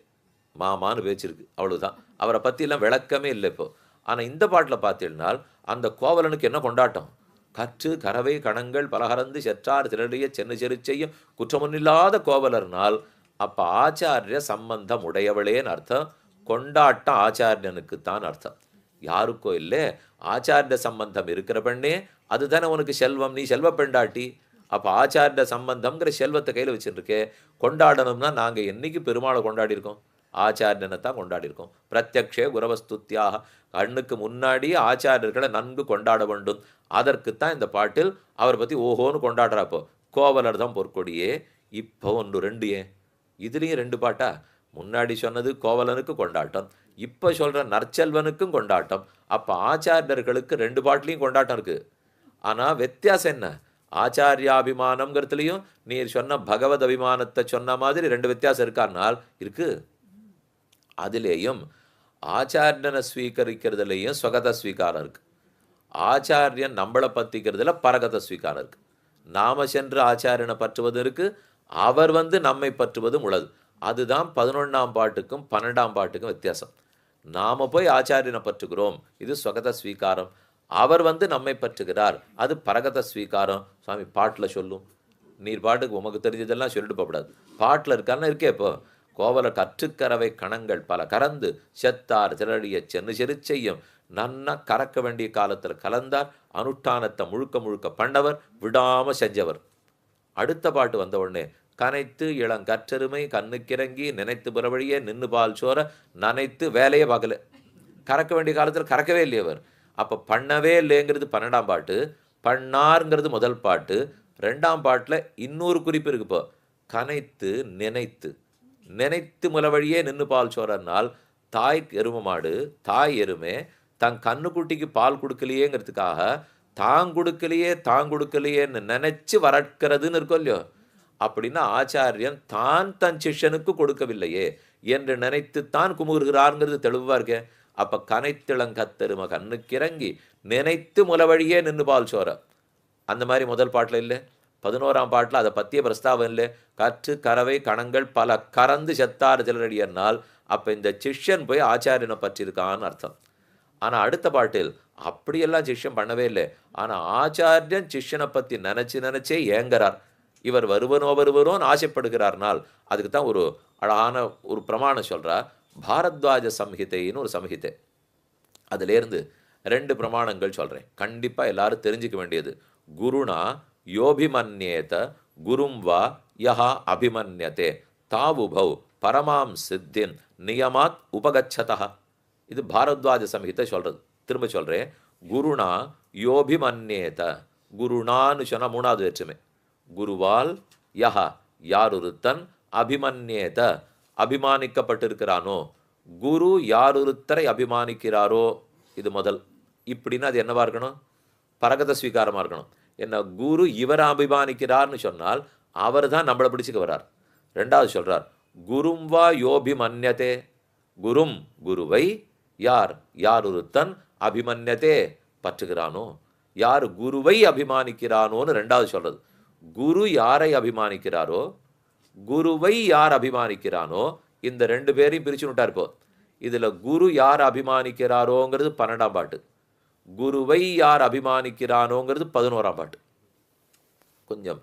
மாமான்னு பேச்சிருக்கு, அவ்வளவுதான். அவரை பற்றிலாம் விளக்கமே இல்லை இப்போ. ஆனால் இந்த பாட்டில் பார்த்தீங்கன்னால் அந்த கோவலனுக்கு என்ன கொண்டாட்டம்? கற்று கரவை கணங்கள் பலகரந்து செற்றார் திரளிய சென்னு செரு செய்யும் குற்றமொன்னில்லாத கோவலர்னால் அப்போ ஆச்சாரிய சம்பந்தம் உடையவளேன்னு அர்த்தம். கொண்டாட்டம் ஆச்சாரியனுக்குத்தான் அர்த்தம், யாருக்கோ இல்லை. ஆச்சாரிய சம்பந்தம் இருக்கிற பெண்ணே அதுதானே உனக்கு செல்வம், நீ செல்வ பெண்டாட்டி. அப்போ ஆச்சாரிய சம்பந்தம்ங்கிற செல்வத்தை கையில் வச்சுருக்கே. கொண்டாடணும்னா நாங்கள் என்னைக்கு பெருமாளை கொண்டாடி இருக்கோம்? ஆச்சாரியனை தான் கொண்டாடி இருக்கோம். பிரத்யக்ஷே குரவஸ்துத்தியாக, கண்ணுக்கு முன்னாடி ஆச்சாரியர்களை நன்கு கொண்டாட வேண்டும். அதற்குத்தான் இந்த பாட்டில் அவரை பற்றி ஓஹோன்னு கொண்டாடுறாப்போ. கோவலர் தான் பொற்கொடியே. இப்போ 1 2 ஏன் இதுலேயும் 2 பாட்டா? முன்னாடி சொன்னது கோவலனுக்கு கொண்டாட்டம், இப்போ சொல்கிற நற்செல்வனுக்கும் கொண்டாட்டம். அப்போ ஆச்சாரியர்களுக்கு 2 பாட்டிலையும் கொண்டாட்டம் இருக்குது. ஆனால் வித்தியாசம் என்ன? ஆச்சாரியாபிமானம்ங்கிறதுலையும் நீர் சொன்ன பகவத் அபிமானத்தை சொன்ன மாதிரி 2 வித்தியாசம் இருக்காருனால் இருக்குது. அதுலேயும் ஆச்சாரியனை ஸ்வீகரிக்கிறதுலேயும் ஸ்வகத ஸ்வீகாரம் இருக்குது. ஆச்சாரியன் நம்மளை பற்றிக்கிறதுல பரகத ஸ்வீகாரம் இருக்குது. நாம சென்று ஆச்சாரியனை பற்றுவது இருக்குது, அவர் நம்மை பற்றுவதும் உள்ளது. அதுதான் 11ஆம் பாட்டுக்கும் 12ஆம் பாட்டுக்கும் வித்தியாசம். நாம் போய் ஆச்சாரியனை பற்றுகிறோம், இது ஸ்வகத ஸ்வீகாரம். அவர் நம்மை பற்றுகிறார், அது பரகத ஸ்வீகாரம். சுவாமி பாட்டில் சொல்லும், நீர் பாட்டுக்கு உமக்கு தெரிஞ்சதெல்லாம் சொல்லிட்டு போகக்கூடாது. பாட்டில் இருக்காருன்னா இருக்கே. இப்போ கோவல கற்றுக்கரவை கணங்கள் பல கறந்து செத்தார் திரளிய சென்னு செரு செய்யும். நன்னா கறக்க வேண்டிய காலத்தில் கலந்தார், அனுஷ்டானத்தை முழுக்க முழுக்க பண்ணவர், விடாமல் செஞ்சவர். அடுத்த பாட்டு வந்த உடனே கனைத்து இளங்கற்றெருமை கண்ணுக்கிறங்கி நினைத்து பிறவழியே நின்று பால் சோர நனைத்து வேலையே பார்க்கல. கறக்க வேண்டிய காலத்தில் கறக்கவே இல்லையவர். அப்போ பண்ணவே இல்லைங்கிறது 12ஆம் பாட்டு, பண்ணாருங்கிறது முதல் பாட்டு. 2ஆம் பாட்டில் இன்னொரு குறிப்பு இருக்கு. இப்போ கனைத்து நினைத்து முலவழியே நின்று பால் சோறனால் தாய் எருமை மாடு, தாய் எருமை தன் கண்ணுக்குட்டிக்கு பால் கொடுக்கலையேங்கிறதுக்காக தான் கொடுக்கலையேன்னு நினைச்சு வளர்க்கிறதுன்னு இருக்கும் இல்லையோ. அப்படின்னா ஆச்சாரியன் தான் தன் சிஷ்யனுக்கு கொடுக்கவில்லையே என்று நினைத்துத்தான் குமுறுகிறாருங்கிறது தெளிவாக இருக்கேன். அப்போ கனைத்திளங்கத்தெருமை கண்ணுக்கிறங்கி நினைத்து முலவழியே நின்று பால் சோற, அந்த மாதிரி முதல் பாட்டில் இல்லை. 11ஆம் பாட்டில் அதை பற்றிய பிரஸ்தாபம் இல்லை. கற்று கரவை கணங்கள் பல கறந்து செத்தார் திரளடியனால் அப்போ இந்த சிஷ்யன் போய் ஆச்சாரியனை பற்றியிருக்கான்னு அர்த்தம். ஆனால் அடுத்த பாட்டில் அப்படியெல்லாம் சிஷ்யம் பண்ணவே இல்லை. ஆனால் ஆச்சாரியன் சிஷ்யனை பற்றி நினச்சே ஏங்குறார். இவர் வருவனோன்னு ஆசைப்படுகிறார்னால் அதுக்கு தான் ஒரு அழகான ஒரு பிரமாணம் சொல்கிறார். பாரத்வாஜ சம்ஹிதைன்னு ஒரு சம்ஹிதை, அதுலேருந்து 2 பிரமாணங்கள் சொல்கிறேன், கண்டிப்பாக எல்லாரும் தெரிஞ்சுக்க வேண்டியது. குருணா யோபிமன்யேத குரும் வா யஹா அபிமன்யதே தாவுபவ் பரமாம் சித்தின் நியமாத் உபகச்சதா. இது பாரத்வாஜ சம்ஹிதை சொல்றது. திரும்ப சொல்றேன். குருணா யோபிமன்யேத. குருணான்னு சொன்னா மூணாவது வேற்றுமை. குருவால் யஹா யாரொருத்தன் அபிமன்யேத அபிமானிக்கப்பட்டிருக்கிறானோ, குரு யாரொருத்தரை அபிமானிக்கிறாரோ, இது முதல். இப்படின்னா அது என்னவா இருக்கணும்? பரகத ஸ்வீகாரமாக இருக்கணும். என்ன, குரு இவரை அபிமானிக்கிறார்னு சொன்னால் அவர் தான் நம்மளை பிடிச்சிக்க வர்றார். ரெண்டாவது சொல்றார், குரும் வா யோபிமன்யதே. குரும் குருவை யார் யாரொருத்தன் அபிமன்யதே பற்றுகிறானோ, யார் குருவை அபிமானிக்கிறானோன்னு ரெண்டாவது சொல்றது. குரு யாரை அபிமானிக்கிறாரோ, குருவை யார் அபிமானிக்கிறானோ, இந்த ரெண்டு பேரையும் பிரிச்சு விட்டார். இப்போ இதுல குரு யார் அபிமானிக்கிறாரோங்கிறது 12ஆம் பாட்டு, குருவை யார் அபிமானிக்கிறானோங்கிறது 11ஆம் பாட்டு. கொஞ்சம்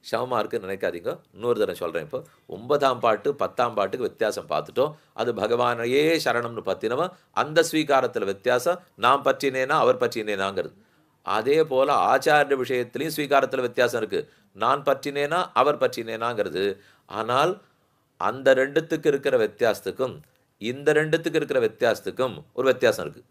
சமமாக இருக்குன்னு நினைக்காதீங்க. இன்னொரு தடவை சொல்கிறேன். இப்போ 9ஆம் பாட்டு 10ஆம் பாட்டுக்கு வித்தியாசம் பார்த்துட்டோம். அது பகவானையே சரணம்னு பற்றினவன், அந்த ஸ்வீகாரத்தில் வித்தியாசம். நான் பற்றினேனா அவர் பற்றினேனாங்கிறது. அதே போல் ஆச்சாரிய விஷயத்துலையும் ஸ்வீகாரத்தில் வித்தியாசம் இருக்குது. நான் பற்றினேனா அவர் பற்றினேனாங்கிறது. ஆனால் அந்த ரெண்டுத்துக்கு இருக்கிற வித்தியாசத்துக்கும் இந்த ரெண்டுத்துக்கு இருக்கிற வித்தியாசத்துக்கும் ஒரு வித்தியாசம் இருக்குது.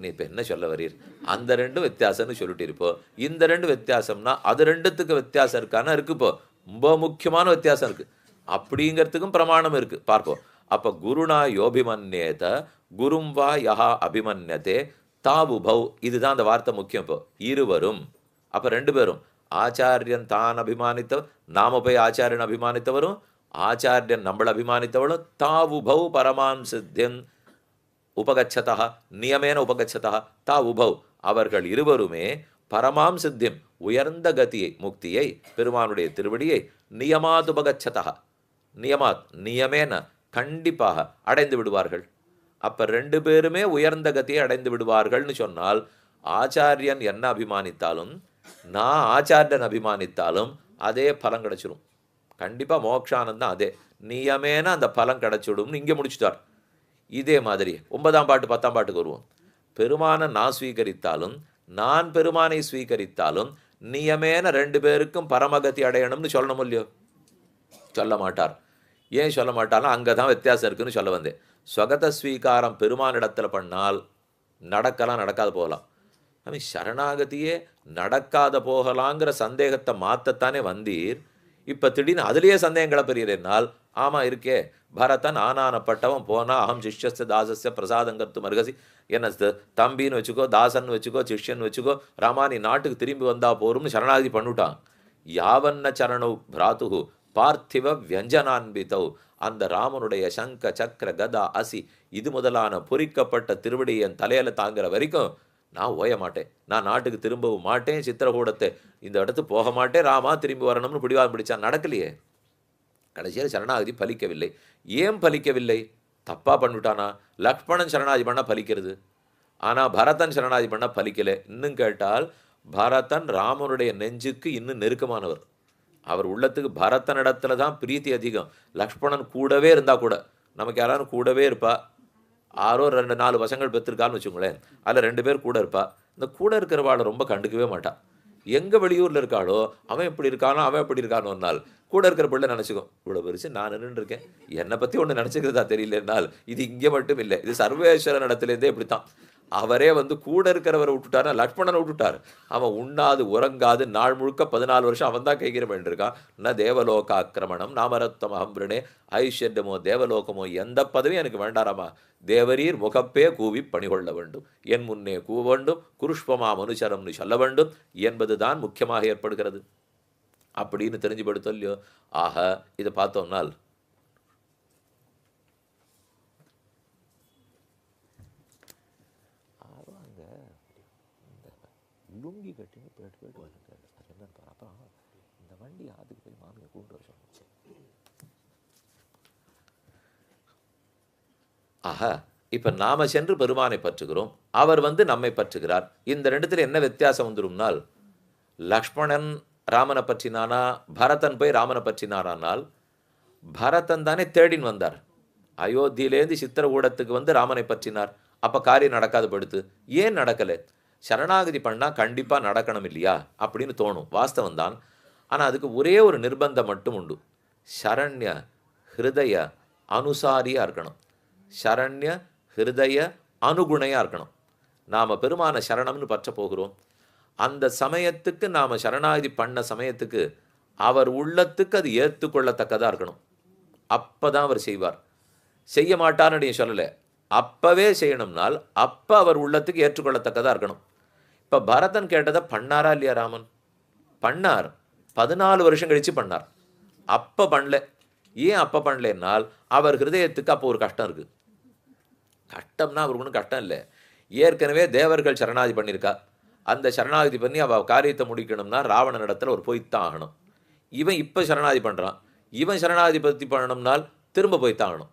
நீ இப்போ என்ன சொல்ல வரீர்? அந்த ரெண்டும் வித்தியாசம்னு சொல்லிட்டு இருப்போம். இந்த ரெண்டு வித்தியாசம்னா அது ரெண்டுத்துக்கு வித்தியாசம் இருக்கானா இருக்கு. இப்போ ரொம்ப முக்கியமான வித்தியாசம் இருக்கு. அப்படிங்கிறதுக்கும் பிரமாணம் இருக்கு. பார்ப்போம். அப்போ குருணா யோபிமன்யேத குரும் வா யஹா அபிமன்யதே தாவுபௌ. இதுதான் அந்த வார்த்தை முக்கியம். இப்போ இருவரும், அப்போ ரெண்டு பேரும், ஆச்சாரியன் தான் அபிமானித்தவர், நாம போய் ஆச்சாரியன் அபிமானித்தவரும், ஆச்சாரியன் நம்மளை அபிமானித்தவளும், தாவுபௌ பரமாம் சித்தியன் உபகச்சதா நியமேன உபகச்சதா தா உபௌ. அவர்கள் இருவருமே பரமாம் சித்தியம் உயர்ந்த கதியை முக்தியை பெருமானுடைய திருவடியை நியமாத் உபகச்சதா நியமாத் நியமேன கண்டிப்பாக அடைந்து விடுவார்கள். அப்ப ரெண்டு பேருமே உயர்ந்த கதியை அடைந்து விடுவார்கள்னு சொன்னால், ஆச்சாரியன் என்ன அபிமானித்தாலும் நான் ஆச்சாரியன் அபிமானித்தாலும் அதே பலம் கிடைச்சிடும். கண்டிப்பா மோக்ஷானந்தம் அதே நியமேன அந்த பலம் கிடைச்சிடும்னு இங்கே முடிச்சுட்டார். இதே மாதிரி 9ஆம் பாட்டு 10ஆம் பாட்டுக்கு வருவோம். பெருமானை நான் ஸ்வீகரித்தாலும் நான் பெருமானை ஸ்வீகரித்தாலும் நியமேன ரெண்டு பேருக்கும் பரமகதி அடையணும்னு சொல்லணும் இல்லையோ? சொல்ல மாட்டார். ஏன் சொல்ல மாட்டாலும் அங்கே தான் வித்தியாசம் இருக்குன்னு சொல்ல வந்தேன். ஸ்வகத ஸ்வீகாரம் பெருமானிடத்தில் பண்ணால் நடக்கலாம், நடக்காது போகலாம். சரணாகதியே நடக்காத போகலாங்கிற சந்தேகத்தை மாற்றத்தானே வந்தீர். இப்போ திடீர்னு அதுலேயே சந்தேகம் கிளப்புறீர்கள். ஆமாம் இருக்கே, பரதன் ஆனானப்பட்டவன் போனா அகம் சிஷ்யஸ்ய தாசஸ்ய பிரசாதங்கத்து மருகசி. என்ன தம்பின்னு வச்சுக்கோ, தாசன் வச்சுக்கோ, சிஷ்யன் வச்சுக்கோ, ராமா நீ நாட்டுக்கு திரும்பி வந்தா போரும்னு சரணாகதி பண்ணிவிட்டான். யாவன்ன சரணவு பிராத்து பார்த்திவ வியஞ்சனான்பித்தவ். அந்த ராமனுடைய சங்க சக்கர கதா அசி இது முதலான பொறிக்கப்பட்ட திருவடி என் தலையில தாங்குற வரைக்கும் நான் ஓய மாட்டேன், நான் நாட்டுக்கு திரும்பவும் மாட்டேன், சித்திரகூடத்தை இந்த இடத்து போக மாட்டேன், ராமா திரும்பி வரணும்னு பிடிவாதம் பிடிச்சான். நடக்கலையே. கடைசியில் சரணாகதி பலிக்கவில்லை. ஏன் பலிக்கவில்லை? தப்பா பண்ணிவிட்டானா? லக்ஷ்மணன் சரணாகதி பண்ணால் பலிக்கிறது, ஆனால் பரதன் சரணாகதி பண்ணால் பலிக்கலை. இன்னும் கேட்டால் பரதன் ராமனுடைய நெஞ்சுக்கு இன்னும் நெருக்கமானவர். அவர் உள்ளத்துக்கு பரதனிடத்துல தான் பிரீத்தி அதிகம். லக்ஷ்மணன் கூடவே இருந்தால் கூட, நமக்கு யாராலும் கூடவே இருப்பா, ஆரோ 2-4 பசங்கள் பெற்றிருக்கான்னு வச்சுங்களேன், அதில் 2 பேர் கூட இருப்பா. இந்த கூட இருக்கிறவாளை ரொம்ப கண்டுக்கவே மாட்டான். எங்கே வெளியூரில் இருக்காளோ அவன் எப்படி இருக்கானோ அவன் எப்படி இருக்கானோன்னால் கூட இருக்கிற பிள்ளை நினச்சிக்கும், இவ்வளோ பெருசு நான் நின்றுருக்கேன், என்னை பற்றி ஒன்று நினச்சிக்கிறதா தெரியலன்னால். இது இங்கே மட்டும் இல்லை, இது சர்வேஸ்வரன் இடத்துலேருந்தே இப்படித்தான். அவரே கூட இருக்கிறவரை விட்டுட்டார், லக்ஷ்மணனை விட்டுட்டார். அவன் உண்ணாது உறங்காது நாள் முழுக்க 14 வருஷம் அவன் தான் கைகிற வேண்டியிருக்கான். ந தேவலோக ஆக்கிரமணம் நாமரத்தம் அகம்பிரணே ஐஸ்வர்யமோ தேவலோகமோ எந்த பதவியும் எனக்கு வேண்டாராமா, தேவரீர் முகப்பே கூவி பணிகொள்ள வேண்டும், என் முன்னே கூவ வேண்டும், குருஷ்பமா மனுஷரம்னு சொல்ல வேண்டும் என்பதுதான் முக்கியமாக ஏற்படுகிறது அப்படின்னு தெரிஞ்சுபடுத்தோ இல்லையோ. ஆக இதை பார்த்தோம்னால் லுங்கி கட்டிங்க போயிட்டு வந்துட்டாரு. அது என்னன்னு அப்புறம் இந்த வண்டி அதுக்கு போய் மாமியை கூப்பிட்டு வர சொன்னேன். ஆஹா, இப்போ நாம சென்று பெருமானை பற்றுகிறோம், அவர் நம்மை பற்றுகிறார். இந்த ரெண்டுத்துல என்ன வித்தியாசம் வந்துடும்னால், லக்ஷ்மணன் ராமனை பற்றினானா, பரதன் போய் ராமனை பற்றினாரானால், பரதன் தானே தேடின்னு வந்தார். அயோத்தியிலேருந்து சித்திரகூடத்துக்கு ராமனை பற்றினார். அப்போ காரியம் நடக்காது படுத்து. ஏன் நடக்கலை? சரணாகதி பண்ணால் கண்டிப்பாக நடக்கணும் இல்லையா அப்படின்னு தோணும், வாஸ்தவம் தான். ஆனால் அதுக்கு ஒரே ஒரு நிர்பந்தம் மட்டும் உண்டு. சரண்ய ஹிருதய அனுசாரியாக இருக்கணும். சரண்ய ஹிருதய அனுகுணையாக இருக்கணும். நாம் பெருமான சரணம்னு பற்ற போகிறோம். அந்த சமயத்துக்கு நாம் சரணாகதி பண்ண சமயத்துக்கு அவர் உள்ளத்துக்கு அது ஏற்றுக்கொள்ளத்தக்கதாக இருக்கணும். அப்போ தான் அவர் செய்வார். செய்ய மாட்டார்னு நீ சொல்லலை, அப்போவே செய்யணும்னால் அப்போ அவர் உள்ளத்துக்கு ஏற்றுக்கொள்ளத்தக்கதாக இருக்கணும். இப்போ பரதன் கேட்டதை பண்ணாரா இல்லையா ராமன்? பண்ணார். 14 வருஷம் கழித்து பண்ணார். அப்போ பண்ணல. ஏன் அப்போ பண்ணலன்னால் அவர் ஹிருதயத்துக்கு அப்போ ஒரு கஷ்டம் இருக்குது. கஷ்டம்னா அவருக்கு ஒன்றும் கஷ்டம் இல்லை. ஏற்கனவே தேவர்கள் சரணாதி பண்ணியிருக்கா. அந்த சரணாகதி பண்ணி அவள் காரியத்தை முடிக்கணும்னா ராவணன் இடத்துல ஒரு போய்த்தான் ஆகணும். இவன் இப்போ சரணாதி பண்ணுறான். இவன் சரணாகதி பற்றி பண்ணணும்னால் திரும்ப போய்த்தான் ஆகணும்.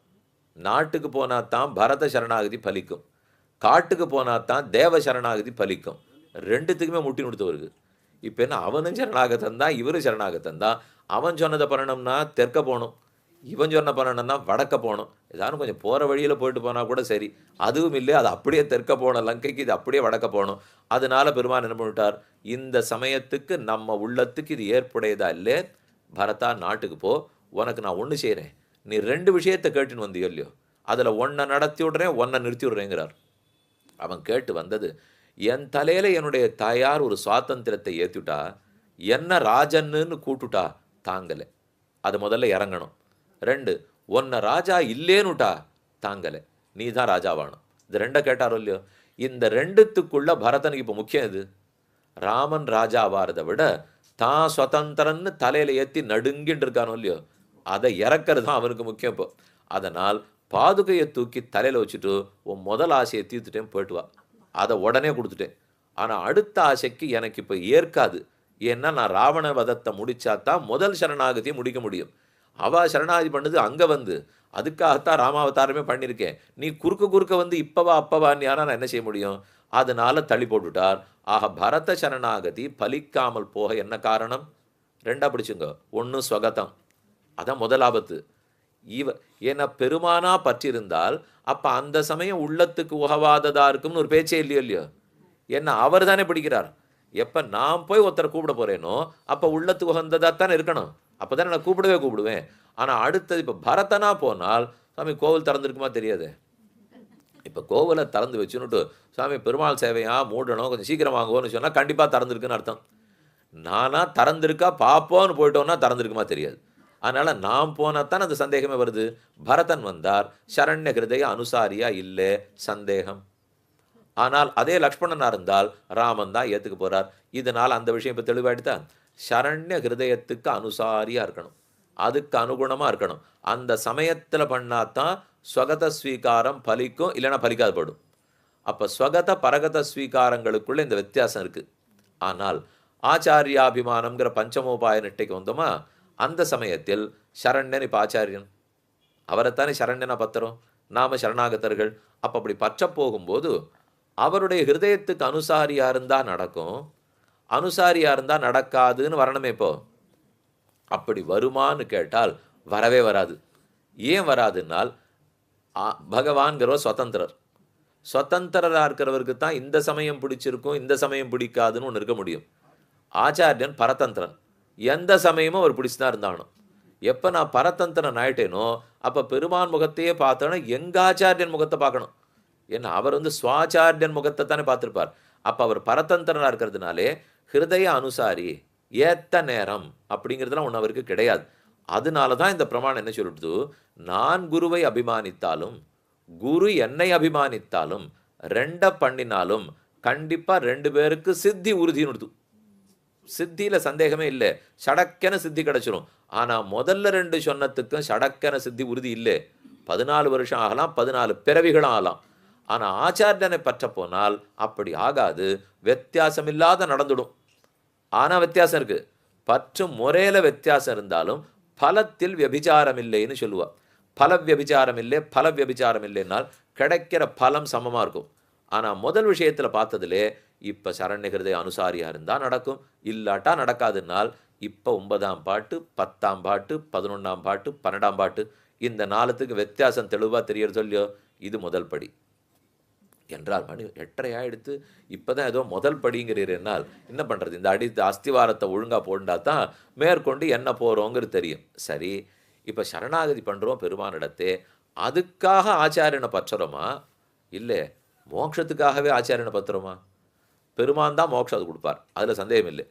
நாட்டுக்கு போனால் தான் பரத சரணாகதி பலிக்கும், காட்டுக்கு போனால் தான் தேவ சரணாகதி பலிக்கும். ரெண்டுத்துக்குமே முட்டி கொடுத்தவருக்கு. இப்போ என்ன, அவனும் சரணாகத்தன் தான், இவரும் சரணாகத்தன் தான். அவன் சொன்னதை பண்ணணும்னா தெற்க போகணும், இவன் சொன்ன பண்ணணும்னா வடக்க போகணும். ஏதாவது கொஞ்சம் போகிற வழியில் போயிட்டு போனால் கூட சரி. அதுவும் இல்லை, அது அப்படியே தெற்க போகணும். லங்கைக்கு இது அப்படியே வடக்க போகணும். அதனால பெருமான் என்ன பண்ணிவிட்டார், இந்த சமயத்துக்கு நம்ம உள்ளத்துக்கு இது ஏற்புடையதா இல்லை, பரதா நாட்டுக்கு போ, உனக்கு நான் ஒன்று செய்கிறேன். நீ 2 விஷயத்தை கேட்டுன்னு வந்தியோ இல்லையோ, அதில் ஒன்றை நடத்தி விட்றேன், ஒன்றை நிறுத்தி விட்றேங்கிறார். அவன் கேட்டு வந்தது, என் தலையில் என்னுடைய தாயார் ஒரு சுவாதந்திரத்தை ஏற்றிவிட்டா, என்ன ராஜன்னு கூட்டுட்டா தாங்கலை, அது முதல்ல இறங்கணும். 2, உன்னை ராஜா இல்லேன்னுட்டா தாங்கலை, நீ தான் ராஜாவானும். இது 2 கேட்டாரோ இல்லையோ. இந்த 2த்துக்குள்ள பரதனுக்கு இப்போ முக்கியம் இது. ராமன் ராஜாவாரதை விட தான் சுதந்திரன்னு தலையில் ஏற்றி நடுங்கின்னு இருக்கானோ இல்லையோ, அதை இறக்கிறது தான் அவனுக்கு முக்கியம் இப்போ. அதனால் பாதுகையை தூக்கி தலையில் வச்சுட்டு உன் முதல் ஆசையை தீர்த்துட்டேன், போயிட்டு வா, அதை உடனே கொடுத்துட்டேன். ஆனால் அடுத்த ஆசைக்கு எனக்கு இப்போ ஏற்காது. ஏன்னா நான் ராவண வதத்தை முடிச்சாதான் முதல் சரணாகதியை முடிக்க முடியும். அவள் சரணாகதி பண்ணது அங்கே வந்து, அதுக்காகத்தான் ராமாவதாரமே பண்ணியிருக்கேன். நீ குறுக்க வந்து இப்பவா அப்பவான்னு யாரா நான் என்ன செய்ய முடியும்? அதனால தள்ளி போட்டுட்டார். ஆக பரத சரணாகதி பலிக்காமல் போக என்ன காரணம்? 2 பிடிச்சுங்க. 1 ஸ்வகதம், அதான் முதல் ஆபத்து. ஏன்னா பெருமானா பற்றிருந்தால் அப்போ அந்த சமயம் உள்ளத்துக்கு உகவாததா இருக்கும்னு ஒரு பேச்சே இல்லையோ. ஏன்னா அவர் தானே பிடிக்கிறார். எப்போ நான் போய் ஒருத்தரை கூப்பிட போகிறேனோ அப்போ உள்ளத்துக்கு உகந்ததாக தானே இருக்கணும். அப்போ தானே நான் கூப்பிடுவேன். ஆனால் அடுத்தது இப்போ பரதனா போனால், சாமி கோவில் திறந்துருக்குமா தெரியாது. இப்போ கோவிலை திறந்து வச்சுன்னுட்டு சாமி பெருமாள் சேவையா மூடணும், கொஞ்சம் சீக்கிரம் வாங்குவோன்னு சொன்னால் கண்டிப்பாக திறந்துருக்குன்னு அர்த்தம். நானா திறந்திருக்கா பார்ப்போன்னு போயிட்டோன்னா திறந்திருக்குமா தெரியாது. அதனால் நாம் போனால் தான் அந்த சந்தேகமே வருது. பரதன் வந்தார், சரண்ய ஹிருதய அனுசாரியா இல்லை, சந்தேகம். ஆனால் அதே லக்ஷ்மணனாக இருந்தால் ராமன் தான் ஏற்றுக்க போகிறார். இதனால் அந்த விஷயம் இப்போ தெளிவாயிடுதான். சரண்ய ஹிருதயத்துக்கு அனுசாரியாக இருக்கணும், அதுக்கு அனுகுணமாக இருக்கணும். அந்த சமயத்தில் பண்ணாதான் ஸ்வகத ஸ்வீகாரம் பலிக்கும், இல்லைன்னா பலிக்காது போடும். அப்போ ஸ்வகத பரகத ஸ்வீகாரங்களுக்குள்ளே இந்த வித்தியாசம் இருக்குது. ஆனால் ஆச்சாரியாபிமானம்ங்கிற பஞ்சமோபாய நெட்டைக்கு வந்தோமா, அந்த சமயத்தில் சரண்யன் இப்போ ஆச்சாரியன், அவரைத்தானே சரண்யனா பத்திரம், நாம சரணாகத்தர்கள். அப்போ அப்படி பற்ற போகும்போது அவருடைய ஹிருதயத்துக்கு அனுசாரியாக இருந்தால் நடக்கும், அனுசாரியாக இருந்தால் நடக்காதுன்னு வரணுமே. இப்போ அப்படி வருமானு கேட்டால் வரவே வராது. ஏன் வராதுன்னால் பகவான்கிறவர் சுதந்திரர். சுதந்திரராக இருக்கிறவருக்கு தான் இந்த சமயம் பிடிச்சிருக்கும், இந்த சமயம் பிடிக்காதுன்னு ஒன்று இருக்க முடியும். ஆச்சாரியன் பரதந்திரன், எந்த சமயமும் அவர் பிடிச்சு தான் இருந்தானோ. எப்போ நான் பரதந்திரன் ஆயிட்டேனோ அப்போ பெருமான் முகத்தையே பார்த்தோன்னா எங்கள் ஆச்சாரியன் முகத்தை பார்க்கணும். ஏன்னா அவர் சுவாச்சாரியன் முகத்தை தானே பார்த்துருப்பார். அப்போ அவர் பரதந்திரனாக இருக்கிறதுனாலே ஹிருதய அனுசாரி, ஏத்த நேரம் அப்படிங்கிறதுலாம் ஒன்று அவருக்கு கிடையாது. அதனால தான் இந்த பிரமாணம் என்ன சொல்லிட்டு, நான் குருவை அபிமானித்தாலும் குரு என்னை அபிமானித்தாலும் 2 பண்ணினாலும் கண்டிப்பாக 2 பேருக்கு சித்தி உறுதின்னு கொடுத்து. சித்தியில் சந்தேகமே இல்லை, சடக்கென சித்தி கிடச்சிரும். ஆனால் முதல்ல 2 சொன்னத்துக்கும் சடக்கென சித்தி உறுதி இல்லை. 14 வருஷம் ஆகலாம், 14 பிறவிகளும் ஆகலாம். ஆனால் ஆச்சாரியனை பற்ற போனால் அப்படி ஆகாது, வித்தியாசமில்லாத நடந்துடும். ஆனால் வித்தியாசம் இருக்குது, பற்றும் முறையில் வித்தியாசம் இருந்தாலும் பலத்தில் வியபிச்சாரம் இல்லைன்னு சொல்லுவாள். பல வியபிச்சாரம் இல்லை, பல வியபிச்சாரம் இல்லைன்னால் கிடைக்கிற பலம் சமமாக இருக்கும். ஆனால் முதல் விஷயத்தில் பார்த்ததுலே இப்போ சரண்ய ஹிருதய அனுசாரியாக இருந்தால் நடக்கும், இல்லாட்டா நடக்காதுன்னால் இப்போ 9ஆம் பாட்டு, 10ஆம் பாட்டு, 11ஆம் பாட்டு, 12ஆம் பாட்டு, இந்த 4த்துக்கு வித்தியாசம் தெளிவாக தெரியறது இல்லையோ. இது முதல் படி என்றால் மணி 8:30 ஆகிடுத்து, இப்போ தான் ஏதோ முதல் படிங்கிறீர்கள். என்ன பண்ணுறது, இந்த அஸ்திவாரத்தை ஒழுங்காக போண்டா தான் மேற்கொண்டு என்ன போகிறோங்கிறது தெரியும். சரி, இப்போ சரணாகதி பண்ணுறோம் பெருமானிடத்தே, அதுக்காக ஆச்சாரியனை பற்றுறோமா? இல்லை, மோட்சத்துக்காகவே ஆச்சாரியனை பற்றுறோமா? பெருமான் தான் மோட்சம் அது கொடுப்பார், அதில் சந்தேகம் இல்லை.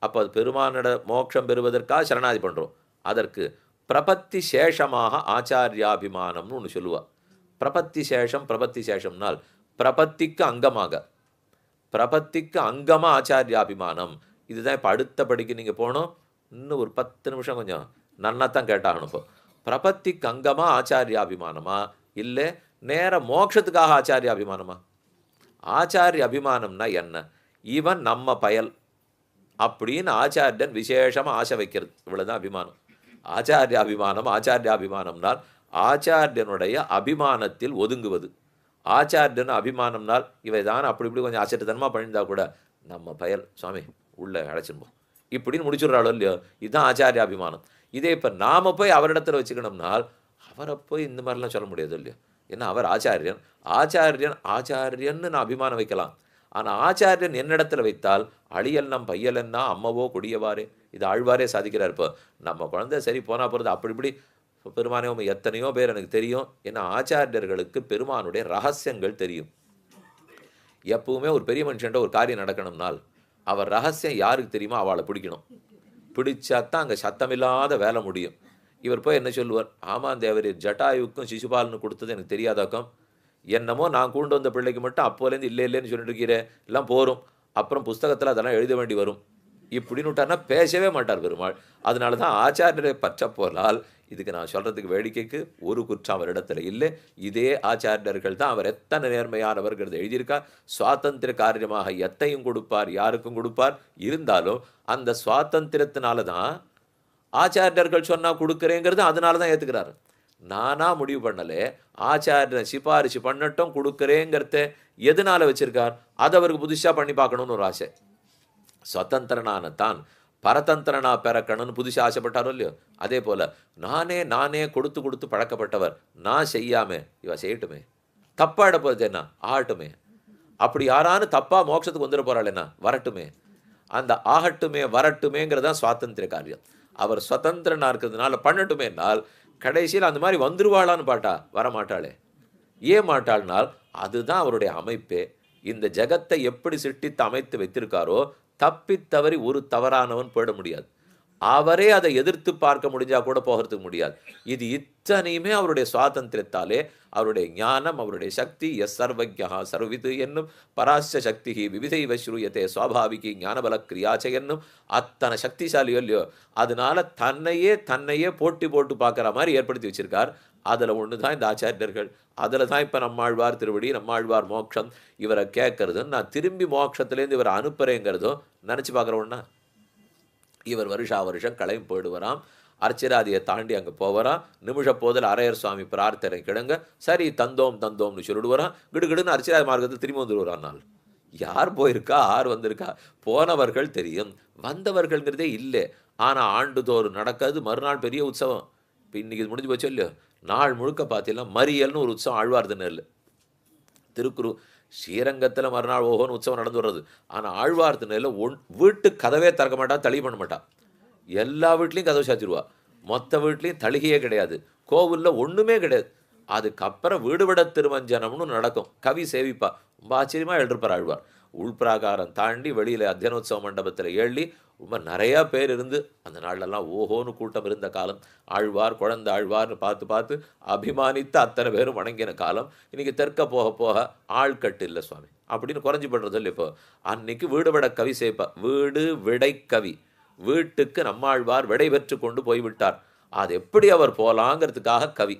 அப்போ அது பெருமானிட மோட்சம் பெறுவதற்காக சரணாகதி பண்ணுறோம். அதற்கு பிரபத்தி சேஷமாக ஆச்சாரியாபிமானம்னு ஒன்று சொல்லுவாள். பிரபத்தி சேஷம், பிரபத்தி சேஷம்னால் பிரபத்திக்கு அங்கமாக, பிரபத்திக்கு அங்கமாக ஆச்சாரியாபிமானம். இதுதான் இப்போ அடுத்த படிக்கு நீங்கள் போகணும். இன்னும் ஒரு 10 நிமிஷம் கொஞ்சம் நன்னாத்தான் கேட்டாகணும். இப்போ பிரபத்திக்கு அங்கமாக ஆச்சாரியாபிமானமா, இல்லை நேர மோட்சத்துக்காக ஆச்சாரியாபிமானமா? ஆச்சாரிய அபிமானம்னா என்ன? இவன் நம்ம பயல் அப்படின்னு ஆச்சாரியன் விசேஷமாக ஆசை வைக்கிறது, இவ்வளோதான் அபிமானம். ஆச்சாரிய அபிமானம், ஆச்சாரிய அபிமானம்னால் ஆச்சாரியனுடைய அபிமானத்தில் ஒதுங்குவது. ஆச்சாரியன் அபிமானம்னால் இவை தான் அப்படி இப்படி கொஞ்சம் அசட்டுத்தனமாக பண்ணியிருந்தா கூட நம்ம பயல் சுவாமி உள்ளே அழைச்சிருப்போம் இப்படின்னு முடிச்சுடுறாளோ இல்லையோ, இதுதான் ஆச்சாரிய அபிமானம். இதே இப்போ நாம் போய் அவரிடத்துல வச்சுக்கணும்னால் அவரை போய் இந்த மாதிரிலாம் சொல்ல முடியாது இல்லையோ. ஏன்னா அவர் ஆச்சாரியன். ஆச்சாரியன் ஆச்சாரியன்னு நான் அபிமானம் வைக்கலாம். ஆனால் ஆச்சாரியன் என்னிடத்துல வைத்தால் அழியல் நம் பையலன்னா அம்மவோ கொடியவாரே, இது ஆழ்வாரே சாதிக்கிறார். இப்போ நம்ம குழந்தை சரி போனால் போகிறது அப்படி இப்படி பெருமானே எத்தனையோ பேர் எனக்கு தெரியும். ஏன்னா ஆச்சாரியர்களுக்கு பெருமானுடைய ரகசியங்கள் தெரியும். எப்பவுமே ஒரு பெரிய மனுஷன்ட்ட ஒரு காரியம் நடக்கணும்னால் அவர் ரகசியம் யாருக்கு தெரியுமோ அவளை பிடிக்கணும். பிடிச்சாத்தான் அங்கே சத்தமில்லாத வேலை முடியும். இவர் போய் என்ன சொல்லுவார்? ஆமாம் தேவர், ஜட்டாயுக்கும் சிசுபாலனு கொடுத்தது எனக்கு தெரியாதாக்கம், என்னமோ நான் கொண்டு வந்த பிள்ளைக்கு மட்டும் அப்போலேருந்து இல்லை இல்லைன்னு சொல்லிட்டு இருக்கிறேன், எல்லாம் போரும், அப்புறம் புஸ்தகத்தில் அதெல்லாம் எழுத வேண்டி வரும் இப்படின்னு விட்டார்னா பேசவே மாட்டார் பெருமாள். அதனால தான் ஆச்சாரியரை பற்ற போனால் இதுக்கு நான் சொல்கிறதுக்கு வேடிக்கைக்கு ஒரு குற்றம் அவரிடத்துல இல்லை. இதே ஆச்சாரியர்கள் தான் அவர் எத்தனை நேர்மையானவர்கள் எழுதியிருக்கா. சுவாதந்திர காரியமாக எத்தையும் கொடுப்பார், யாருக்கும் கொடுப்பார். இருந்தாலும் அந்த சுவாதந்திரத்தினால தான் ஆச்சாரியர்கள் சொன்னால் கொடுக்குறேங்கிறது அதனால தான் ஏற்றுக்கிறாரு. நானாக முடிவு பண்ணலே, ஆச்சாரியனை சிபாரிசு பண்ணட்டும் கொடுக்குறேங்கிறத எதனால் வச்சுருக்கார்? அதை அவருக்கு புதுசாக பண்ணி பார்க்கணுன்னு ஒரு ஆசை. சுதந்திரனான தான் பரதந்திரனா பிறக்கணும்னு புதுசாக ஆசைப்பட்டாரோ இல்லையோ, அதே போல் நானே கொடுத்து கொடுத்து பழக்கப்பட்டவர் நான் செய்யாம இவ செய்யட்டுமே, தப்பாட போகிறது என்ன ஆகட்டுமே, அப்படி யாரானு தப்பாக மோட்சத்துக்கு வந்துட போகிறாள் என்ன வரட்டுமே, அந்த ஆகட்டுமே வரட்டுமேங்கிறதான் சுவாதந்திர காரியம். அவர் சுதந்திரனா இருக்கிறதுனால பண்ணட்டுமேனால் கடைசியில் அந்த மாதிரி வந்துருவாளான்னு பாட்டா வரமாட்டாளே. ஏன் மாட்டாள்னால் அதுதான் அவருடைய அமைப்பே. இந்த ஜகத்தை எப்படி சிருஷ்டித்து அமைத்து வைத்திருக்காரோ தப்பித்தவறி ஒரு தவறானவன் போயிட முடியாது. அவரே அதை எதிர்த்து பார்க்க முடிஞ்சா கூட போகிறதுக்கு முடியாது. இது இத்தனையுமே அவருடைய சுவாதந்திரத்தாலே, அவருடைய ஞானம், அவருடைய சக்தி. எஸ் சர்வஜா சர்விது என்னும் பராச சக்தி விவிதைவ ஸ்ரூயத்தே சுவாபாவிகி ஞானபல கிரியாச்ச என்னும் அத்தனை சக்திசாலியோ இல்லையோ, அதனால தன்னையே போட்டி போட்டு பார்க்குற மாதிரி ஏற்படுத்தி வச்சிருக்கார். அதில் ஒன்று தான் இந்த ஆச்சாரியர்கள். அதில் தான் இப்போ நம்மாழ்வார் திருவடி, நம்மாழ்வார் மோட்சம் இவரை கேட்கறதுன்னு நான் திரும்பி மோட்சத்துலேருந்து இவரை அனுப்புகிறேங்கிறதும் நினச்சி பார்க்குறோன்னா, இவர் வருஷம் கிளம்பி போயிடுவராம். அர்ச்சராதியை தாண்டி அங்கே போவரான். நிமிஷ போதில் அரையர் சுவாமி பிரார்த்தனை கிடங்க சரி தந்தோம்னு சொல்லிடுவரான். கிடுகிடுன்னு அர்ச்சராதி மார்க்கத்தில் திரும்பி வந்துடுவாரான். நாள் யார் போயிருக்கா, யார் வந்திருக்கா, போனவர்கள் தெரியும், வந்தவர்கள்ங்கிறதே இல்லை. ஆனால் ஆண்டுதோறும் நடக்காது. மறுநாள் பெரிய உற்சவம். இப்போ இன்றைக்கி முடிஞ்சு போச்சோ இல்லையோ, நாள் முழுக்க பார்த்தீங்கன்னா மறியல்னு ஒரு உற்சவம் ஆழ்வார்து நெல் திருக்குறு ஸ்ரீரங்கத்தில் மறுநாள் ஓஹோன்னு உற்சவம் நடந்து வர்றது. ஆனால் ஆழ்வார்த்து நெல்லில் வீட்டு கதவே திறக்க மாட்டா, தளி பண்ண மாட்டான். எல்லா வீட்லேயும் கதவை சாத்திடுவா. மொத்த வீட்லேயும் தளிகையே கிடையாது. கோவிலில் ஒன்றுமே கிடையாது. அதுக்கப்புறம் வீடுவிட திருமஞ்சனம்னு நடக்கும். கவி சேவிப்பா. ரொம்ப ஆச்சரியமாக எழுதிருப்பார் ஆழ்வார். உள்பிராகாரம் தாண்டி வெளியில் அத்தியனோத்சவ மண்டபத்தில் ஏழி ரொம்ப நிறையா பேர் இருந்து அந்த நாள்லெல்லாம் ஓஹோன்னு கூட்டம் இருந்த காலம். ஆழ்வார் குழந்தை ஆழ்வார்னு பார்த்து அபிமானித்து அத்தனை பேரும் வணங்கின காலம். இன்றைக்கி தெற்க போக போக ஆள்கட்டு இல்லை சுவாமி அப்படின்னு குறைஞ்சி படுறது இல்லை. இப்போ அன்னைக்கு வீடு விட கவி சேர்ப்பா. வீடு விடை கவி, வீட்டுக்கு நம்மாழ்வார் விடை பெற்று கொண்டு போய்விட்டார். அது எப்படி அவர் போகலாங்கிறதுக்காக கவி.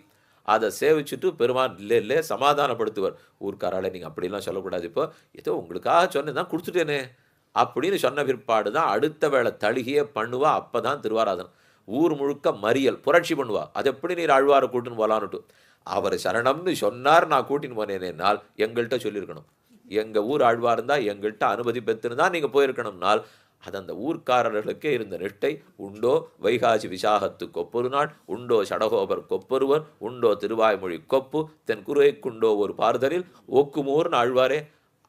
அதை சேவிச்சுட்டு பெருமான் இல்லை சமாதானப்படுத்துவார். ஊர்க்காராலே நீங்கள் அப்படிலாம் சொல்லக்கூடாது, இப்போ ஏதோ உங்களுக்காக சொன்னேன் தான் கொடுத்துட்டேனே அப்படின்னு சொன்ன பிற்பாடு தான் அடுத்த வேளை தழுகியே பண்ணுவா. அப்போ தான் திருவாராதனம். ஊர் முழுக்க மறியல் புரட்சி பண்ணுவா. அது எப்படி நீர் ஆழ்வாரை கூட்டின்னு போகலான்னுட்டு அவர் சரணம்னு சொன்னார். நான் கூட்டின்னு போனேனால் எங்கள்கிட்ட சொல்லியிருக்கணும். எங்கள் ஊர் ஆழ்வார் இருந்தால் எங்கள்கிட்ட அனுமதி பெற்றுன்னு தான் நீங்கள் போயிருக்கணும்னால் அது அந்த ஊர்க்காரர்களுக்கே இருந்த நிஷ்டை. உண்டோ வைகாசி விசாகத்து கொப்பொரு நாள், உண்டோ சடகோபர் கொப்பொருவர், உண்டோ திருவாய்மொழி கொப்பு தென் குருவைக்குண்டோ ஒரு பார்தலில் ஒக்குமூர்னு ஆழ்வாரே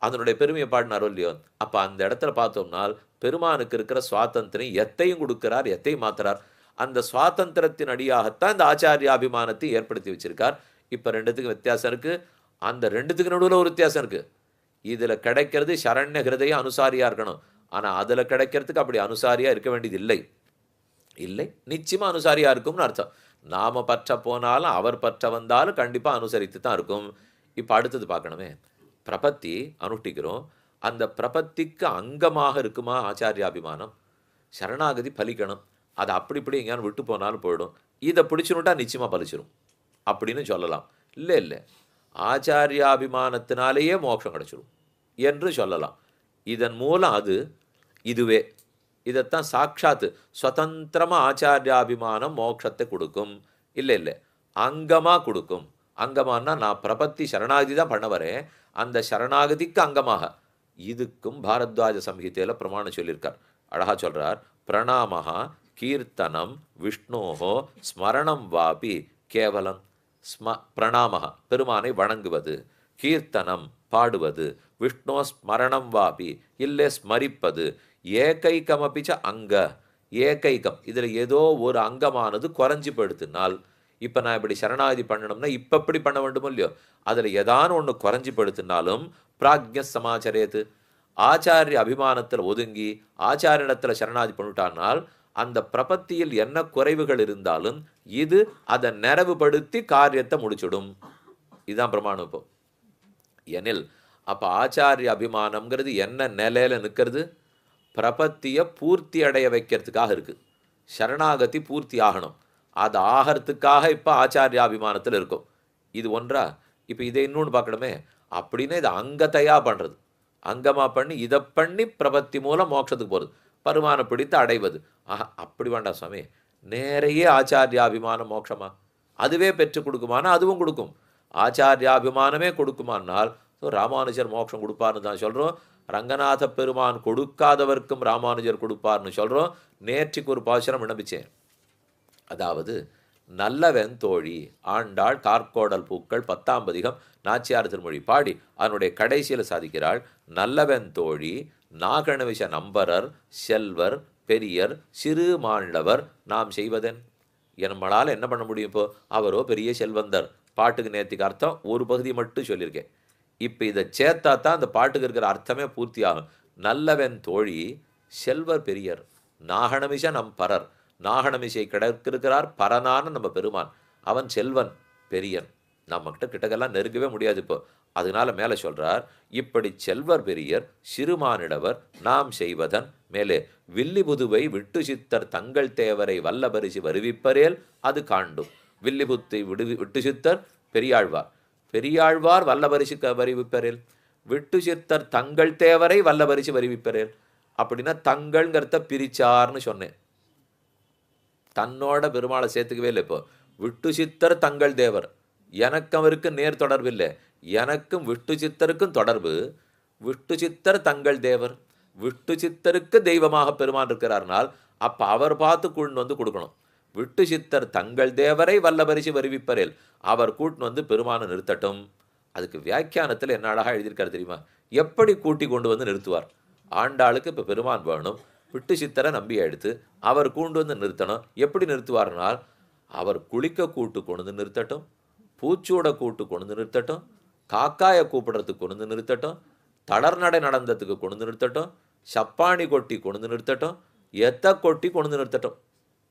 அதனுடைய பெருமையை பாடினாரோ இல்லையோ. அப்போ அந்த இடத்துல பார்த்தோம்னால் பெருமானுக்கு இருக்கிற சுவாதந்திரம் எத்தையும் கொடுக்கிறார், எத்தையும் மாத்துறார். அந்த சுவாதந்திரத்தின் அடியாகத்தான் இந்த ஆச்சாரியாபிமானத்தை ஏற்படுத்தி வச்சிருக்கார். இப்போ ரெண்டுத்துக்கும் வித்தியாசம் இருக்குது. அந்த ரெண்டுத்துக்கு நடுவில் ஒரு வித்தியாசம் இருக்குது. இதில் கிடைக்கிறது சரண்ய ஹிருதய அனுசாரியாக இருக்கணும். ஆனால் அதில் கிடைக்கிறதுக்கு அப்படி அனுசாரியாக இருக்க வேண்டியது இல்லை. இல்லை, நிச்சயமாக அனுசாரியாக இருக்கும்னு அர்த்தம். நாம் பற்ற போனாலும் அவர் பற்ற வந்தாலும் கண்டிப்பாக அனுசரித்து தான் இருக்கும். இப்போ அடுத்தது பார்க்கணுமே, பிரபத்தி அனுஷ்டிக்கிறோம். அந்த பிரபத்திக்கு அங்கமாக இருக்குமா ஆச்சாரியாபிமானம்? சரணாகதி பலிக்கணும். அதை அப்படி இப்படி எங்கேயானு விட்டு போனாலும் போயிடும். இதை பிடிச்சுனுட்டா நிச்சயமாக பலிச்சிடும் அப்படின்னு சொல்லலாம். இல்லை இல்லை, ஆச்சாரியாபிமானத்தினாலேயே மோட்சம் கிடச்சிடும் என்று சொல்லலாம். இதன் மூலம் இதுவே இதைத்தான் சாட்சாத்து சுதந்திரமாக ஆச்சாரியாபிமானம் மோட்சத்தை கொடுக்கும். இல்லை இல்லை, அங்கமாக கொடுக்கும். அங்கமானா நான் பிரபத்தி சரணாகதி தான் பண்ண வரேன், அந்த சரணாகதிக்கு அங்கமாக. இதுக்கும் பாரத்வாஜ சம்ஹிதையில் பிரமாணம் சொல்லியிருக்கார். அழகா சொல்கிறார், பிரணாமஹா கீர்த்தனம் விஷ்ணோஹோ ஸ்மரணம் வாபி கேவலம். பிரணாமஹா பெருமானை வணங்குவது, கீர்த்தனம் பாடுவது, விஷ்ணோ ஸ்மரணம் வாபி இல்லை ஸ்மரிப்பது, ஏகைக்கமபிச்ச அங்க ஏகைக்கம் இதில் ஏதோ ஒரு அங்கமானது குறைஞ்சி படுத்தினால், இப்போ நான் இப்படி சரணாகதி பண்ணணும்னா இப்போ இப்படி பண்ண வேண்டுமோ இல்லையோ, அதில் ஏதானும் ஒன்று குறைஞ்சி படுத்தினாலும் பிராக்ஞ சமாச்சரேத்து, ஆச்சாரிய அபிமானத்தில் ஒதுங்கி ஆச்சாரியத்தில் சரணாகதி பண்ணிட்டானால் அந்த பிரபத்தியில் என்ன குறைவுகள் இருந்தாலும் இது அதை நிறைவுபடுத்தி காரியத்தை முடிச்சுடும். இதுதான் பிரமாணம். இப்போ எனில் அப்போ ஆச்சாரிய அபிமானம்ங்கிறது என்ன நிலையில் நிற்கிறது? பிரபத்தியை பூர்த்தி அடைய வைக்கிறதுக்காக இருக்குது. சரணாகதி பூர்த்தி ஆகணும், அது ஆகிறதுக்காக இப்போ ஆச்சாரியாபிமானத்தில் இருக்கும். இது ஒன்றா? இப்போ இதை இன்னொன்று பார்க்கணுமே, அப்படின்னா இதை அங்கத்தையாக பண்ணுறது, அங்கமாக பண்ணி இதை பண்ணி பிரபத்தி மூலம் மோட்சத்துக்கு போகிறது, பருமானம் பிடித்து அடைவது. ஆஹா, அப்படி வேண்டாம் சுவாமி. நேரையே ஆச்சாரியாபிமானம் மோட்சமா? அதுவே பெற்றுக் கொடுக்குமானா அதுவும் கொடுக்கும். ஆச்சாரியாபிமானமே கொடுக்குமானால் ராமானுஜர் மோட்சம் கொடுப்பார்னு தான் சொல்கிறோம். ரங்கநாத பெருமான் கொடுக்காதவர்க்கும் ராமானுஜர் கொடுப்பார்னு சொல்கிறோம். நேற்றுக்கு ஒரு பாசுரம் விண்ணப்பிச்சேன். அதாவது நல்லவன் தோழி ஆண்டாள் கார்கோடல் பூக்கள் 10ஆம் பதிகம் நாச்சியார் திருமொழி பாடி அதனுடைய கடைசியில் சாதிக்கிறாள், நல்லவன் தோழி நாகணவிஷ நம்பரர் செல்வர் பெரியர் சிறு மாண்டவர் நாம் செய்வதன். நம்மளால் என்ன பண்ண முடியும்? இப்போ அவரோ பெரிய செல்வந்தர், பாட்டுக்கு நேர்த்திக்கு அர்த்தம் ஒரு பகுதி மட்டும் சொல்லியிருக்கேன். இப்போ இதை சேர்த்தா தான் அந்த பாட்டுக்கு இருக்கிற அர்த்தமே பூர்த்தி ஆகும். நல்லவன் தோழி செல்வர் பெரியர் நாகணமிஷ நம் பரர், நாகணமிஷை கிடக்கிறார் பரனான நம்ம பெருமான், அவன் செல்வன் பெரியன். நம்மகிட்ட கிட்டக்கெல்லாம் நெருங்கவே முடியாது இப்போ. அதனால மேலே சொல்கிறார், இப்படி செல்வர் பெரியர் சிறுமானிடவர் நாம் செய்வதன் மேலே வில்லிபுதுவை விட்டு சித்தர் தங்கள் தேவரை வல்லபரிசி வருவிப்பரேல் அது காண்டும். வில்லிபுத்தை விட்டு சித்தர் பெரியாழ்வார், பெரியாழ்வார் வல்லபரிசி வருவிப்பரேல், விட்டு சித்தர் தங்கள் தேவரை வல்லபரிசி வருவிப்பரேல். அப்படின்னா தங்கள்ங்கிறத பிரிச்சார்னு சொன்னேன். தன்னோட பெருமாளை சேர்த்துக்கவே இல்லை. இப்போ விட்டு சித்தர் தங்கள் தேவர், எனக்கு அவருக்கு நேர் தொடர்பு இல்லை, எனக்கும் விட்டு சித்தருக்கும் தொடர்பு. விட்டு சித்தர் தங்கள் தேவர், விட்டு சித்தருக்கு தெய்வமாக பெருமான் இருக்கிறார்னால் அப்போ அவர் பார்த்து கூட்டு வந்து கொடுக்கணும். விட்டு சித்தர் தங்கள் தேவரை வல்லபரிசி வருவிப்பரேல், அவர் கூட்டு வந்து பெருமானை நிறுத்தட்டும். அதுக்கு வியாக்கியானத்தில் என்ன அழகாக எழுதியிருக்காரு தெரியுமா? எப்படி கூட்டி கொண்டு வந்து நிறுத்துவார்? ஆண்டாளுக்கு இப்போ பெருமான் வேணும், விட்டு சித்தரை நம்பி எடுத்து அவர் கூண்டு வந்து நிறுத்தணும். எப்படி நிறுத்துவார்னால், அவர் குளிக்க கூட்டு கொண்டு நிறுத்தட்டும், பூச்சூட கூட்டு கொண்டு நிறுத்தட்டும், காக்காயை கூப்பிடுறதுக்கு கொண்டு நிறுத்தட்டும், தளர்நடை நடந்ததுக்கு கொண்டு நிறுத்தட்டும், சப்பாணி கொட்டி கொண்டு நிறுத்தட்டும், எத்த கொட்டி கொண்டு நிறுத்தட்டும்.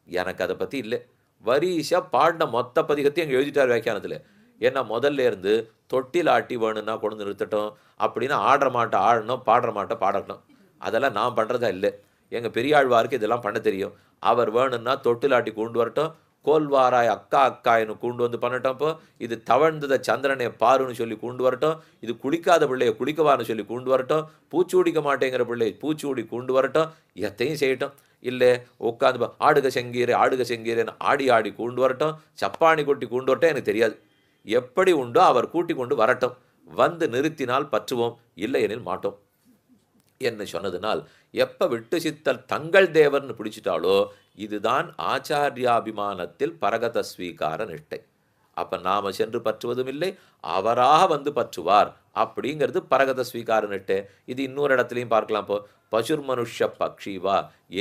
எனக்கு அதை பற்றி இல்லை. வரிசா பாடின மொத்த பதிகத்தையும் எங்கள் எழுதிட்டார் வியாக்கியானத்தில். ஏன்னா முதல்ல இருந்து தொட்டில் ஆட்டி வேணும்னா கொண்டு நிறுத்தட்டும், அப்படின்னா ஆடுற மாட்டை ஆடணும், பாடுற மாட்டை பாடணும். அதெல்லாம் நான் பண்ணுறதா இல்லை. எங்கள் பெரியாழ்வாருக்கு இதெல்லாம் பண்ண தெரியும். அவர் வேணும்னா தொட்டிலாட்டி கொண்டு வரட்டும், கோல்வாராய் அக்கா அக்காயின்னு கொண்டு வந்து பண்ணட்டும். இப்போ இது தவழ்ந்ததை சந்திரனை பாருன்னு சொல்லி கொண்டு வரட்டும், இது குளிக்காத பிள்ளையை குளிக்கவான்னு சொல்லி கொண்டு வரட்டும், பூச்சூடிக்க மாட்டேங்கிற பிள்ளையை பூச்சூடி கொண்டு வரட்டும், எத்தையும் செய்யட்டும். இல்லை உட்காந்து ஆடுக செங்கீரைன்னு ஆடி ஆடி கொண்டு வரட்டும், சப்பாணி கொட்டி கொண்டு வரட்டும், எனக்கு தெரியாது. எப்படி உண்டோ அவர் கூட்டி கொண்டு வரட்டும், வந்து நிறுத்தினால் பற்றுவோம், இல்லை எனில் மாட்டோம் என்ன சொன்னதுனால், எப்போ விட்டு சித்தல் தங்கள் தேவர்னு பிடிச்சிட்டாலோ இதுதான் ஆச்சாரியாபிமானத்தில் பரகத ஸ்வீகார நிஷ்டை. அப்போ நாம் சென்று பற்றுவதும் இல்லை, அவராக வந்து பற்றுவார். அப்படிங்கிறது பரகத ஸ்வீகாரன்னுட்டு. இது இன்னொரு இடத்துலையும் பார்க்கலாம். இப்போ பசுர் மனுஷ பக்ஷிவா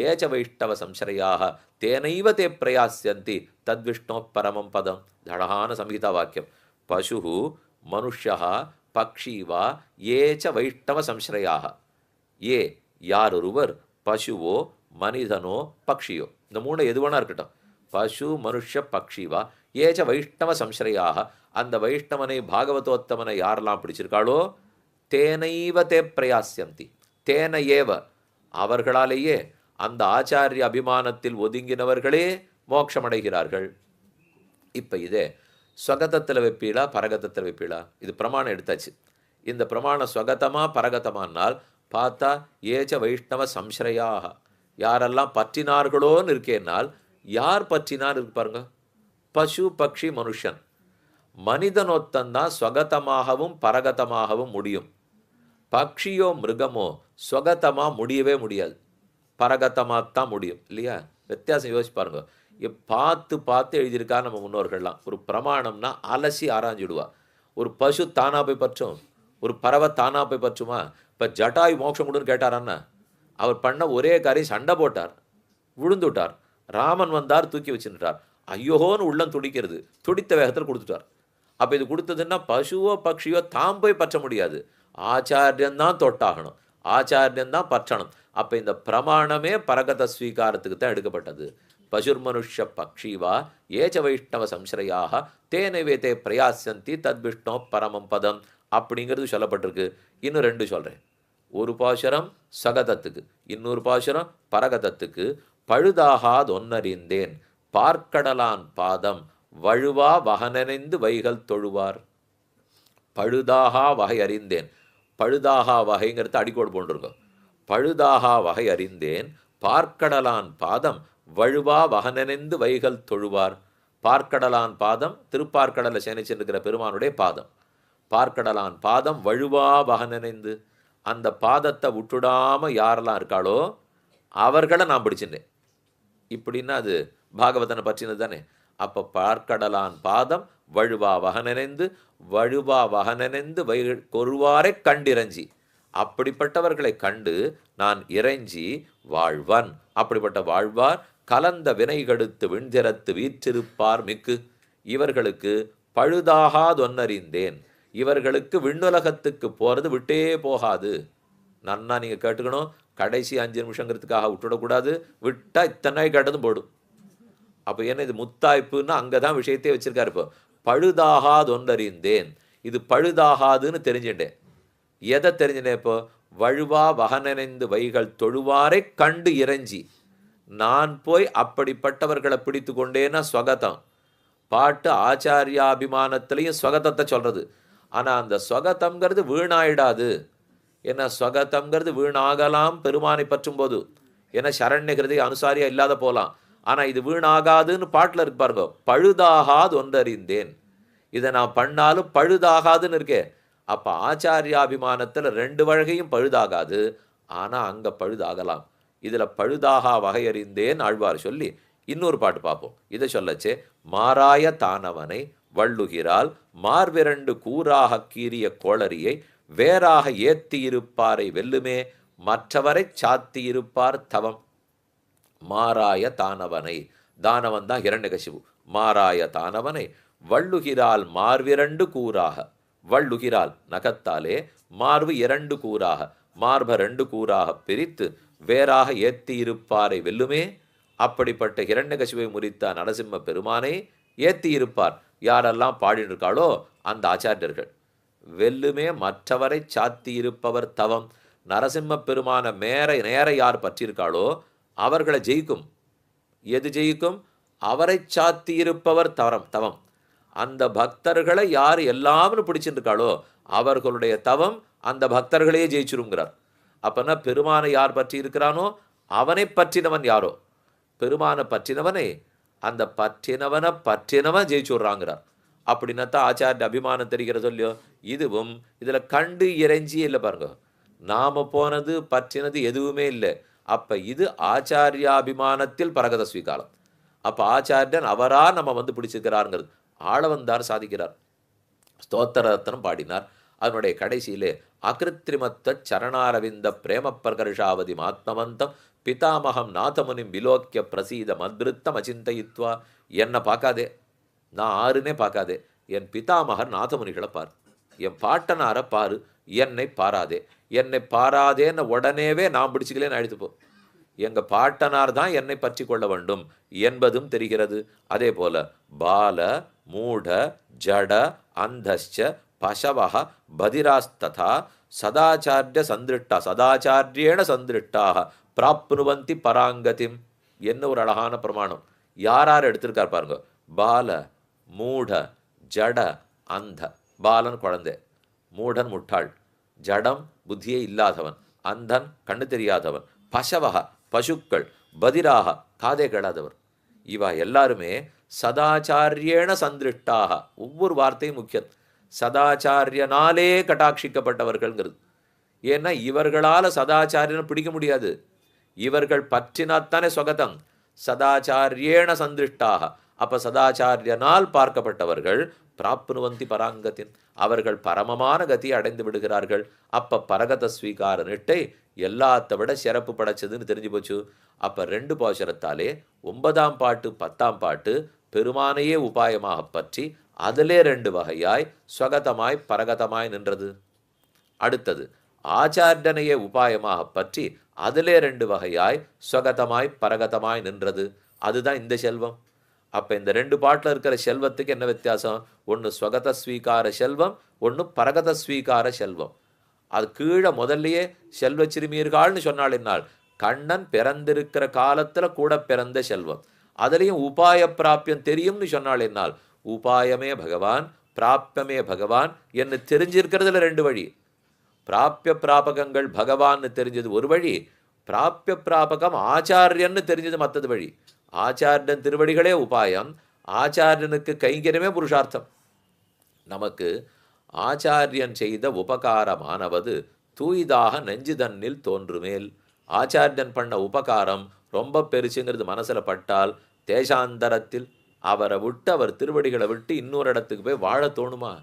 ஏச்ச வைஷ்ணவ சம்சரையாக தேனைவ தே பிரயாஸ்யந்தி தத்விஷ்ணோ பரமம் பதம். அழகான சம்ஹிதா வாக்கியம். பசு மனுஷா பக்ஷிவா ஏச்ச வைஷ்ணவ சம்சரையாக. ஏ யாரொருவர் பசுவோ மனிதனோ பக்ஷியோ, இந்த மூணு எதுவானா இருக்கட்டும், பசு மனுஷ பக்ஷிவா ஏச்ச வைஷ்ணவ சம்சரையாக, அந்த வைஷ்ணவனை பாகவதோத்தமனை யாரெல்லாம் பிடிச்சிருக்காளோ தேனைவ தே பிரயாஸ்யந்தி, தேன ஏவ அவர்களாலேயே அந்த ஆச்சாரிய அபிமானத்தில் ஒதுங்கினவர்களே மோட்சமடைகிறார்கள். இப்போ இதே ஸ்வகதத்தில் வைப்பீளா பரகதத்தில் வைப்பீளா? இது பிரமாணம் எடுத்தாச்சு. இந்த பிரமாணம் ஸ்வகதமா பரகதமானால் பார்த்தா ஏச்ச வைஷ்ணவ சம்சரையாக, யாரெல்லாம் பற்றினார்களோன்னு இருக்கேனால் யார் பற்றினார் இருக்கு பாருங்க. பசு பக்ஷி மனுஷன். மனிதனொத்தந்தான் ஸ்வகதமாகவும் பரகதமாகவும் முடியும். பக்ஷியோ மிருகமோ ஸ்வகதமா முடியவே முடியாது, பரகதமாகத்தான் முடியும் இல்லையா? வித்தியாசம் யோசிச்சு பாருங்க. பார்த்து பார்த்து எழுதியிருக்கா நம்ம முன்னோர்கள்லாம். ஒரு பிரமாணம்னா அலசி ஆராய்ஞ்சிடுவா. ஒரு பசு தானா போய் பற்றும், ஒரு பறவை தானா போய் பற்றுமா? இப்போ ஜட்டாயு மோட்சம் கொடுன்னு கேட்டாரான்னா அவர் பண்ண ஒரே காரியம் சண்டை போட்டார், விழுந்து விட்டார். ராமன் வந்தார், தூக்கி வச்சுட்டார். ஐயோன்னு உள்ளம் துடிக்கிறது, துடித்த வேகத்தில் கொடுத்துட்டார். அப்போ இது கொடுத்ததுன்னா பசுவோ பக்ஷியோ தாம் போய் பற்ற முடியாது, ஆச்சாரியன்தான் தொட்டாகணும், ஆச்சாரியன்தான் பற்றணும். அப்போ இந்த பிரமாணமே பரகத ஸ்வீகாரத்துக்கு தான் எடுக்கப்பட்டது. பசுர் மனுஷ பக்ஷிவா ஏச்ச வைஷ்ணவ சம்சரையாக தேனவே தே பிரயாசந்தி தத் விஷ்ணோ பரமம் பதம் அப்படிங்கிறது சொல்லப்பட்டிருக்கு. இன்னும் ரெண்டு சொல்கிறேன். ஒரு பாசுரம் சகதத்துக்கு, இன்னொரு பாசுரம் பரகதத்துக்கு. பழுதாகாதொன்னறிந்தேன் பார்க்கடலான் பாதம் வழுவா வகனனைந்து வைகள் தொழுவார். பழுதாகா வகை அறிந்தேன், பழுதாகா வகைங்கிறது அடிக்கோடு போன்றிருக்கோம். பழுதாகா வகை அறிந்தேன் பார்க்கடலான் பாதம் வழுவா வகனனைந்து வைகள் தொழுவார். பார்க்கடலான் பாதம் திருப்பார்க்கடலை சேனிச்சிருக்கிற பெருமானுடைய பாதம். பார்க்கடலான் பாதம் வழுவா வகனனைந்து, அந்த பாதத்தை விட்டுடாமல் யாரெல்லாம் இருக்காளோ அவர்களை நான் பிடிச்சிருந்தேன். இப்படின்னா அது பாகவதனை பற்றினது தானே. அப்போ பார்க்கடலான் பாதம் வழுவா வகனனைந்து, வழுவா வகனனைந்து வைகள் கொருவாரை கண்டிரஞ்சி, அப்படிப்பட்டவர்களை கண்டு நான் இறைஞ்சி வாழ்வன். அப்படிப்பட்ட வாழ்வார் கலந்த வினைகெடுத்து விண்திறத்து வீற்றிருப்பார் மிக்கு. இவர்களுக்கு பழுதாகாதொன்னறிந்தேன், இவர்களுக்கு விண்ணுலகத்துக்கு போகிறது விட்டே போகாது. நன்னா நீங்கள் கேட்டுக்கணும். கடைசி 5 நிமிஷங்கிறதுக்காக விட்டுவிடக்கூடாது. விட்டால் இத்தனை கேட்டதும் போடும். அப்போ என்ன இது முத்தாய்ப்புன்னா அங்கே தான் விஷயத்தையே வச்சுருக்காரு. இப்போ பழுதாகாதொன்றறிந்தேன், இது பழுதாகாதுன்னு தெரிஞ்சுட்டேன். எதை தெரிஞ்சுட்டேன்? இப்போ வழுவா வகனனைந்து வைகள் தொழுவாரை கண்டு இறைஞ்சி நான் போய் அப்படிப்பட்டவர்களை பிடித்து கொண்டேன்னா ஸ்வகதம். பாட்டு ஆச்சாரியாபிமானத்திலையும் ஸ்வகதத்தை சொல்கிறது. ஆனால் அந்த ஸ்வகதம்ங்கிறது வீணாயிடாது. ஏன்னா ஸ்வகதம்ங்கிறது வீணாகலாம் பெருமானை பற்றும் போது. ஏன்னா சரண்யகிருதி அனுசாரியா இல்லாத போகலாம். ஆனால் இது வீணாகாதுன்னு பாட்டில் இருக்கு பாருங்க. பழுதாகாது ஒன்றறிந்தேன், இதை நான் பண்ணாலும் பழுதாகாதுன்னு இருக்கே. அப்போ ஆச்சாரியாபிமானத்தில் 2 வகையும் பழுதாகாது, ஆனால் அங்கே பழுதாகலாம். இதில் பழுதாகா வகையறிந்தேன் ஆழ்வார் சொல்லி இன்னொரு பாட்டு பார்ப்போம். இதை சொல்லச்சே, மாறாய தானவனை வள்ளுகிறால் மார்விரண்டு கூறாக கீறிய கோளரியை வேறாக ஏத்தி இருப்பாரை வெல்லுமே மற்றவரை சாத்தி இருப்பார் தவம். மாறாய தானவனை, தானவன் தான் ஹிரண்யகசிபு. மாறாய தானவனை வள்ளுகிறால் மார்விரண்டு கூறாக, வள்ளுகிறால் நகத்தாலே மார்பு 2 கூறாக, மார்ப 2 கூறாக பிரித்து வேறாக ஏத்தி இருப்பாரை வெல்லுமே. அப்படிப்பட்ட ஹிரண்யகசிபை முறித்த நரசிம்ம பெருமானை ஏத்தி இருப்பார் யாரெல்லாம் பாடினிருக்காளோ அந்த ஆச்சாரியர்கள். வெல்லுமே மற்றவரை சாத்தி இருப்பவர் தவம். நரசிம்ம பெருமான நேர யார் பற்றியிருக்காளோ அவர்களை ஜெயிக்கும். எது ஜெயிக்கும்? அவரை சாத்தி இருப்பவர் தவம். அந்த பக்தர்களை யார் எல்லாம்னு பிடிச்சிருக்காளோ அவர்களுடைய தவம் அந்த பக்தர்களையே ஜெயிச்சிருங்கிறார். அப்பனா பெருமானை யார் பற்றி இருக்கிறானோ அவனை பற்றினவன் யாரோ, பெருமானை பற்றினவனை அந்த பற்றினவன் ஜெயிச்சுடுறாங்கிறார். அப்படின்னாத்தான் ஆச்சாரிய அபிமானம் தெரிகிறது இல்லையோ. இதுவும் இதில் கண்டு இறைஞ்சி இல்லை பாருங்க. நாம போனது பற்றினது எதுவுமே இல்லை. அப்போ இது ஆச்சாரியாபிமானத்தில் பரகத ஸ்வீகாரம். அப்போ ஆச்சாரியன் அவரா நம்ம பிடிச்சிருக்கிறாருங்கிறது ஆளவந்தார் சாதிக்கிறார். ஸ்தோத்திர ரத்னம் பாடினார். அதனுடைய கடைசியிலே அகிருத்திரிமத்த சரணாரவிந்த பிரேம பிரகர்ஷாவதி ஆத்மவந்தம் பிதாமகம் நாதமுனிம் விலோக்கிய பிரசீத மத்ருத்தம் அச்சிந்தயித்வா. என்னை பார்க்காதே, நான் ஆறுனே பார்க்காதே, என் பிதாமகர் நாதமுனிகளை பார், என் பாட்டனாரை பாரு, என்னை பாராதே. என்னை பாராதேன்னு உடனேவே நான் பிடிச்சிக்கலேன்னு அழைத்துப்போ. எங்கள் பாட்டனார் தான் என்னை பற்றி கொள்ள வேண்டும் என்பதும் தெரிகிறது. அதே போல பால மூட ஜட அந்தச்ச பசவஹ பதிராஸ்ததா சதாச்சாரிய சந்திருட்டா சதாச்சாரியேன சந்திருட்டாக பிராப்னுவந்தி பராங்கதிம். என்ன ஒரு அழகான பிரமாணம். யார் எடுத்திருக்கார் பாருங்க. பால மூட ஜட அந்த. பாலன் குழந்தை, மூடன் முட்டாள், ஜடம் புத்தியே இல்லாதவன், அந்தன் கண்ணு தெரியாதவன், பசவக பசுக்கள், பதிராக காதே கேளாதவர். இவா எல்லாருமே சதாச்சாரியேன சந்திருஷ்டாக. ஒவ்வொரு வார்த்தையும் முக்கியம். சதாச்சாரியனாலே கட்டாட்சிக்கப்பட்டவர்கள்ங்கிறது. ஏன்னா இவர்களால் சதாச்சாரியனை பிடிக்க முடியாது. இவர்கள் பற்றினாத்தானே சொகதம். சதாச்சாரியேன சந்திருஷ்டாக. அப்ப சதாச்சாரியனால் பார்க்கப்பட்டவர்கள் பிராப்னுவந்தி பராங்கத்தின், அவர்கள் பரமமான கதியை அடைந்து விடுகிறார்கள். அப்ப பரகத ஸ்வீகார நிட்டை எல்லாத்த விட சிறப்பு படைச்சதுன்னு தெரிஞ்சு போச்சு. அப்ப 2 பாசுரத்தாலே 9ஆம் பாட்டு 10ஆம் பாட்டு பெருமானையே உபாயமாக பற்றி அதிலே 2 வகையாய் ஸ்வகதமாய் பரகதமாய் நின்றது. அடுத்தது ஆச்சாரியனையே உபாயமாக பற்றி அதிலே 2 வகையாய் ஸ்வகதமாய் பரகதமாய் நின்றது. அதுதான் இந்த செல்வம். அப்போ இந்த 2 பாட்டில் இருக்கிற செல்வத்துக்கு என்ன வித்தியாசம்? ஒன்று ஸ்வகத ஸ்வீகார செல்வம், ஒன்று பரகத ஸ்வீகார செல்வம். அது கீழே முதல்லையே செல்வ சிறுமியர்கள்னு சொன்னாள் என்னால் கண்ணன் பிறந்திருக்கிற காலத்தில் கூட பிறந்த செல்வம். அதுலேயும் உபாய பிராப்பியம் தெரியும்னு சொன்னாள் என்னால் உபாயமே பகவான் பிராப்பியமே பகவான் என்று தெரிஞ்சிருக்கிறதுல 2 வழி. பிராப்பிய பிராபகங்கள் பகவான்னு தெரிஞ்சது ஒரு வழி, பிராப்பிய பிராபகம் ஆச்சாரியன்னு தெரிஞ்சது மற்றது வழி. ஆச்சாரியன் திருவடிகளே உபாயம், ஆச்சாரியனுக்கு கைங்கரமே புருஷார்த்தம். நமக்கு ஆச்சாரியன் செய்த உபகாரமானவது தூய்தாக நெஞ்சு தன்னில் தோன்றுமேல். ஆச்சாரியன் பண்ண உபகாரம் ரொம்ப பெருசுங்கிறது மனசில் பட்டால் தேசாந்தரத்தில் அவரை விட்டு அவர் திருவடிகளை விட்டு இன்னொரு இடத்துக்கு போய் வாழ தோணுமா?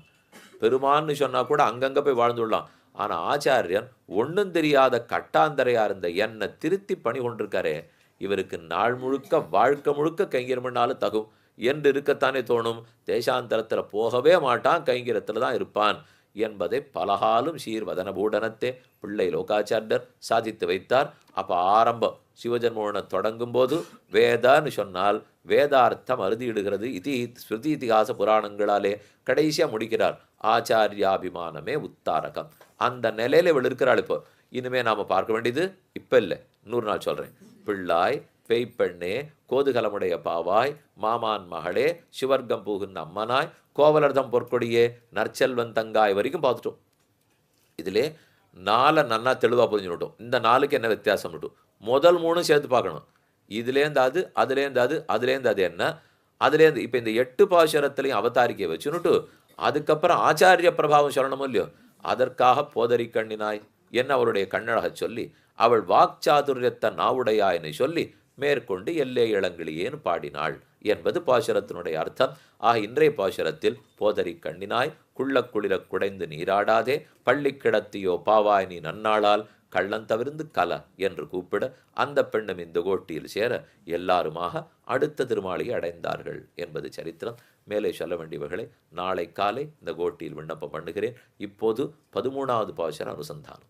பெருமான்னு சொன்னால் கூட அங்கங்கே போய் வாழ்ந்துடலாம். ஆனால் ஆச்சாரியன் ஒன்றும் தெரியாத கட்டாந்தரையாக இருந்த என்னை திருத்தி பணி கொண்டிருக்காரே, இவருக்கு நாள் முழுக்க வாழ்க்கை முழுக்க கைங்கரம் பண்ணாலும் தகும் என்று இருக்கத்தானே தோணும். தேசாந்தரத்தில் போகவே மாட்டான், கைங்கரத்தில் தான் இருப்பான் என்பதை பலகாலும் சீர்வதன பூடனத்தே பிள்ளை லோகாச்சாரியர் சாதித்து வைத்தார். அப்போ ஆரம்பம் சிவஜன்மோகனை தொடங்கும் போது வேதான்னு சொன்னால் வேதார்த்தம் அறுதியிடுகிறது இது ஸ்ருதி இதிகாச புராணங்களாலே கடைசியாக முடிக்கிறார். ஆச்சாரியாபிமானமே உத்தாரகம். அந்த நிலையில இவள் இருக்கிறாள். இப்போ இனிமே நாம் பார்க்க வேண்டியது இப்போ இல்லை, 100 நாள் சொல்கிறேன். பிள்ளாய் பெய்ப்பெண்ணே கோதுகலமுடைய பாவாய் மாமான் மகளே சிவர்க்கம் பூகுன் அம்மனாய் கோவலர்தம் பொற்கொடியே நற்செல்வன் தங்காய் வரைக்கும் பார்த்துட்டோம். இதிலே 4 நன்னா தெளிவாக புரிஞ்சுட்டோம். இந்த 4க்கு என்ன வித்தியாசம் விட்டும் முதல் 3 சேர்த்து பார்க்கணும். இதுலேருந்து அது, அதுலேருந்து அது, அதுலேருந்து அது என்ன, அதுலேருந்து இப்போ இந்த 8 பாசுரத்துலையும் அவதாரிக்கையை வச்சுன்னுட்டு அதுக்கப்புறம் ஆச்சாரிய பிரபாவம் சொல்லணுமோ இல்லையோ, அதற்காக போதரி கண்ணினாய் என்ன அவருடைய கண்ணழக சொல்லி அவள் வாக்சாதுரியத்த நாவுடையாயினை சொல்லி மேற்கொண்டு எல்லே இளங்கிளியேன்னு பாடினாள் என்பது பாசுரத்தினுடைய அர்த்தம். இன்றைய பாசுரத்தில் போதரி கண்ணினாய் குள்ள குளிர குடைந்து நீராடாதே பள்ளி கிடத்தியோ பாவாய் நீ நன்னாளால் கள்ளன் தவிர்ந்து கல என்று கூப்பிட அந்த பெண்ணும் இந்த கோட்டியில் சேர எல்லாருமாக அடுத்த திருமாளிகை அடைந்தார்கள் என்பது சரித்திரம். மேலே சொல்ல வேண்டியவர்களை நாளை காலை இந்த கோட்டியில் விண்ணப்பம் பண்ணுகிறேன். இப்போது 13வது பாசுர அனுசந்தானம்.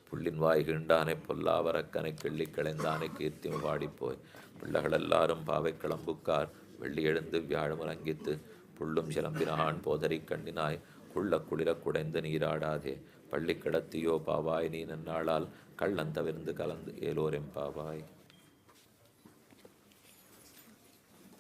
புள்ளின் வாய் கீண்டானை பொல்லாவரக்கனை கிள்ளி கிளைந்தானை கீர்த்திம பாடிப்போய் பிள்ளைகள் எல்லாரும் பாவை கிளம்புக்கார் வெள்ளி எழுந்து வியாழமுறங்கித்து புள்ளும் சிலம்பினான் போதரி கண்ணினாய் குள்ள குளிர குடைந்து நீராடாதே பள்ளி கிடத்தியோ பாவாய் நீ நன்னாளால் கள்ளந்தவிர்ந்து கலந்து ஏலோரெம் பாவாய்.